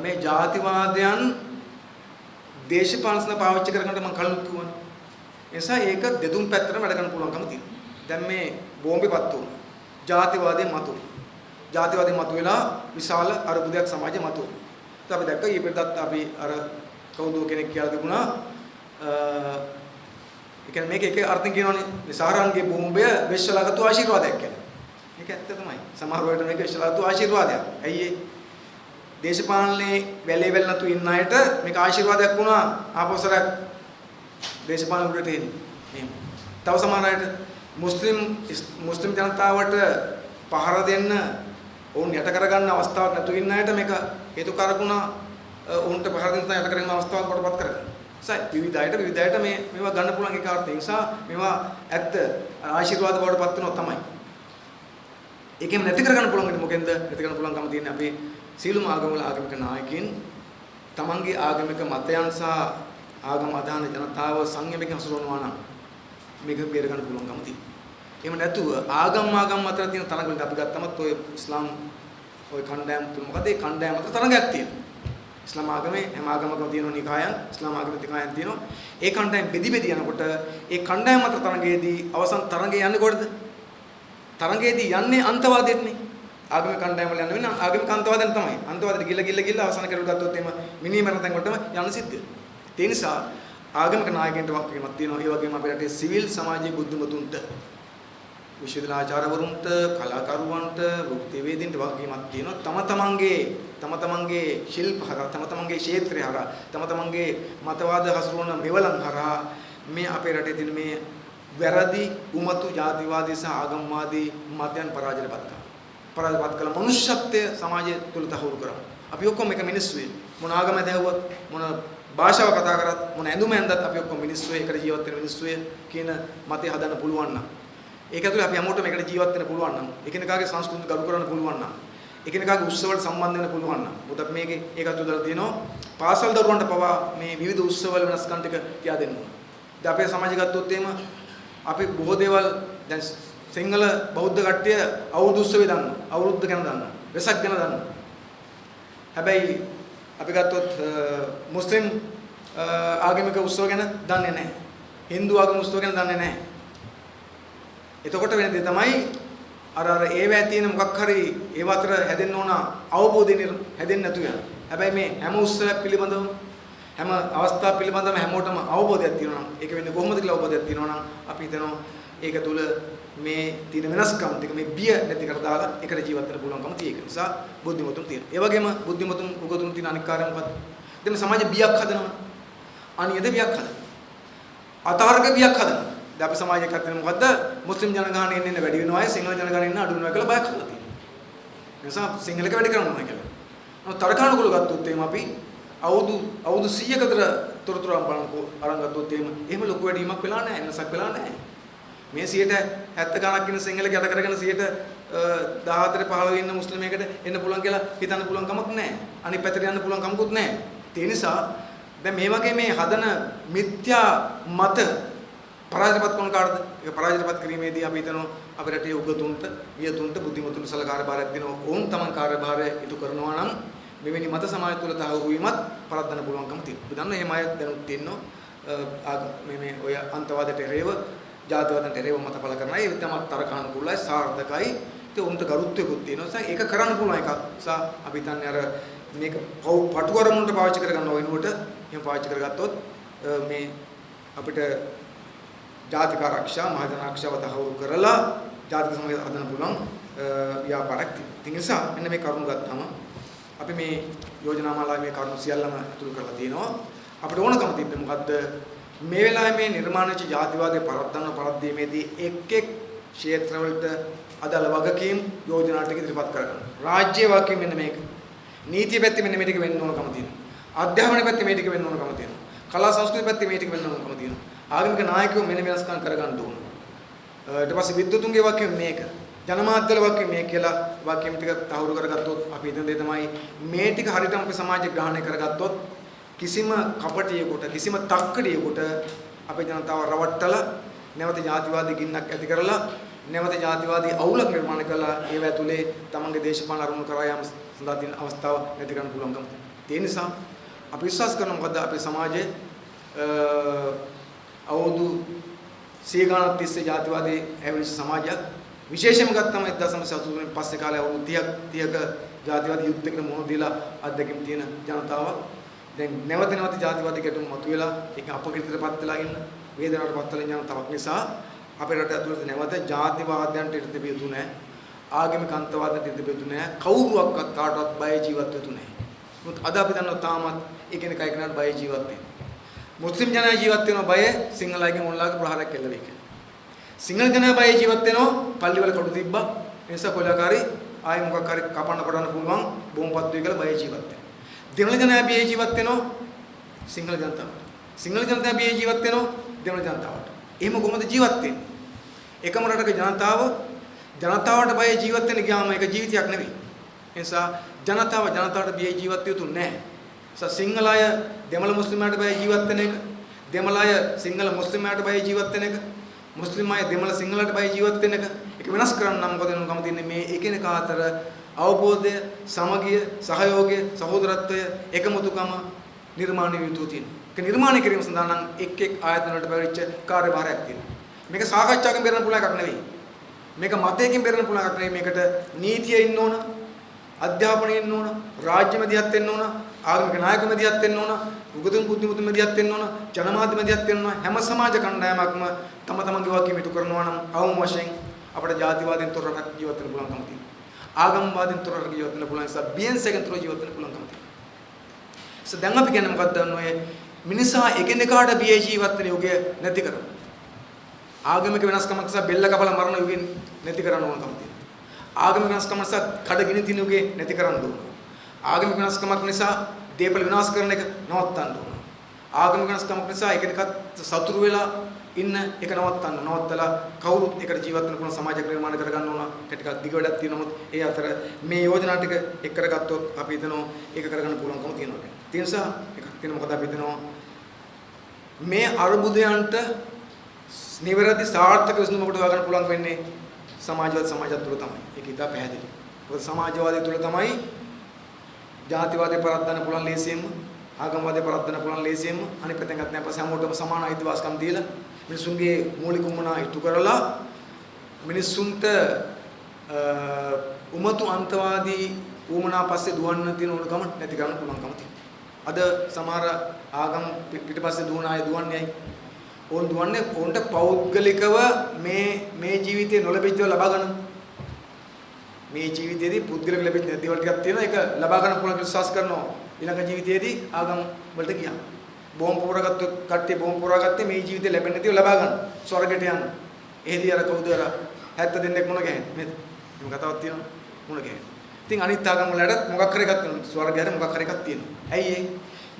මේ ජාතිවාදයන් දේශපාලන පාවිච්චි කරගන්න මම කලින් කිව්වනේ. ඒ නිසා ඒක දෙතුන් පැත්තට වැඩ කරන්න පුළුවන්කම තියෙනවා. දැන් මේ බෝම්බේපත් වුණා. ජාතිවාදයෙන් මතුවෙලා විශාල අරුබුදයක් සමාජයේ මතුවෙනවා. ඒත් අපි දැක්ක ඊපෙරදත් අපි අර කවුද කෙනෙක් කියලා තිබුණා ඒ කියන්නේ මේක එක අර්ථයෙන් කියනවනේ සාරාන්ගේ බෝම්බය වෙස්සලාගත්තු ආශිර්වාදයක් කියලා. ඒක ඇත්ත තමයි. සමහර වෙලාවට මේක වෙස්සලාගත්තු ආශිර්වාදයක්. ඇයි ඒ දේශපාලනේ වැලේ වැල් නැතු ඉන්න අයට මේක ආශිර්වාදයක් වුණා ආපස්සරක් දේශපාලන උඩට එන්නේ. එහෙම. තව සමහර අයට මුස්ලිම් ජනතාවට පහර දෙන්න ඔවුන් යට කරගන්න අවස්ථාවක් නැතු ඉන්න අයට මේක හේතු කරගුණා ඔවුන්ට පහර දෙන්න යට කරගන්න අවස්ථාවක් කොටපත් කරගන්න. විවිධයට මේවා ගන්න පුළුවන් එක අර්ථය. නිසා මේවා ඇත්ත ආශිර්වාද බවට පත් වෙනවා තමයි. ඒකෙම නැති කරගන්න පුළුවන් මොකෙන්ද? නැති කරගන්න පුළුවන්කම තියෙන්නේ අපේ සීලුම ආගමවල ආගමික නායකයින් තමන්ගේ ආගමික මතයන් සහ ආගම අදහන ජනතාව සංයමයෙන් හසුරවනවා නම් මේක බේර ගන්න පුළුවන්කම තියෙනවා. එහෙම නැතුව ආගම් අතර තියෙන තරඟවලට අපි ගත්තමත් ඔය ඉස්ලාම් ඔය කණ්ඩායම් තුන මොකද ඒ කණ්ඩායම් අතර තරඟයක් තියෙනවා. ඉස්ලාම් ආගමේ හැම ආගමකම තියෙන නිකායන් ඉස්ලාම් ආගමේ නිකායන් තියෙනවා. ඒ කණ්ඩායම් බෙදි යනකොට ඒ කණ්ඩායම් අතර තරඟයේදී අවසන් තරඟේ යන්නේ කොහෙද? තරඟයේදී යන්නේ අන්තවාදයටනේ. ආගමික කණ්ඩායම් වල යන්න වෙන ආගමික අන්තවාදයෙන් තමයි. අන්තවාදයට ගිල්ල අවසන් කරලා ගත්තොත් එimhe මිනී මරණ තැන් කොටම යන සිද්ධ වෙනවා. ඒ නිසා ආගමික නායකයන්ට වාක්‍යයක් තියෙනවා. ඒ වගේම අපේ රටේ සිවිල් සමාජයේ බුද්ධිමතුන්ට විශ්වවිද්‍යාල ආචාර්යවරුන්ට කලාකරුවන්ට වෘත්තිවේදීන්ට වාක්‍යයක් තියෙනවා. තම තමන්ගේ ශිල්ප හරහා තම තමන්ගේ ක්ෂේත්‍රය හරහා තම තමන්ගේ මතවාද හසුරුවන මෙවලම් හරහා මේ අපේ රටේ තියෙන මේ වැරදි උමතු ජාතිවාදී සහ ආගම්වාදී මතයන් පරාජයපත් කළ මනුෂ්‍යත්වය සමාජය තුළ තහවුරු කරා. අපි ඔක්කොම එක මිනිස්සු වෙයි. මොන ආගම දැවුවත් මොන භාෂාව කතා කරත් මොන ඇඳුම ඇඳත් අපි ඔක්කොම මිනිස්සු වෙයි. එකට ජීවත් වෙන මිනිස්සු වෙයි කියන මතය හදන්න පුළුවන් නම් ඒක ඇතුලේ අපි හැමෝටම එකට ජීවත් වෙන්න පුළුවන් නම් එකිනෙකාගේ සංස්කෘතිය ගරු කරන්න පුළුවන් නම් එකිනෙකාගේ උත්සවවලට සම්බන්ධ වෙන්න පුළුවන් නම් මොකද මේකේ ඒකත් උදලා තියෙනවා පාසල් දරුවන්ට පවා මේ විවිධ උත්සවවල වෙනස්කම් ටික කියා දෙන්න ඕන. දැන් අපේ සමාජය ගත්තොත් එහෙම අපි බොහෝ දේවල් දැන් සිංහල බෞද්ධ කට්ටිය අවුරුදු උත්සවය දන්නවා. අවුරුද්ද ගැන දන්නවා. වෙසක් ගැන දන්නවා. හැබැයි අපි ගත්තොත් මුස්ලිම් ආගමික උත්සව ගැන දන්නේ නැහැ. Hindu ආගමික උත්සව ගැන දන්නේ නැහැ. එතකොට වෙන දේ තමයි අර ඒවැය තියෙන මොකක් හරි ඒව අතර හැදෙන්න ඕන අවබෝධයෙන් හැදෙන්න නැතු යන. හැබැයි මේ හැම උත්සවයක් පිළිබඳව හැම අවස්ථාවක් පිළිබඳවම හැමෝටම අවබෝධයක් තියෙනවා නම් ඒක වෙන්නේ කොහොමද කියලා අවබෝධයක් තියෙනවා නම් අපි හිතනවා ඒක තුල මේ තියෙන වෙනස්කම් ටික මේ බිය නැති කර දාලා එකට ජීවත් වෙන්න පුළුවන්කම තියෙන නිසා බුද්ධිමතුන් තියෙනවා. ඒ වගේම බුද්ධිමතුන් උගතුන් තියෙන අනික් කාර්යය මොකක්ද? දැන් සමාජයේ බියක් හදනවා. අනියද බියක් හදනවා. අතාර්ක බියක් හදනවා. දැන් අපි සමාජයක අතර මොකද්ද? මුස්ලිම් ජනගහනය එන්නේ වැඩි වෙනවා අය සිංහල ජනගහනය එන්නේ අඩු වෙනවා කියලා බයක් හදලා තියෙනවා. ඒ නිසා සිංහලක වැඩි කරන්න ඕනේ කියලා. නමුත් තරකානුකූල ගත්තොත් එහෙම අපි අවුරුදු 100ක විතර තොරතුරු අරන් ගත්තොත් එහෙම ලොකු වැඩිවීමක් වෙලා නැහැ. වෙනසක් වෙලා නැහැ. මේ 70 ගණක් ඉන්න සිංහලක යට කරගෙන 14 15 ඉන්න මුස්ලිමයකට එන්න පුළුවන් කියලා හිතන්න පුළුවන් කමක් නැහැ. අනිත් පැත්තට යන්න පුළුවන් කමකුත් නැහැ. ඒ නිසා දැන් මේ වගේ මේ හදන මිත්‍යා මත පරාජයපත් කරන කාටද? ඒක පරාජයපත් කිරීමේදී අපි හිතනවා අපේ රටේ උගතුන්ට, වියතුන්ට, බුද්ධිමතුන්ට සල කාර්යභාරයක් දෙනවා. ඕන් තමන් කාර්යභාරය ඉටු කරනවා නම් මෙවැනි මත සමාජ තුළ තහවුරු වීමත් පරද්දන්න පුළුවන්කම තියෙනවා. අපි දන්නවා මේ අය දැනුත් තියෙනවා මේ ඔය අන්තවාදයට එරෙහිව, ජාතිවාදයට එරෙහිව මතපල කරන අය. ඒ තමයි තරකානුකූලයි, සාර්ථකයි. ඒක උන්ට ගරුත්වයකුත් තියෙනවා. ඒක කරන්න පුළුවන් එකක්. අපි හිතන්නේ අර මේක පටු කරමුන්ට පාවිච්චි කරගන්න වෙනුවට එහෙම පාවිච්චි කරගත්තොත් මේ අපිට ජාතික ආරක්ෂා මහජන ආරක්ෂාව තහවුරු කරලා ජාතික සමාජය හදන්න පුළුවන් ව්‍යාපාරයක් තියෙනවා. ඒ නිසා මෙන්න මේ කරුණු ගත්තාම අපි මේ යෝජනා මාලාවේ මේ කරුණු සියල්ලම අතුරු කරලා තියෙනවා. අපිට ඕනකම තිබ්බේ මොකද්ද? මේ වෙලාවේ මේ නිර්මාණච්ච ජාතිවාදයේ පරද්දීමේදී එක් ක්ෂේත්‍රවලට අදාළ වගකීම් යෝජනා ටික ඉදිරිපත් කරගන්න. රාජ්‍ය වගකීම් මෙන්න මේක. නීතිය පැත්තේ මෙන්න මේ ටික වෙන්න ඕනකම තියෙනවා. අධ්‍යාපන පැත්තේ මේ ටික වෙන්න ඕනකම තියෙනවා. කලා සංස්කෘතික පැත්තේ මේ ටික වෙන්න ඕනකම තියෙනවා. ආගමික නායකයෝ මෙන්න වෙනස්කම් කරගන්න ඕන. ඊට පස්සේ විද්වතුන්ගේ වගකීම් මේක. ජනමාධ්‍යවල වගකීම් මේක කියලා වගකීම් ටික තහවුරු කරගත්තොත් අපි හිතන දේ තමයි මේ ටික හරියටම අපේ සමාජය ග්‍රහණය කරගත්තොත් කිසිම කපටියෙකුට කිසිම තක්කඩියෙකුට අපේ ජනතාව රවට්ටලා නැවත ජාතිවාදී ගින්නක් ඇති කරලා නැවත ජාතිවාදී අවුලක් නිර්මාණය කළා ඒව ඇතුලේ තමන්ගේ දේශපාලන අරමුණු කරා යාම සඳහා තියෙන අවස්ථාව නැති කරන්න පුළුවන්කම තියෙනවා. ඒ නිසා අපි විශ්වාස කරනවා මොකද අපේ සමාජයේ අවුරුදු 100 ගණන් තිස්සේ ජාතිවාදී ඇවිල්ලා සමාජයක් විශේෂයෙන්ම ගත්තම 1980 පස්සේ කාලේ අවුරුදු 30ක ජාතිවාදී යුද්ධයකට මුහුණ දීලා අත්දැකීම් තියෙන ජනතාවක් දැන් නැවත ජාතිවාදී ගැටුම් මතුවෙලා ඒක අපකීර්තියටපත් වෙලා ඉන්න වේදනාවටපත් වෙලා යන තවක් නිසා අපේ රට ඇතුළත නැවත ජාතිවාදයන්ට ඉඩ දෙවිය යුතු නැහැ. ආගමික අන්තවාදයට ඉඩ දෙවිය යුතු නැහැ. කවුරුවක්වත් කාටවත් බය ජීවත් වෙතු නැහැ. මොකද අද අපි දන්නවා තාමත් එකිනෙකා එක්කෙනාට බය ජීවත් වෙනවා. මුස්ලිම් ජනයා ජීවත් වෙනවා බය සිංහලයිගේ මොල්ලාගේ ප්‍රහාරයක් එල්ල වෙයි කියලා. සිංහල ජනයා බය ජීවත් වෙනවා පල්ලිවල කඩු තිබ්බා. ඒ නිසා කොලකාරී ආයි මොකක් හරි කපන්න කොටන්න පුළුවන් බෝම්පත් වෙයි කියලා බය ජීවත් වෙනවා. දෙමළ ජනයා බය ජීවත් වෙනවා සිංහල ජනතාවට. සිංහල ජනතා බය ජීවත් වෙනවා දෙමළ ජනතාවට. එහෙම කොහොමද ජීවත් වෙන්නේ? එකම රටක ජනතාවට බය ජීවත් වෙන්න ගියාම ඒක ජීවිතයක් නෙවෙයි. ඒ නිසා ජනතාවට බය ජීවත් වෙ යුතු නැහැ. සිංහල අය දෙමළ මුස්ලිම්ලාට බය ජීවත් වෙන එක, දෙමළ අය සිංහල මුස්ලිම්ලාට බය ජීවත් වෙන එක, මුස්ලිම් අය දෙමළ සිංහලට බය ජීවත් වෙන එක ඒක වෙනස් කරන්න නම් මොකද වෙනකම තියෙන්නේ මේ එකිනෙකා අතර අවබෝධය, සමගිය, සහයෝගය, සහෝදරත්වය, එකමුතුකම නිර්මාණය වී යුතු තියෙනවා. ඒක නිර්මාණය කිරීම සඳහා නම් එක් ආයතන වලට පැවරිච්ච කාර්යභාරයක් තියෙනවා. මේක සාකච්ඡාවකින් බෙරන්න පුළුවන් එකක් නෙවෙයි. මේක මතයකින් බෙරන්න පුළුවන් එකක් නෙවෙයි. මේකට නීතිය ඉන්න ඕන, අධ්‍යාපනය ඉන්න ඕන, රාජ්‍ය මැදිහත් වෙන්න ඕන, ආගමික නායක මැදිහත් වෙන්න ඕන, උගතුන් බුද්ධිමතුන් මැදිහත් වෙන්න ඕන, ජනමාධ්‍ය මැදිහත් වෙන්න ඕන. හැම සමාජ කණ්ඩායමක්ම තම තමන්ගේ වගකීම ඉටු කරනවා නම් අවම වශයෙන් අපේ ජාතිවාදයෙන් තොර රටක් ජීවත් වෙන්න පුළුවන්කම තියෙනවා. ආගම්වාදයෙන් තොර රටක් ජීවත් වෙන්න පුළුවන් නිසා බියන්සෙන් තොර ජීවත් වෙන්න පුළුවන්කම තියෙනවා. දැන් අපි කියන්නේ මොකක්ද දන්නවයේ මිනිසා එකිනෙකාට බිය ජීවත් වෙන යුගය නැති කරනවා. ආගමික වෙනස්කමක් නිසා බෙල්ල කපලා මරණ යුගෙ නැති කරන්න ඕනකම තියෙනවා. ආගමික වෙනස්කම නිසා කඩගිනි තින යුගෙ නැති කරන්න ඕන. ආගමික වෙනස්කමක් නිසා දේපල විනාශ කරන එක නවත්තන්න ඕන. ආගමික වෙනස්කමක් නිසා එකිනෙකත් සතුරු වෙලා ඉන්න එක නවත්තලා කවුරුත් එකට ජීවත් වෙන්න පුළුවන් සමාජයක් නිර්මාණය කරගන්න ඕන. ඒක ටිකක් දිග වැඩක් තියෙනවා. ඒ අතර මේ යෝජනා ටික එක් කරගත්තොත් අපි හිතනවා ඒක කරගන්න පුළුවන්කම තියෙනවා. ඒ නිසා එකක් තියෙන මොකද අපි හිතනවා මේ අරුබුදයන්ට නිවැරදි සාර්ථක විසඳුමකට හොයාගන්න පුළුවන් වෙන්නේ සමාජවාදී සමාජය තුළ තමයි. ඒක ඉතා පැහැදිලි. මොකද සමාජවාදී තුළ තමයි ජාතිවාදය පරද්දන්න පුළුවන් ලේසියෙන්ම, ආගම්වාදය පරද්දන්න පුළුවන් ලේසියෙන්ම, අනිත් පැත්තෙන් ගන්න අප හැමෝටම සමාන අයිතිවාසිකම් දීලා මිනිසුන්ගේ මූලික උමනා ඉටු කරලා මිනිසුන්ට උමතු අන්තවාදී උමනා පස්සේ දුවන්න තියෙන ඕනකම නැති කරන්න පුළුවන්කම තියෙනවා. අද සමහර ආගම් පිටිපස්සේ දුවන අය දුවන්නේ ඕන් දුවන්නේ ඕන්ට පෞද්ගලිකව මේ ජීවිතේ නොලැබිච්ච දේවල් ලබා ගන්න. මේ ජීවිතයේදී පුද්ගලික ලැබෙච්ච දේවල් ටිකක් තියෙනවා. ඒක ලබා ගන්න පුළුවන් කියලා විශ්වාස කරනවා. ඊළඟ ජීවිතයේදී ආගම් වලට ගියා. බෝම්බ පුරාගත්ත කට්ටිය බෝම්බ පුරාගත්තේ මේ ජීවිතේ ලැබෙන්නේ නැතිව ලබා ගන්න. ස්වර්ගයට යන්න. එහෙදී අර කවුද අර 70 දෙනෙක් මොන ගහන්නේ? මේ කතාවක් තියෙනවා. මොන ගහන්නේ? ඉතින් අනිත් ආගම් වලට මොකක් හරි එකක් තියෙනවා. ස්වර්ගයට මොකක් හරි එකක් තියෙනවා. ඇයි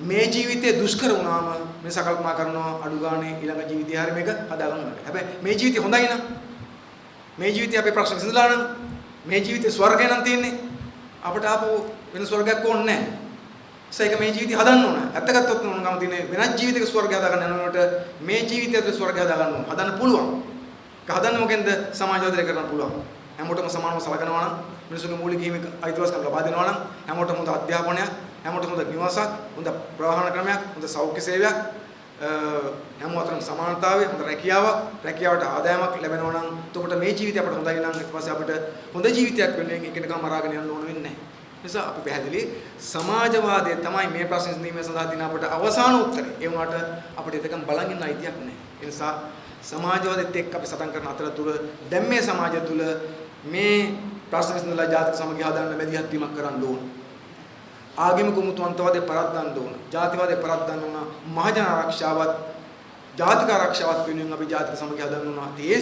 මේ ජීවිතේ දුෂ්කර වුණාම මේ සකල්පනා කරනවා අඩු ගානේ ඊළඟ ජීවිතය හරි මේක හදාගන්න ඕනේ. හැබැයි මේ ජීවිතය හොඳයි නම් මේ ජීවිතය අපේ ප්‍රශ්න විසඳලා නම් මේ ජීවිතේ ස්වර්ගය නම් තියෙන්නේ අපිට ආපහු වෙන ස්වර්ගයක් ඕනේ නැහැ. ඒක මේ ජීවිතය හදන්න ඕන. ඇත්ත ගත්තොත් ඕනකම තියෙන වෙනත් ජීවිතයක ස්වර්ගය හදාගන්න යනකොට මේ ජීවිතයේ ස්වර්ගය හදාගන්න ඕන. හදන්න පුළුවන්. ඒක හදන්න මොකෙන්ද? සමාජවාදය කරන්න පුළුවන්. හැමෝටම සමානව සලකනවා නම් මිනිසුන්ගේ මූලික හිමික අයිතිවාසිකම් ලබා දෙනවා නම් හැමෝටම හොඳ අධ්‍යාපනයක්, හැමෝටම හොඳ නිවාසයක්, හොඳ ප්‍රවාහන ක්‍රමයක්, හොඳ සෞඛ්‍ය සේවයක්, හැම අතරම සමානතාවය, හොඳ රැකියාවට ආදායමක් ලැබෙනවා නම් එතකොට මේ ජීවිතය අපිට හොඳයි නම් ඊට පස්සේ අපිට හොඳ ජීවිතයක් වෙනුවෙන් එකිනෙකා මරාගෙන යන්න ඕන වෙන්නේ නැහැ. නිසා අපි පැහැදිලි සමාජවාදය තමයි මේ ප්‍රශ්න විසඳීම සඳහා දින අපට අවසාන උත්තරේ. ඒ වුණාට අපිට එතකම් බලන් ඉන්න අයිතියක් නැහැ. ඒ නිසා සමාජවාදෙත් එක්ක අපි සටන් කරන අතරතුර දැන් මේ සමාජය තුළ මේ ප්‍රශ්න විසඳලා ජාතික සමගිය හදාන්න මැදිහත් වීමක් කරන්න ඕන. ආගමික මුතුන්තවාදේ පරද්දන්න ඕන. ජාතිවාදේ පරද්දන්න ඕන. මහජන ආරක්ෂාවත් ජාතික ආරක්ෂාවත් වෙනුවෙන් අපි ජාතික සමගිය හදන්න ඕන. ඒ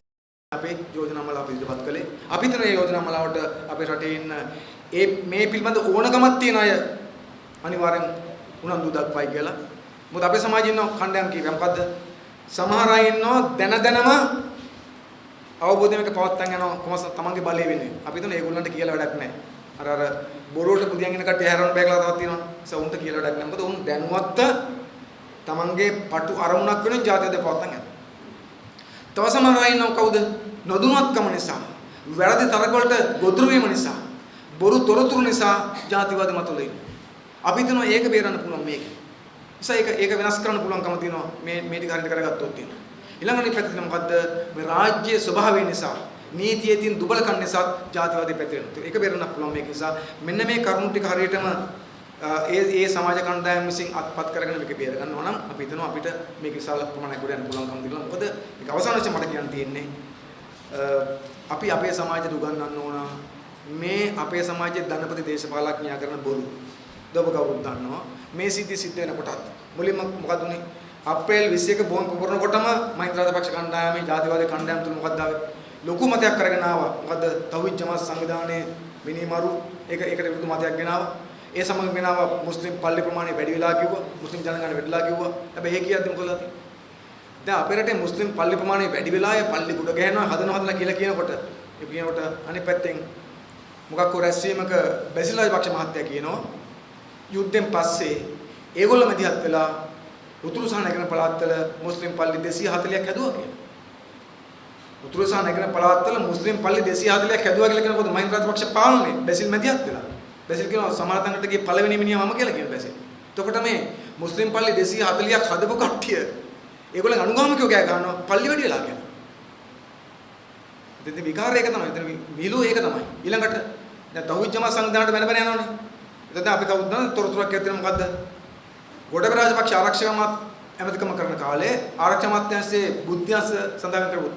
අපේ යෝජනා මාලාව අපි ඉදිරිපත් කළේ. අපි හිතන මේ යෝජනා මාලාවට අපේ රටේ ඉන්න මේ පිළිබඳ ඕනකමක් තියෙන අය අනිවාර්යෙන් උනන්දු දක්වයි කියලා. මොකද අපේ සමාජයේ ඉන්න කණ්ඩායම් කීපයක් මොකද්ද? සමහර අය ඉන්නවා දැනම අවබෝධයක පවත්තන් යනවා කොහොමද තමන්ගේ බලය වෙන්නේ. අපි හිතන ඒගොල්ලන්ට කියලා වැඩක් නැහැ. අර බොරුවට පුදියන් ඉන්න කට්ටිය හැරවන්න බෑ කියලා තවත් තියෙනවා. ඒ උන්ට කියලා වැඩක් නැහැ. මොකද උන් දැනුවත්ත තමන්ගේ පටු අරමුණක් වෙනුවෙන් ජාතියද පවත්තන් යනවා. තව සමහර අය ඉන්නවා කවුද? නොදුනත්කම නිසා, වැරදි තරක වලට ගොදුරු වීම නිසා, බොරු තොරතුරු නිසා ජාතිවාදී මතවල ඉන්නේ. අපි හිතනවා ඒක බේරන්න පුළුවන් මේක. ඒක වෙනස් කරන්න පුළුවන්කම තියෙනවා මේ ටික හරියට කරගත්තොත් තියෙනවා. ඊළඟට පැත්තේ මොකද්ද? මේ රාජ්‍ය ස්වභාවය නිසා, නීතියේ තියෙන දුබලකම් නිසා ජාතිවාදී පැතිරෙනවා. ඒක බේරන්න පුළුවන් මේක නිසා මෙන්න මේ කරුණු ටික හරියටම ඒ සමාජ කණ්ඩායම් විසින් අත්පත් කරගෙන මේක බේර ගන්නවා නම් අපි හිතනවා අපිට මේක විශාල ප්‍රමාණයක් ගොඩ යන්න පුළුවන්කම තියෙනවා. මොකද මේක අවසාන වශයෙන් මට කියන්න තියෙන්නේ අපි අපේ සමාජයට උගන්වන්න ඕන මේ අපේ සමාජයේ ධනපති දේශපාලඥයා කරන බොරු. ඔබ කවුරුත් දන්නවා මේ සිද්ධ වෙනකොටත් මුලින්ම මොකද උනේ? අප්‍රේල් 21 බෝම්බ පුපුරනකොටම මහින්ද රාජපක්ෂ කණ්ඩායමේ ජාතිවාදී කණ්ඩායම තුල මොකද්ද ආවේ? ලොකු මතයක් කරගෙන ආවා. මොකද්ද? තව්හිද් ජමාත් සංවිධානයේ මිනිමරු ඒකට විරුද්ධ මතයක් ගෙනාවා. ඒ සමග ගෙනාවා මුස්ලිම් පල්ලි ප්‍රමාණය වැඩි වෙලා කිව්වා. මුස්ලිම් ජනගහනය වැඩිලා කිව්වා. හැබැයි ඒ කියද්දි මොකද වෙලා තියෙන්නේ? දැන් අපේ රටේ මුස්ලිම් පල්ලි ප්‍රමාණය වැඩි වෙලා ඒ පල්ලි ගොඩ ගහනවා හදනවා කියලා කියනකොට අනිත් පැත්තෙන් මොකක් හෝ රැස්වීමක බැසිල් රාජපක්ෂ මහත්තයා කියනවා යුද්ධෙන් පස්සේ ඒගොල්ලෝ මැදිහත් වෙලා උතුරු සහ නැගෙනහිර පළාත්වල මුස්ලිම් පල්ලි 240ක් හැදුවා කියලා. උතුරු සහ නැගෙනහිර පළාත්වල මුස්ලිම් පල්ලි 240ක් හැදුවා කියලා කියනකොට මහින්ද රාජපක්ෂ පාලනේ බැසිල් මැදිහත් වෙලා. බැසිල් කියනවා සමානතන්ට ගිය පළවෙනි මිනිහා මම කියලා කියන බැසිල්. එතකොට මේ මුස්ලිම් පල්ලි 240ක් හදපු කට්ටිය ඒගොල්ලන් අනුගාමිකයෝ ගෑ ගන්නවා පල්ලි වැඩි වෙලා කියලා. ඉතින් විකාරය ඒක තමයි. එතන විහිළුව ඒක තමයි. ඊළඟට දැන් තව්හිද් ජමාත් සංවිධානයට බැන යනවනේ. එතන අපි කවුද දන්නවද තොරතුරක් ඇත්තේ මොකද්ද? ගොඩබ රාජපක්ෂ ආරක්ෂක ඇමතිකම කරන කාලේ ආරක්ෂක අමාත්‍යාංශයේ බුද්ධ්‍යංශ සඳහන් කරපු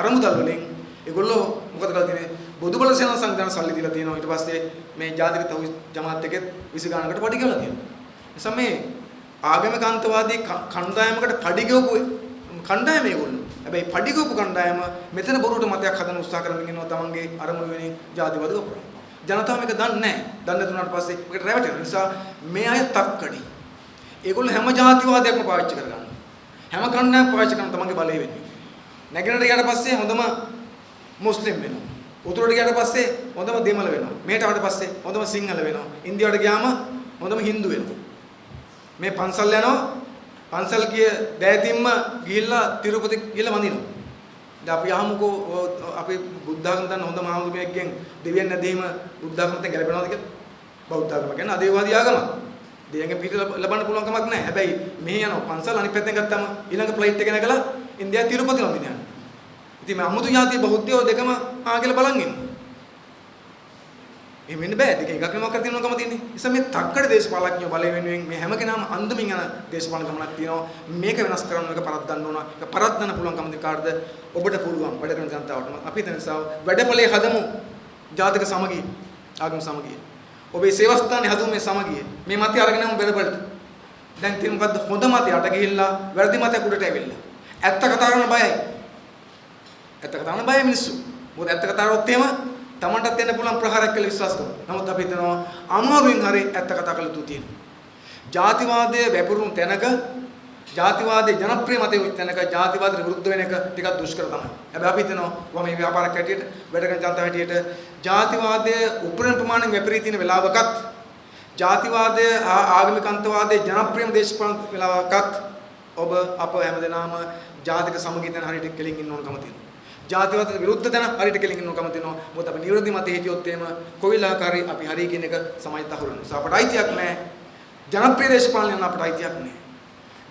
අරමුදල් වලින් ඒගොල්ලෝ මොකද කරලා තියෙන්නේ? බොදුබල සේනා සංවිධාන සල්ලි දීලා තියෙනවා. ඊට පස්සේ මේ ජාතික තව්හිද් ජමාත් එකෙත් 20 ගණනකට පඩි ගෙවලා තියෙනවා. එනිසා මේ ආගමික අන්තවාදී කණ්ඩායමකට පඩි ගෙවපු කණ්ඩායම ඒගොල්ලෝ. හැබැයි පඩි ගෙවපු කණ්ඩායම මෙතන බොරුවට මතයක් හදන්න උත්සාහ කරමින් ඉන්නවා තමන්ගේ අරමුණු වෙනින් ජාතිවාදී වපුරන. ජනතාව මේක දන්නේ නැහැ. දන්නේ නැතුණාට පස්සේ මේකට රැවටෙනවා. ඒ නිසා මේ අය තක්කඩි. ඒගොල්ලෝ හැම ජාතිවාදයක්ම පාවිච්චි කරගන්නවා. හැම කණ්ඩායමක් පාවිච්චි කරන තමන්ගේ බලය වෙන්නේ. නැගෙනහිර ගියාට පස්සේ හොඳම මුස්ලිම් වෙනවා. උතුරට ගියාට පස්සේ හොඳම දෙමළ වෙනවා. මෙහෙට ආවට පස්සේ හොඳම සිංහල වෙනවා. ඉන්දියාවට ගියාම හොඳම හින්දු වෙනවා. මේ පන්සල් යනවා. පන්සල් කිය දෑතිම්ම ගිහිල්ලා තිරුපති ගිහිල්ලා වඳිනවා. දැන් අපි අහමුකෝ අපි බුද්ධ ආගම දන්න හොඳම ආගමකෙන් දෙවියන් නැදීම බුද්ධ ආගමෙන් ගැලපෙනවද කියලා? බෞද්ධ ආගම කියන්නේ අදේවාදී ආගමක්. දෙවියන්ගේ පිට ලබන්න පුළුවන් කමක් නැහැ. හැබැයි මෙහි යනවා පන්සල් අනිත් පැත්තෙන් ගත්තාම ඊළඟ ෆ්ලයිට් එක නැගලා ඉන්දියාව තිරුපති වඳින්න යනවා. ඉතින් මේ අමුතු જાතිය බෞද්ධයෝ දෙකම කියලා බලන් ඉන්නවා. එහෙම වෙන්න බෑ. දෙක එකක් නමක් කරලා තියෙනවකම තියෙන්නේ. නිසා මේ තක්කඩ දේශපාලඥයෝ බලය වෙනුවෙන් මේ හැම කෙනාම අන්දමින් යන දේශපාලන ගමනක් තියෙනවා. මේක වෙනස් කරන්න එක පරද්දන්න ඕන. ඒක පරද්දන්න පුළුවන්කම දෙන කාටද? ඔබට පුළුවන්. වැඩ කරන ජනතාවටම. අපි හිතන නිසා වැඩපලේ හදමු. ජාතික සමගිය, ආගම සමගිය. ඔබේ සේවස්ථානේ හදමු මේ සමගිය. මේ මතය අරගෙන යමු බෙරපලට. දැන් තියෙන මොකද්ද? හොඳ මතයට ගිහිල්ලා වැරදි මතයක් උඩට ඇවිල්ලා. ඇත්ත කතා කරන්න බයයි. ඇත්ත කතා කරන්න බයයි මිනිස්සු. මොකද ඇත්ත කතා කරොත් එහෙම තමන්ටත් දෙන්න පුළුවන් ප්‍රහාරයක් කියලා විශ්වාස කරනවා. නමුත් අපි හිතනවා අමාරුවෙන් හරි ඇත්ත කතා කළ යුතු තියෙනවා. ජාතිවාදයේ වැපරුණු තැනක, ජාතිවාදයේ ජනප්‍රිය මතය වෙච්ච තැනක ජාතිවාදයට විරුද්ධ වෙන එක ටිකක් දුෂ්කර තමයි. හැබැයි අපි හිතනවා වම මේ ව්‍යාපාරයක් හැටියට, වැඩ කරන ජනතාව හැටියට ජාතිවාදයේ උපරිම ප්‍රමාණයෙන් වැපරී තියෙන වෙලාවකත් ජාතිවාදය ආගමික අන්තවාදයේ ජනප්‍රියම දේශපාලන වෙලාවකත් ඔබ අප හැමදෙනාම ජාතික සමගිය දැන හරියට කෙලින් ඉන්න ඕනකම තියෙනවා. ජාතිවාදයට විරුද්ධ දැන හරියට කෙලින් ඉන්න ඕනකම තියෙනවා. මොකද අපි නිවැරදි මතයේ හිටියොත් එහෙම කොවිලාකාරී අපි හරිය කියන එක සමාජයට අහුරු වෙනවා. අපට අයිතියක් නැහැ. ජනප්‍රිය දේශපාලනයන් අපට අයිතියක් නැහැ.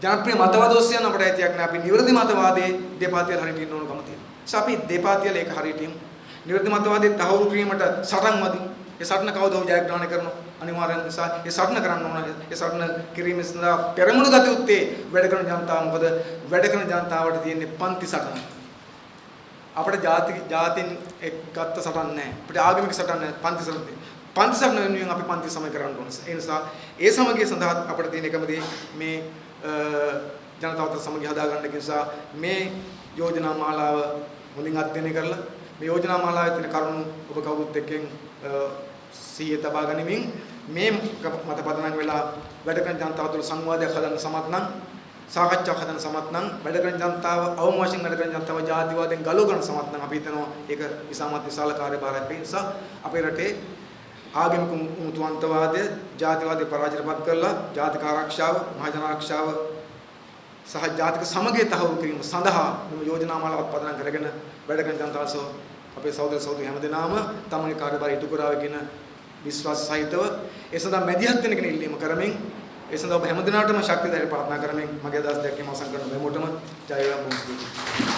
ජනප්‍රිය මතවාද ඔස්සේ අපට අයිතියක් නැහැ. අපි නිවැරදි මතවාදයේ දෙපාතියල හරියට ඉන්න ඕනකම තියෙනවා. අපි දෙපාතියල ඒක හරියට ඉමු. නිවැරදි මතවාදයේ තහවුරු කිරීමට සටන් මදි. ඒ සටන කවදෝ ජයග්‍රහණය කරනවා. අනිවාර්යෙන් නිසා ඒ සටන කරන්න ඕන. ඒ සටන කිරීම සඳහා පෙරමුණු ගත යුත්තේ වැඩ කරන ජනතාව. මොකද වැඩ කරන ජනතාවට තියෙන්නේ පන්ති සටන. අපිට ජාතින් එක් ගත්ත සටන් නැහැ. අපිට ආගමික සටන් නැහැ. පන්ති සටන. පන්ති සටන වෙනුවෙන් අපි පන්ති සමය කරන්න ඕන. ඒ නිසා ඒ සමගිය සඳහා අපිට තියෙන එකම දේ මේ ජනතාවට සමගිය හදාගන්න නිසා මේ යෝජනා මාලාව හොඳින් අධ්‍යයනය කරලා මේ යෝජනා මාලාවේ තියෙන කරුණු ඔබ කවුරුත් එක්කෙන් සිහිය තබා ගනිමින් මේ මත පදනම් වෙලා වැඩ කරන ජනතාව තුළ සංවාදයක් හදන්න සමත් නම් සාකච්ඡාවක් හදන්න සමත් නම් වැඩ කරන ජනතාව අවම වශයෙන් වැඩ කරන ජනතාව ජාතිවාදයෙන් ගලව ගන්න සමත් නම් අපි හිතනවා ඒක ඉතාමත් විශාල කාර්යභාරයක් වෙන නිසා අපේ රටේ ආගමික මුතුන්තවාදය ජාතිවාදය පරාජයපත් කරලා ජාතික ආරක්ෂාව මහජන ආරක්ෂාව සහ ජාතික සමගිය තහවුරු කිරීම සඳහා මේ යෝජනා මාලාවක් පදනම් කරගෙන වැඩ කරන ජනතාව සහ අපේ සහෝදර සහෝදරි හැමදෙනාම තමන්ගේ කාර්යභාරය ඉටු කරාවේ කියන විශ්වාස සහිතව ඒ සඳහා මැදිහත් වෙන කෙනෙක් ඉල්ලීම කරමින් ඒ සඳහා ඔබ හැමදෙනාටම ශක්තිය ධෛර්ය ප්‍රාර්ථනා කරමින් මගේ අදහස් දැක්වීම අවසන් කරන මෙමොටම ජය වේවා.